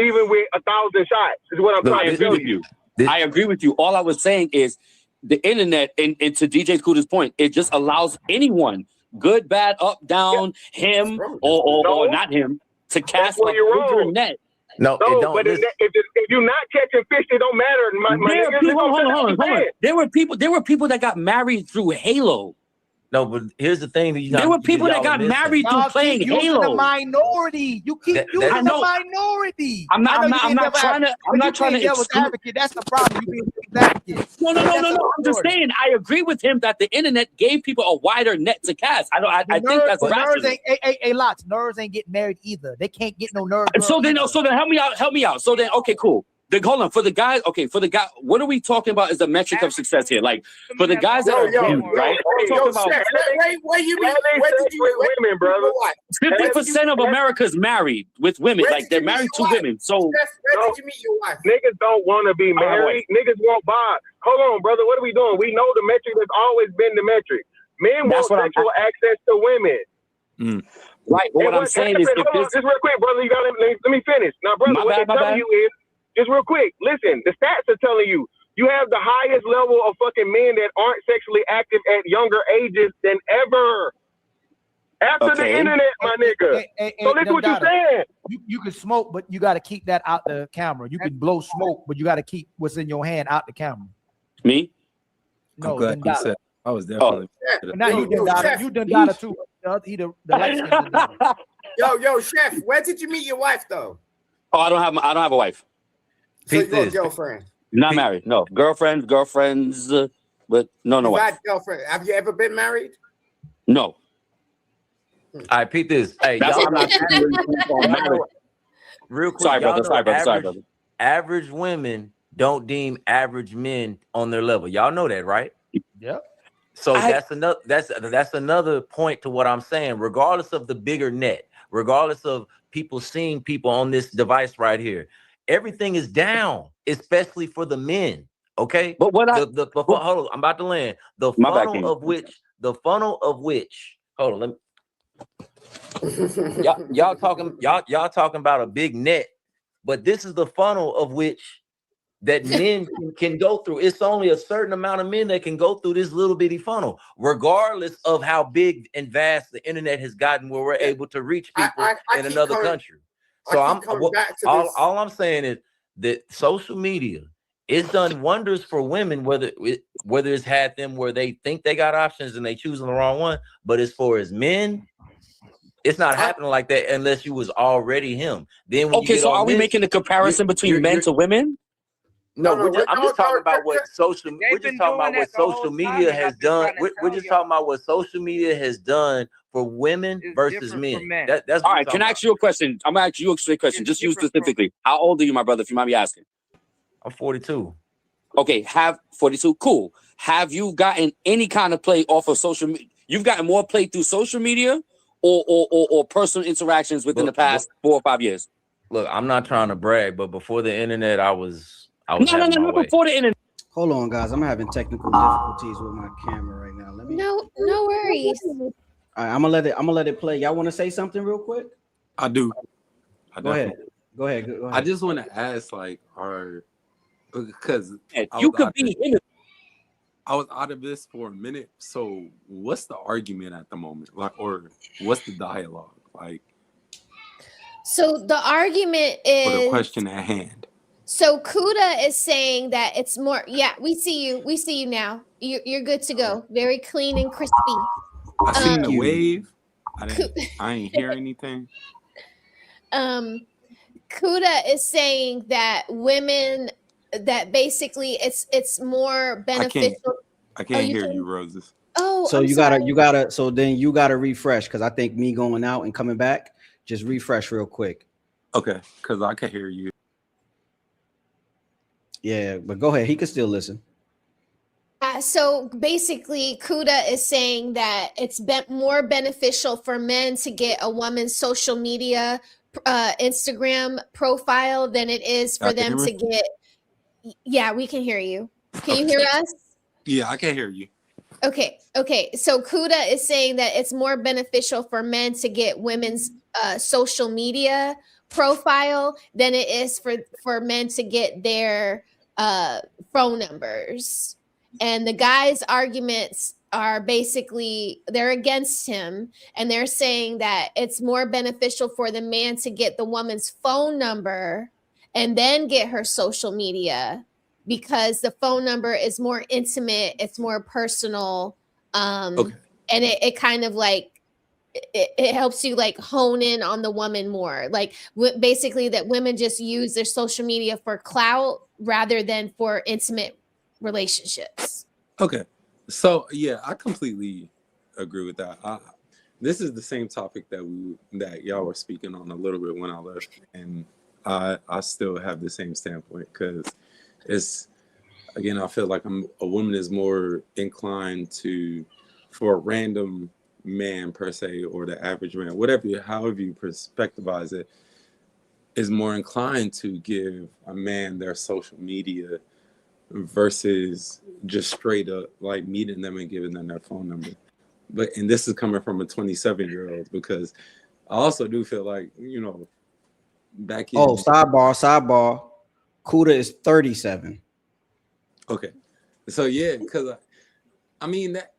even with 1,000 shots, is what I'm trying to tell you. I agree with you. All I was saying is the internet, and to DJ Scooter's point, it just allows anyone, good, bad, up, down, him or not him, to cast a bigger net. No, but if you're not catching fish, it don't matter. Hold on. There were people that got married through Halo. No, but here's the thing that there were people that got married through playing Halo. The minority. You keep using the minority. I'm not trying to advocate. That's the problem. You being advocate. No. I'm just saying. I agree with him that the internet gave people a wider net to cast. I think that's rational. Nerds ain't getting married either. They can't get no nerds. So then help me out. So then, okay, cool. Hold on, for the guy, what are we talking about is the metric of success here? Like, for the guys that are right? Where you mean? Where did you women, brother? 50% of America's married with women. Like, they're married to women. So where did you meet your wife? Niggas don't want to be married. Niggas won't buy. Hold on, brother. What are we doing? We know the metric has always been the metric. Men want sexual access to women. Right. But what I'm saying is, just real quick, brother. You gotta let me finish. Now, brother, what they're telling you is, just real quick, listen, the stats are telling you have the highest level of fucking men that aren't sexually active at younger ages than ever. After the internet, my nigga. So listen what you're saying. You can smoke, but you got to keep that out the camera. You can blow smoke, but you got to keep what's in your hand out the camera. Me? No, I'm glad you said. I was definitely. Now you done got it too. The Yo, Chef, where did you meet your wife though? Oh, I don't have a wife. So you got a girlfriend? Not married. No, girlfriends, but no wife. Girlfriend. Have you ever been married? No. All right, Pete this. Hey, y'all real quick. Sorry, brother. Average women don't deem average men on their level. Y'all know that, right? Yep. So that's another point to what I'm saying. Regardless of the bigger net, regardless of people seeing people on this device right here, everything is down, especially for the men. Okay, but what hold on, I'm about to land. The funnel of which. Hold on, let me. y'all talking about a big net, but this is the funnel of which that men can go through. It's only a certain amount of men that can go through this little bitty funnel, regardless of how big and vast the internet has gotten, where we're able to reach people in another country. So all I'm saying is that social media, it's done wonders for women, whether it's had them where they think they got options and they choosing the wrong one. But as far as men, it's not happening like that unless you was already him. Then when so are we making a comparison between men to women? No, I'm just talking about what social. We're just talking about what social media has done. We're just talking about what social media has done for women versus men. That's all right. Can I ask you a question? I'm gonna ask you a straight question. Just you specifically. How old are you, my brother? If you mind me asking. I'm 42. Okay, 42. Cool. Have you gotten any kind of play off of social media? You've gotten more play through social media or personal interactions within the past 4 or 5 years? Look, I'm not trying to brag, but before the internet, I was no, before the internet. Hold on, guys. I'm having technical difficulties with my camera right now. Let me. No worries. All right, I'm gonna let it play. Y'all want to say something real quick? I do. Go ahead. Go ahead. I just want to ask, like, because you could be in it. I was out of this for a minute. So what's the argument at the moment? Like, or what's the dialogue? Like, so the argument is for the question at hand. So Kuda is saying that it's more. Yeah, we see you now. You're good to go. Very clean and crispy. I seen the wave. I ain't hear anything. Kuda is saying that women, that basically it's more beneficial. I can't hear you, Roses. Oh, so you gotta. So then you gotta refresh, because I think me going out and coming back, just refresh real quick. Okay, because I can hear you. Yeah, but go ahead. He can still listen. So basically, Kuda is saying that it's more beneficial for men to get a woman's social media Instagram profile than it is for them to get. Yeah, we can hear you. Can you hear us? Yeah, I can hear you. Okay. So Kuda is saying that it's more beneficial for men to get women's social media profile than it is for men to get their phone numbers. And the guys' arguments are basically, they're against him, and they're saying that it's more beneficial for the man to get the woman's phone number and then get her social media, because the phone number is more intimate, it's more personal, and it kind of like it helps you like hone in on the woman more. Like basically that women just use their social media for clout rather than for intimate relationships. Okay. So yeah, I completely agree with that. This is the same topic that y'all were speaking on a little bit when I left, and I still have the same standpoint, because it's, again, I feel like a woman is more inclined for a random man per se, or the average man, however you perspectivize it, is more inclined to give a man their social media versus just straight up like meeting them and giving them their phone number. And this is coming from a 27-year-old, because I also do feel like, back in. Sidebar. Kuda is 37. Okay. So yeah, because I mean that,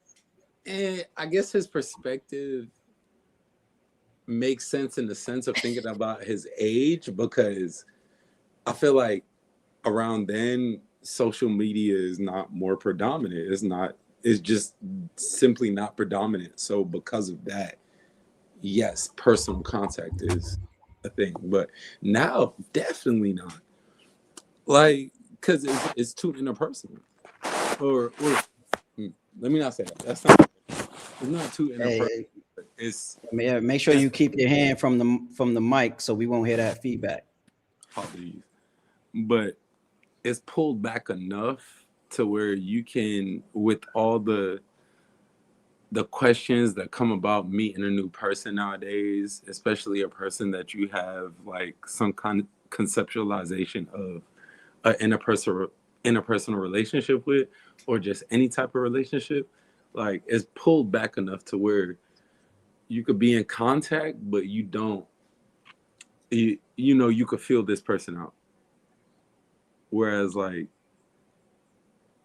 and I guess his perspective makes sense in the sense of thinking about his age, because I feel like around then social media is not more predominant. It's just simply not predominant. So because of that, yes, personal contact is a thing, but now definitely not. Like, because it's too interpersonal. Or let me not say that. That's not. It's not too interpersonal. It's make sure you keep your hand from the mic so we won't hear that feedback. Apologies. But it's pulled back enough to where you can, with all the questions that come about meeting a new person nowadays, especially a person that you have like some kind of conceptualization of an interpersonal relationship with, or just any type of relationship, like it's pulled back enough to where you could be in contact, but you don't, you could feel this person out. Whereas like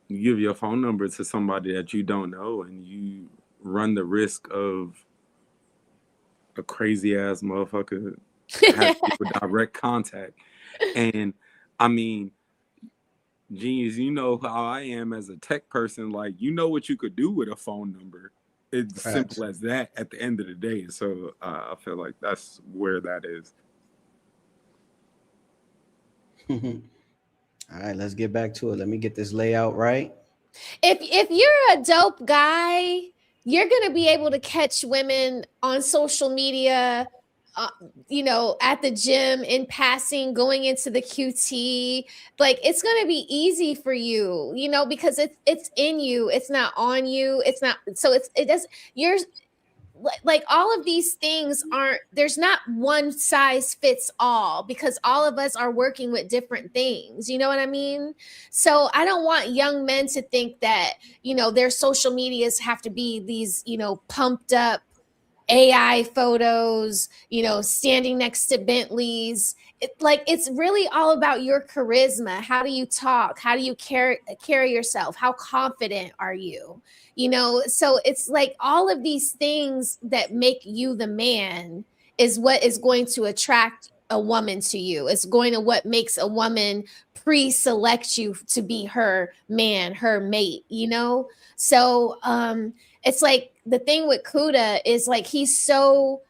you give your phone number to somebody that you don't know and you run the risk of a crazy ass motherfucker having direct contact. And I mean, Genius, you know how I am as a tech person. Like, you know what you could do with a phone number. It's simple as that at the end of the day. So I feel like that's where that is. All right, let's get back to it. Let me get this layout right. If you're a dope guy, you're gonna be able to catch women on social media, at the gym, in passing, going into the QT. Like, it's gonna be easy for you, because it's in you. It's not on you. It's not. So it does. You're like, all of these things aren't. There's not one size fits all, because all of us are working with different things. You know what I mean? So I don't want young men to think that their social medias have to be these pumped up AI photos, standing next to Bentleys. It's really all about your charisma. How do you talk? How do you carry yourself? How confident are you? So it's like all of these things that make you the man is what is going to attract a woman to you. It's what makes a woman pre-select you to be her man, her mate, So it's like the thing with Kuda is like he's so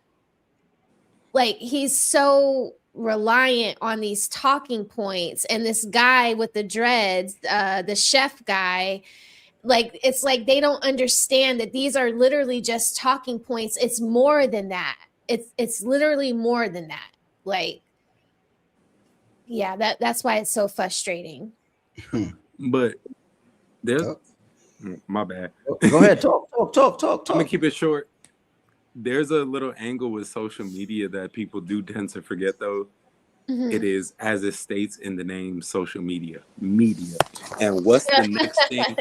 reliant on these talking points, and this guy with the dreads, the chef guy, like it's like they don't understand that these are literally just talking points. It's more than that. It's literally more than that. Like, yeah, that's why it's so frustrating. But there's my bad. Go ahead, talk. I'm gonna keep it short. There's a little angle with social media that people do tend to forget, though. Mm-hmm. It is, as it states in the name, social media. And what's the next thing?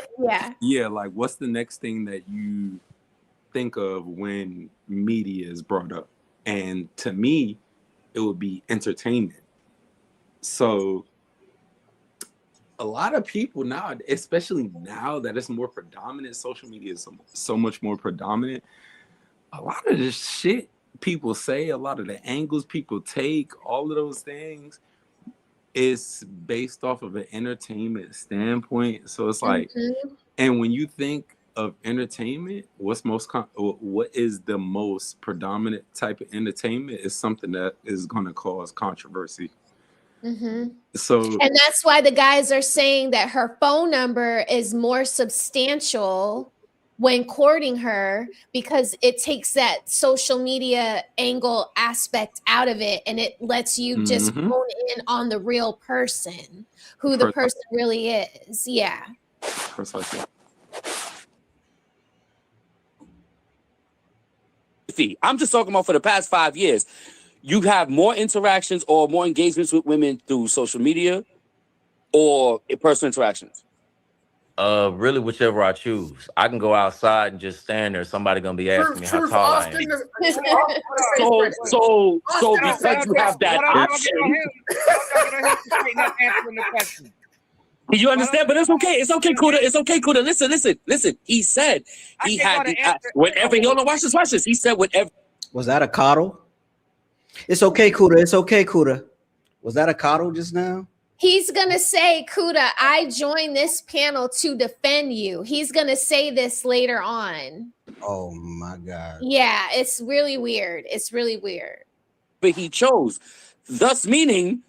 Yeah, like what's the next thing that you think of when media is brought up? And to me, it would be entertainment. So a lot of people now, especially now that it's more predominant, social media is so much more predominant. A lot of this shit people say, a lot of the angles people take, all of those things is based off of an entertainment standpoint. So it's like, and when you think of entertainment, what is the most predominant type of entertainment is something that is going to cause controversy. So, and that's why the guys are saying that her phone number is more substantial when courting her, because it takes that social media angle aspect out of it, and it lets you just hone in on the real person, who the person really is. Yeah. Precisely. I'm just talking about for the past 5 years. You have more interactions or more engagements with women through social media or in personal interactions? Really, whichever I choose. I can go outside and just stand there. Somebody gonna be asking me how tall I am. So because you have that option. You understand? But it's okay. It's okay, Kuda. It's okay, Kuda. Listen. He said he had the whenever. Hold on, watch this. He said whatever. Was that a coddle? It's okay, Kuda. Was that a coddle just now? He's gonna say, Kuda, I joined this panel to defend you. He's gonna say this later on. Oh my God. Yeah, it's really weird. But he chose, thus meaning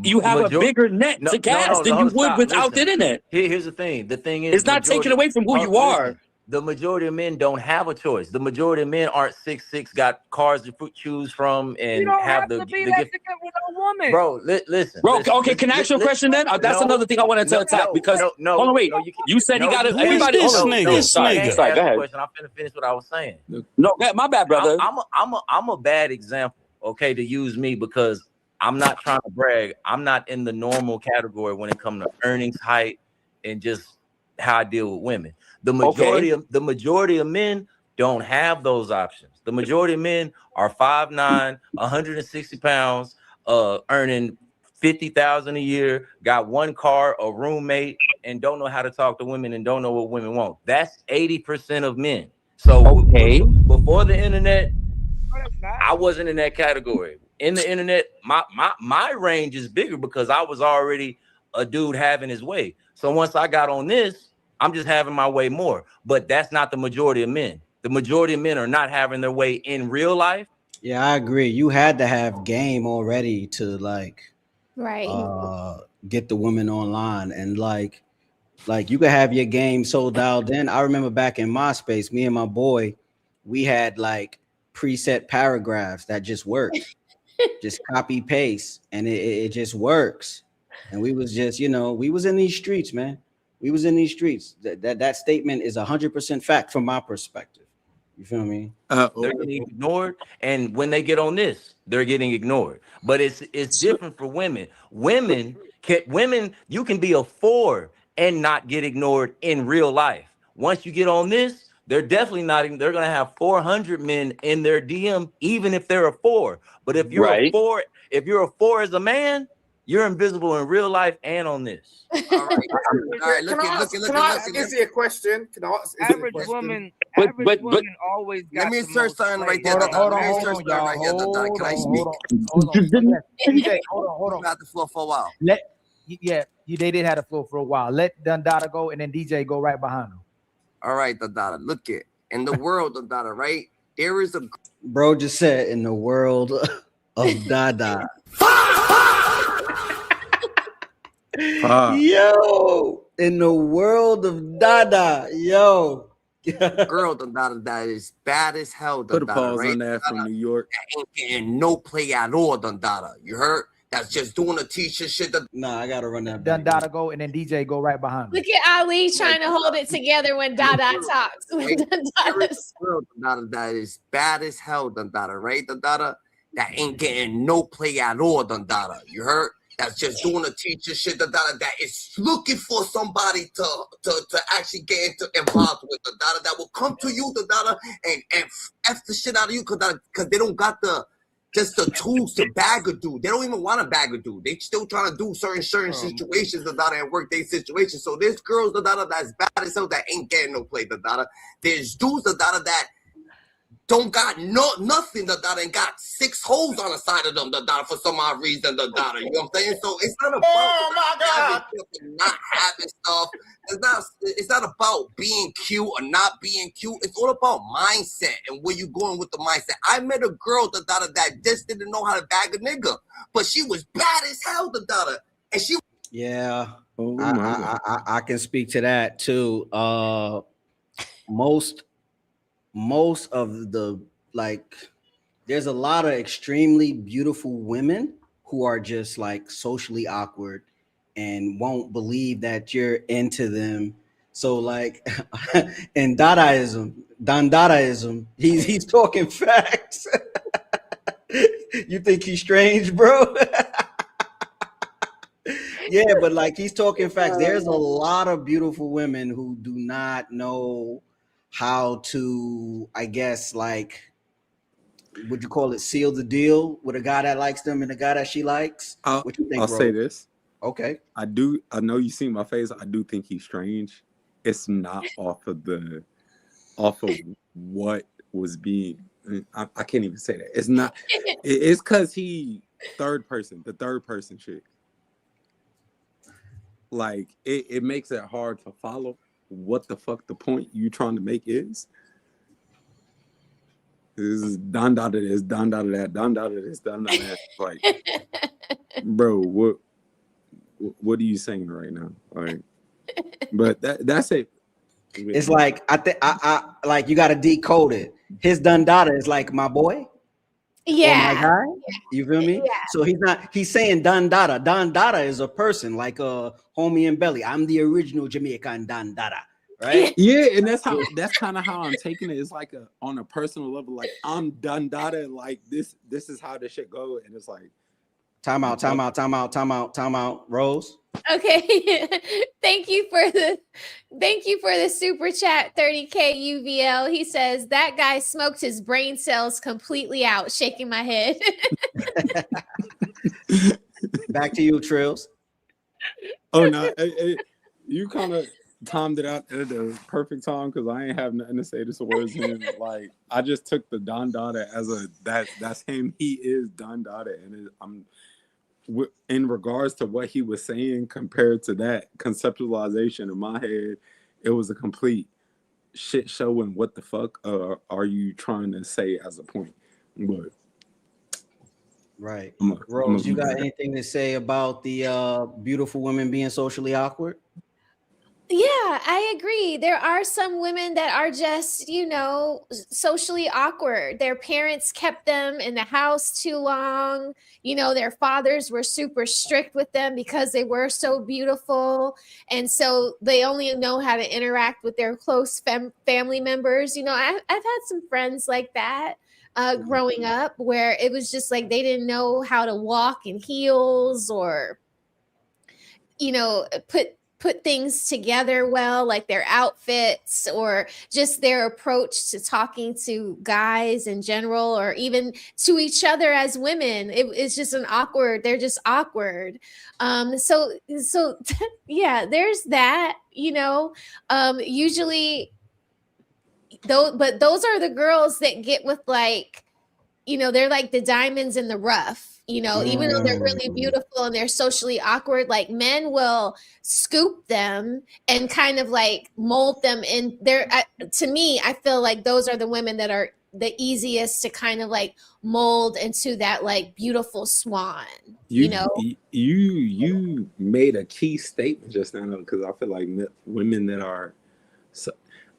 you have a bigger net to cast than you would without the internet. Here's the thing. The thing is, it's not taken away from who you are. The majority of men don't have a choice. The majority of men aren't 6'6", got cars to choose from, and have the gift. Woman. Bro, listen. Bro, okay, can I ask you a question then? That's another thing I wanted to attack because hold on, wait. You said he got to everybody. This nigga. Sorry, go ahead. I'm finna finish what I was saying. No, my bad, brother. I'm a bad example, okay, to use me because I'm not trying to brag. I'm not in the normal category when it comes to earnings, height, and just how I deal with women. The majority of men don't have those options. The majority of men are 5'9", 160 pounds, earning $50,000 a year, got one car, a roommate, and don't know how to talk to women and don't know what women want. That's 80% of men. So before the internet, I wasn't in that category. In the internet, my range is bigger because I was already a dude having his way. So once I got on this, I'm just having my way more. But that's not the majority of men. The majority of men are not having their way in real life. Yeah, I agree. You had to have game already to like get the women online, and like you could have your game so dialed in. I remember back in MySpace, me and my boy, we had like preset paragraphs that just worked. Just copy paste, and it just works. And we was just, we was in these streets, man. We was in these streets. That statement is 100% fact from my perspective. You feel me? They're getting ignored, and when they get on this, they're getting ignored. But it's different for women. Women, you can be a 4 and not get ignored in real life. Once you get on this, they're definitely not. They're gonna have 400 men in their DM, even if they're a 4. But if you're a 4, if you're a 4 as a man, you're invisible in real life and on this. All right. Look. Can I ask you a question? Average woman always got. Let me insert something right there. Hold on, y'all. Can I speak? Hold on. Got the floor for a while. They did have the floor for a while. Let Dundada go, and then DJ go right behind him. All right, Dundada. Look it in the world, Dundada. Right, there is a bro just said in the world of Dada. Yo, in the world of Dada, yo. Girl, Dada, that is bad as hell. Put a pause on that from New York. That ain't getting no play at all, Dada. You heard? That's just doing a t-shirt shit. Nah, I gotta run that. Dada go, and then DJ go right behind him. Look at Ali trying to hold it together when Dada talks. Girl, Dada, that is bad as hell, Dada, right? Dada, that ain't getting no play at all, Dada. You heard? That's just doing a teacher shit, that is looking for somebody to actually get involved with, that will come to you, and F the shit out of you, because they don't got the tools to bag a dude. They don't even want to bag a dude. They still trying to do certain situations, and work their situations. So there's girls, that's bad as hell that ain't getting no play, There's dudes, that don't got nothing, and got 6 holes on the side of them, for some odd reason, You know what I'm saying? So it's not about not having stuff. It's not about being cute or not being cute. It's all about mindset and where you going with the mindset. I met a girl, that just didn't know how to bag a nigga, but she was bad as hell, and she. Yeah, I can speak to that too. Most of the there's a lot of extremely beautiful women who are just like socially awkward and won't believe that you're into them. So like in Dadaism, he's talking facts. You think he's strange, bro? Yeah, but like he's talking facts. There's a lot of beautiful women who do not know how to, I guess, like, would you call it, seal the deal with a guy that likes them and a guy that she likes? What you think, I'll bro? say this. Okay. I know you see my face. I do think he's strange. It's not off of what was being. I can't even say that. It's not. It's because the third person chick. Like it makes it hard to follow what the fuck the point you trying to make is. This is Don Dada this, Don Dada that, Don Dada this, Don Dada that. Like, bro, what are you saying right now? Like, but that's it. It's like I like you got to decode it. His Don Dada is like my boy. Yeah. My guy. You feel me? Yeah. So he's saying Don Dada. Don Dada is a person like Homie and Belly. I'm the original Jamaican Don Dada. Right? Yeah, and that's kind of how I'm taking it. It's like on a personal level, like I'm Don Dada, like this is how this shit go. And it's like time out, Rose. Okay. Thank you for the super chat, 30K UVL. He says that guy smoked his brain cells completely out, shaking my head. Back to you, Trills. Oh no, you kind of timed it out at the perfect time because I ain't have nothing to say to towards him. Like I just took the Don Dada as that's him. He is Don Dada, and in regards to what he was saying compared to that conceptualization in my head, it was a complete shit show. And what the fuck are you trying to say as a point? But right, Rose, you got anything to say about the beautiful women being socially awkward? Yeah, I agree. There are some women that are just, socially awkward. Their parents kept them in the house too long. Their fathers were super strict with them because they were so beautiful. And so they only know how to interact with their close family members. I've had some friends like that growing up where it was just like they didn't know how to walk in heels or, put things together well, like their outfits or just their approach to talking to guys in general, or even to each other as women. It's just they're just awkward. So yeah, there's that, usually but those are the girls that get with they're like the diamonds in the rough. Even though they're really beautiful and they're socially awkward, like men will scoop them and kind of like mold them in there. To me, I feel like those are the women that are the easiest to kind of like mold into that like beautiful swan. You made a key statement just now, because I feel like women that are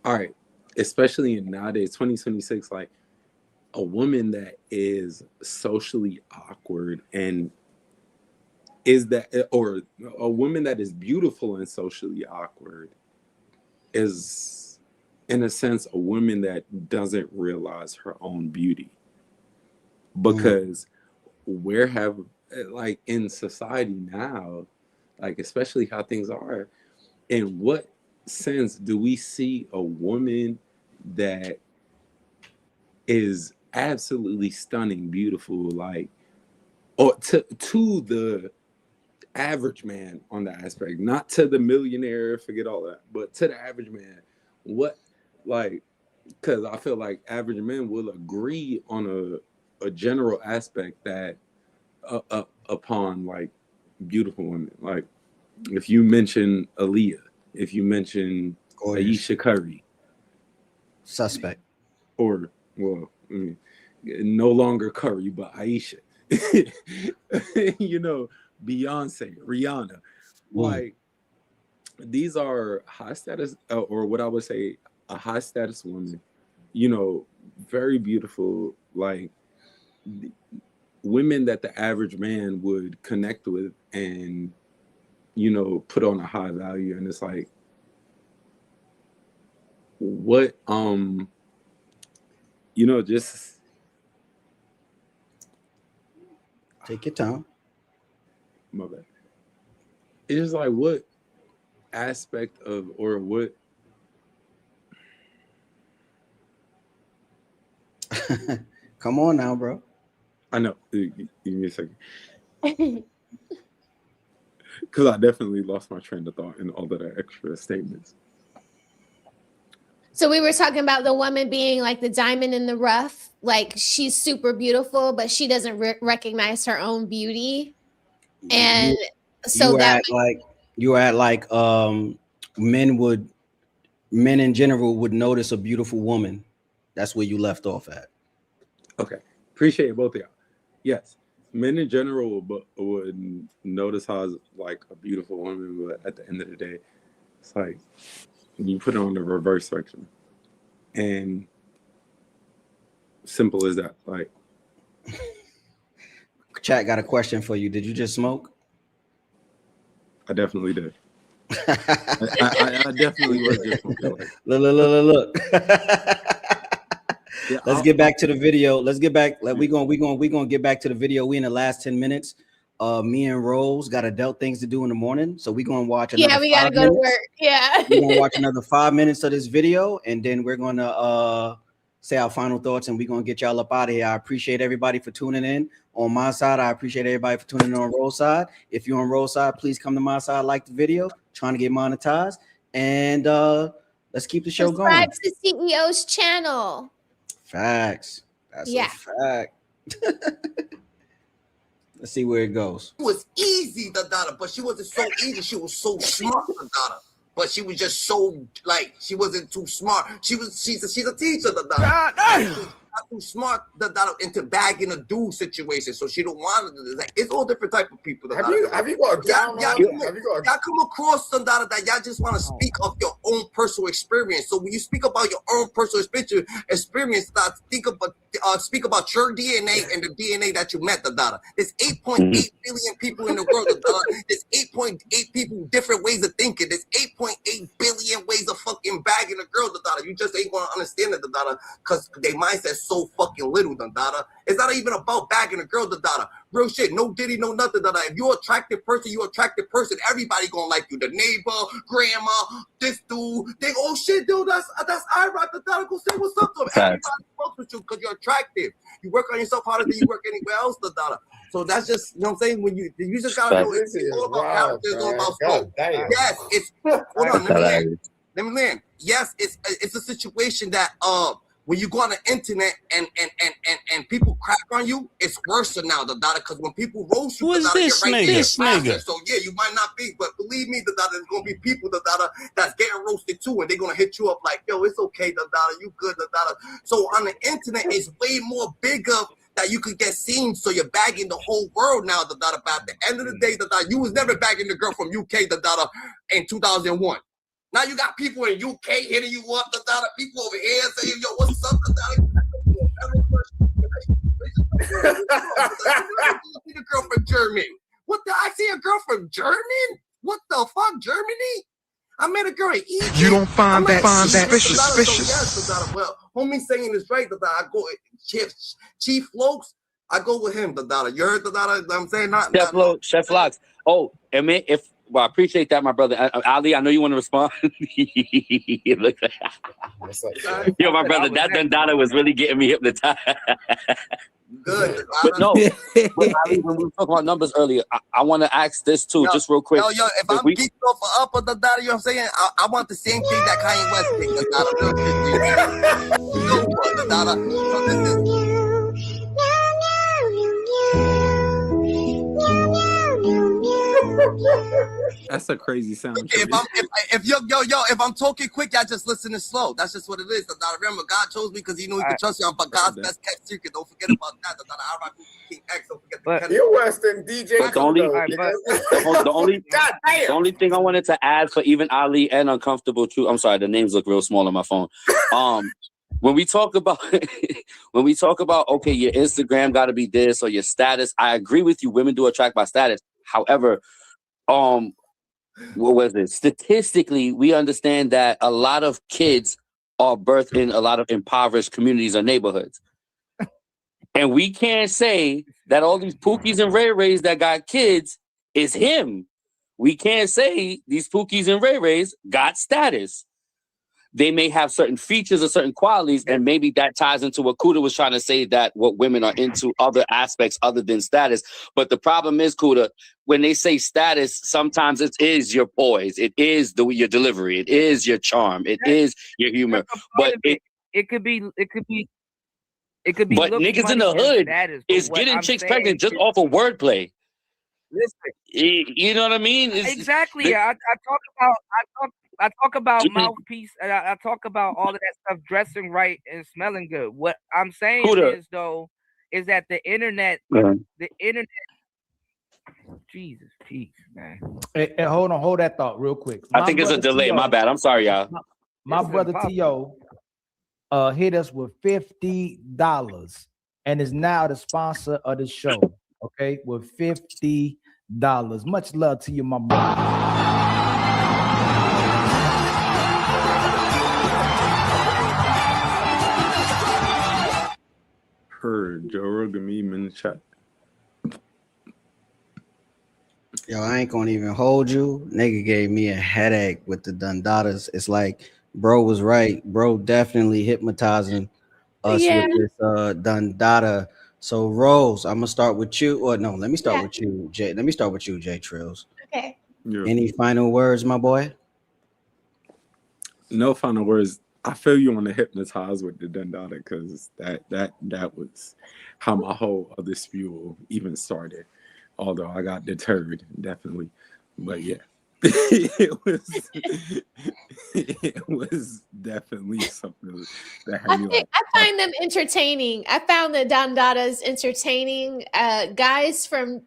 all right, especially in nowadays 2026, like a woman that is socially awkward and or a woman that is beautiful and socially awkward is, in a sense, a woman that doesn't realize her own beauty. Because where have, like, in society now, like, especially how things are, in what sense do we see a woman that is absolutely stunning, beautiful, like, or to the average man on that aspect, not to the millionaire, forget all that, but to the average man, what, like, because I feel like average men will agree on a general aspect that upon like beautiful women, like if you mention Aaliyah, if you mention Ayesha Curry, suspect, or no longer Curry, but Aisha, Beyonce, Rihanna, like these are high status, or what I would say a high status woman, very beautiful, like women that the average man would connect with and, put on a high value. And it's like, what, just take your time. My bad. It's just like, what aspect of, or what? Come on now, bro. I know. Give me a second. Because I definitely lost my train of thought in all of the extra statements. So we were talking about the woman being like the diamond in the rough, like she's super beautiful, but she doesn't recognize her own beauty. And men in general would notice a beautiful woman. That's where you left off at. Okay. Appreciate both of y'all. Yes. Men in general would notice how like a beautiful woman, but at the end of the day, it's like you put it on the reverse spectrum. And simple as that. Like, chat got a question for you. Did you just smoke? I definitely did. I definitely was just smoking. Look. Yeah, let's get back to the video. Let's get back. Like we're gonna get back to the video. We in the last 10 minutes. Me and Rose got adult things to do in the morning, so we're gonna watch. Yeah, we gotta go to work. Yeah, we're gonna watch another 5 minutes of this video, and then we're gonna say our final thoughts, and we're gonna get y'all up out of here. I appreciate everybody for tuning in. On my side, I appreciate everybody for tuning in on Roll Side. If you're on Roll Side, please come to my side, like the video, trying to get monetized, and let's keep the show Subscribe going. to CEO's channel. Facts. That's a fact. Let's see where it goes. It was easy, but she wasn't so easy. She was so smart, but she was just so like she wasn't too smart. She's a teacher, not too smart into bagging a dude situation, so she don't want to. Like, it's all different type of people. Have you got down? Y'all come across some that y'all just want to speak of your own personal experience. So when you speak about your own personal experience, speak about your DNA and the DNA that you met. There's 8.8 billion people in the world. There's 8.8 people different ways of thinking. There's 8.8 billion ways of fucking bagging a girl. You just ain't gonna understand it, because their mindset's so fucking little. It's not even about bagging a girl. Real shit. No diddy, no nothing. If you're an attractive person, everybody gonna like you. The neighbor, grandma, this dude. They oh shit, dude, that's Ira. Go say what's up to him. Everybody fucks with you because you're attractive. You work on yourself harder than you work anywhere else. So that's just, you know what I'm saying? When you just gotta know it's all about character, it's all about scope. Yes, it's hold on, let me land. Yes, it's a situation that when you go on the internet and people crack on you, it's worse now, because when people roast you, who is this nigga? So yeah, you might not be, but believe me, there's gonna be people that's getting roasted too, and they're gonna hit you up like, yo, it's okay, you good, So on the internet, it's way more bigger that you could get seen, so you're bagging the whole world now. But at the end of the day, you was never bagging the girl from UK in 2001. Now you got people in UK hitting you up, people over here saying, yo, what's up, the girl from Germany. What the? I see a girl from Germany? What the fuck, Germany? I met a girl in Egypt. You don't find that suspicious? Yes, well, homie saying is right. I go Chief Lokes. I go with him. You heard I'm saying Chef Locks. Oh, I mean, I appreciate that, my brother. Ali, I know you want to respond. Yo, my brother, that Dundada was really getting me hypnotized. Good. But no, Ali, when we were talking about numbers earlier, I want to ask this too, just real quick. Yo, if I'm geeked off for up or you know what I'm saying? I want the same thing that Kanye West did. That's a crazy sound. If I'm talking quick, I just listen slow. That's just what it is. Remember, God chose me because He knew He could trust you. But God's best kept secret. Don't forget about that. Don't forget you're worse than DJ. The only thing I wanted to add for even Ali and Uncomfortable Truth. I'm sorry, the names look real small on my phone. When we talk about okay, your Instagram got to be this or your status, I agree with you. Women do attract by status. However, what was it? Statistically, we understand that a lot of kids are birthed in a lot of impoverished communities or neighborhoods. And we can't say that all these Pookies and Ray Rays that got kids is him. We can't say these Pookies and Ray Rays got status. They may have certain features or certain qualities, and maybe that ties into what Kuda was trying to say, that what women are into other aspects other than status. But the problem is, Kuda, when they say status, sometimes it is your poise, it is your delivery, it is your charm, it is your humor. But it could be. But niggas in the hood is getting chicks pregnant just off of wordplay. Listen, you know what I mean? Exactly. I talk about mouthpiece, and I talk about all of that stuff, dressing right and smelling good. What I'm saying is that the internet, Jesus, peace, man. Hey, hold that thought real quick. I think it's a delay. My bad. I'm sorry, y'all. My brother T.O. hit us with $50 and is now the sponsor of the show. Okay, with $50. Much love to you, my brother. Heard Joe Rogan meme in the chat. Yo, I ain't gonna even hold you. Nigga gave me a headache with the Dundadas. It's like, bro was right. Bro definitely hypnotizing us Yeah. with this Dundada. So Rose, I'm gonna start with you. Or no, let me start with you, Jay. Let me start with you, Jay Trills. Okay. Yeah. Any final words, my boy? No final words. I feel you on the hypnotize with the Dundada because that was how my whole other spew even started. Although I got deterred, definitely. But yeah. it was definitely something that had me like, I find them entertaining. I found the Dandadas entertaining. Guys from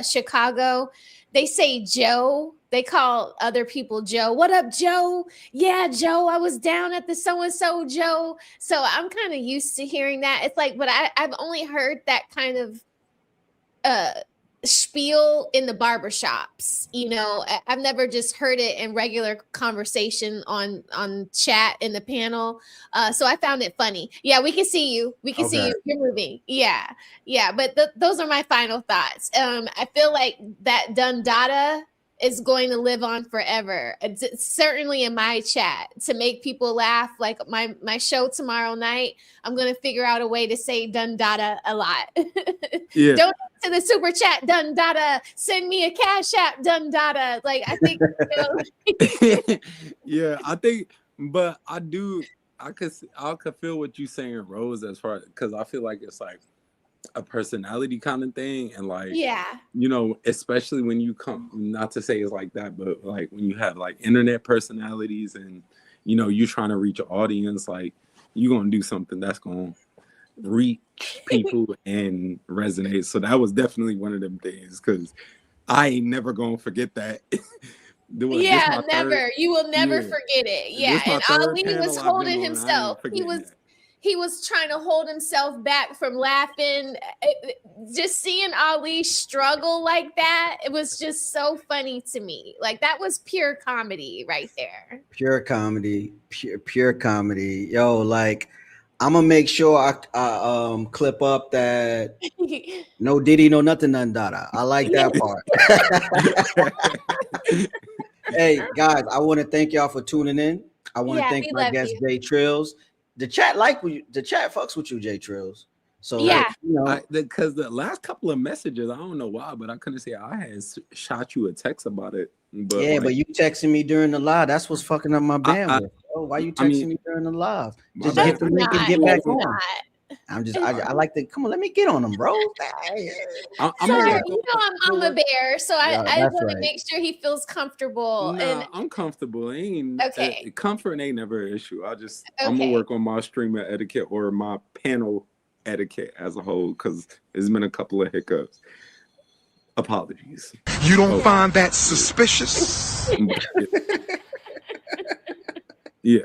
Chicago, they say Joe. They call other people Joe. What up, Joe? Yeah, Joe, I was down at the so-and-so, Joe. So I'm kind of used to hearing that. It's like, but I've only heard that kind of spiel in the barbershops. You know, I've never just heard it in regular conversation on chat in the panel. So I found it funny. Yeah, we can see you. We can see you. You're moving. Yeah. But those are my final thoughts. I feel like that Dundada is going to live on forever. It's certainly in my chat to make people laugh. Like my show tomorrow night, I'm going to figure out a way to say Dundada a lot. Yeah. Donate to the super chat, Dundada. Send me a cash app, Dundada. Like, I think, yeah, I think, but I could feel what you're saying, Rose, as far, because I feel like it's like a personality kind of thing, and like, yeah, you know, especially when you come, not to say it's like that, but like when you have like internet personalities and, you know, you're trying to reach an audience, like you're gonna do something that's gonna reach people and resonate. So that was definitely one of them things, because I ain't never gonna forget that. Yeah, never. You will never forget it. Yeah, and Ali was holding himself. He was trying to hold himself back from laughing. Just seeing Ali struggle like that, it was just so funny to me. Like, that was pure comedy right there. Pure comedy, pure comedy. Yo, like, I'm gonna make sure I clip up that no Diddy, no nothing, none dada. I like that part. Hey guys, I want to thank y'all for tuning in. I want to thank my guest Jay Trills. The chat fucks with you, Jay Trills. So yeah, you know, because the last couple of messages, I don't know why, but I couldn't say I had shot you a text about it. But yeah, like, but you texting me during the live. That's what's fucking up my bandwidth. Why you texting me during the live? Just hit the link and get back on. I like to come on. Let me get on them, bro. I'm a bear, so I want to make sure he feels comfortable. I'm comfortable. Okay. Comfort ain't never an issue. I'm gonna work on my streamer etiquette or my panel etiquette as a whole, because there's been a couple of hiccups. Apologies. You don't find that suspicious? Yeah,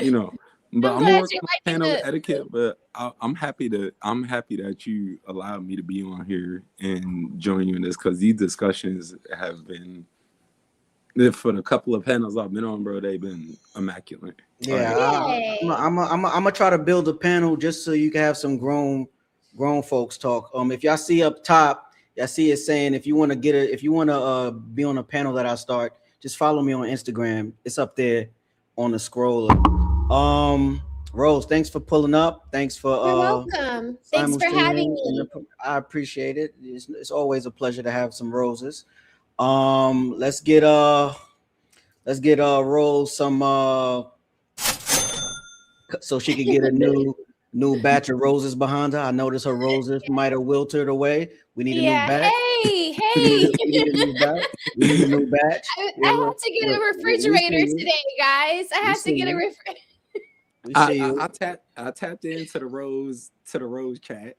you know. But I'm gonna work on panel etiquette. But I'm happy that you allowed me to be on here and join you in this, because these discussions have been, for the couple of panels I've been on, bro, they've been immaculate. Yeah, I'm gonna try to build a panel just so you can have some grown folks talk. If y'all see up top, y'all see it saying if you want to be on a panel that I start, just follow me on Instagram. It's up there on the scroller. Rose, thanks for pulling up. Thanks for you're welcome. Thanks for having me. I appreciate it. It's always a pleasure to have some roses. Let's get Rose some so she could get a new batch of roses behind her. I noticed her roses might have wilted away. We need a new batch. Hey. We need a new batch. I have to get a refrigerator today, guys. I have to get a refrigerator. I tapped into the Rose chat.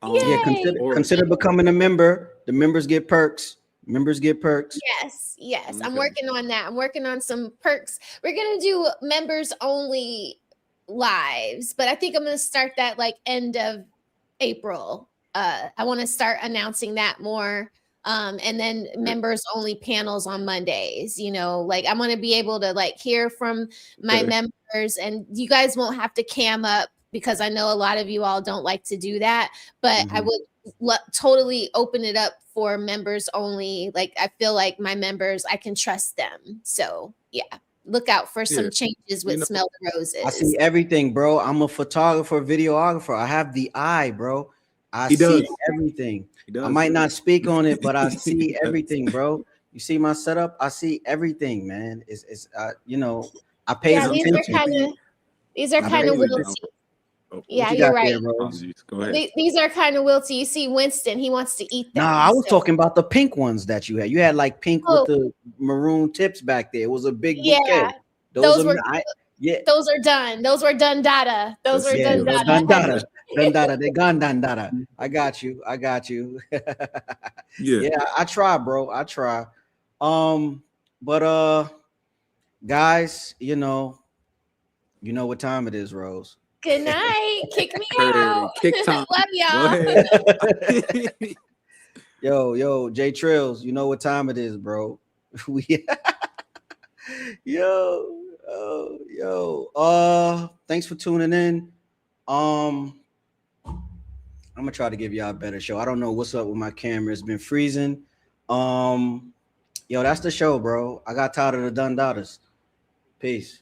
Consider becoming a member. The members get perks. Yes. Okay. I'm working on that. I'm working on some perks. We're gonna do members only lives, but I think I'm gonna start that like end of April. I want to start announcing that more. And then members only panels on Mondays, you know, like I want to be able to like hear from my members, and you guys won't have to cam up, because I know a lot of you all don't like to do that, but I would totally open it up for members only. Like, I feel like my members, I can trust them. So yeah. look out for some Yeah. changes with Smell the Roses. I see everything, bro. I'm a photographer, videographer. I have the eye, bro. I He see does. everything. He does. I might not speak on it, but I see everything, bro. You see my setup? I see everything, man. It's you know, I pay Yeah, these attention. are kind of wilty. Yeah, you're right. Go ahead. These are kind of wilty. You see Winston, he wants to eat them. Nah, I was talking about the pink ones that you had. You had like pink Oh. with the maroon tips back there. It was a big Yeah, bouquet. those were yeah. those are done. Those were done data. Those were done data. Done data. Done data. They gone done data. I got you. Yeah, I try, bro. I try. But guys, you know what time it is, Rose. Good night. Kick me out. Kick time. Love y'all. Yo, Jay Trills, you know what time it is, bro. Thanks for tuning in. I'm gonna try to give y'all a better show. I don't know what's up with my camera. It's been freezing. That's the show, bro. I got tired of the Dun Daughters. Peace.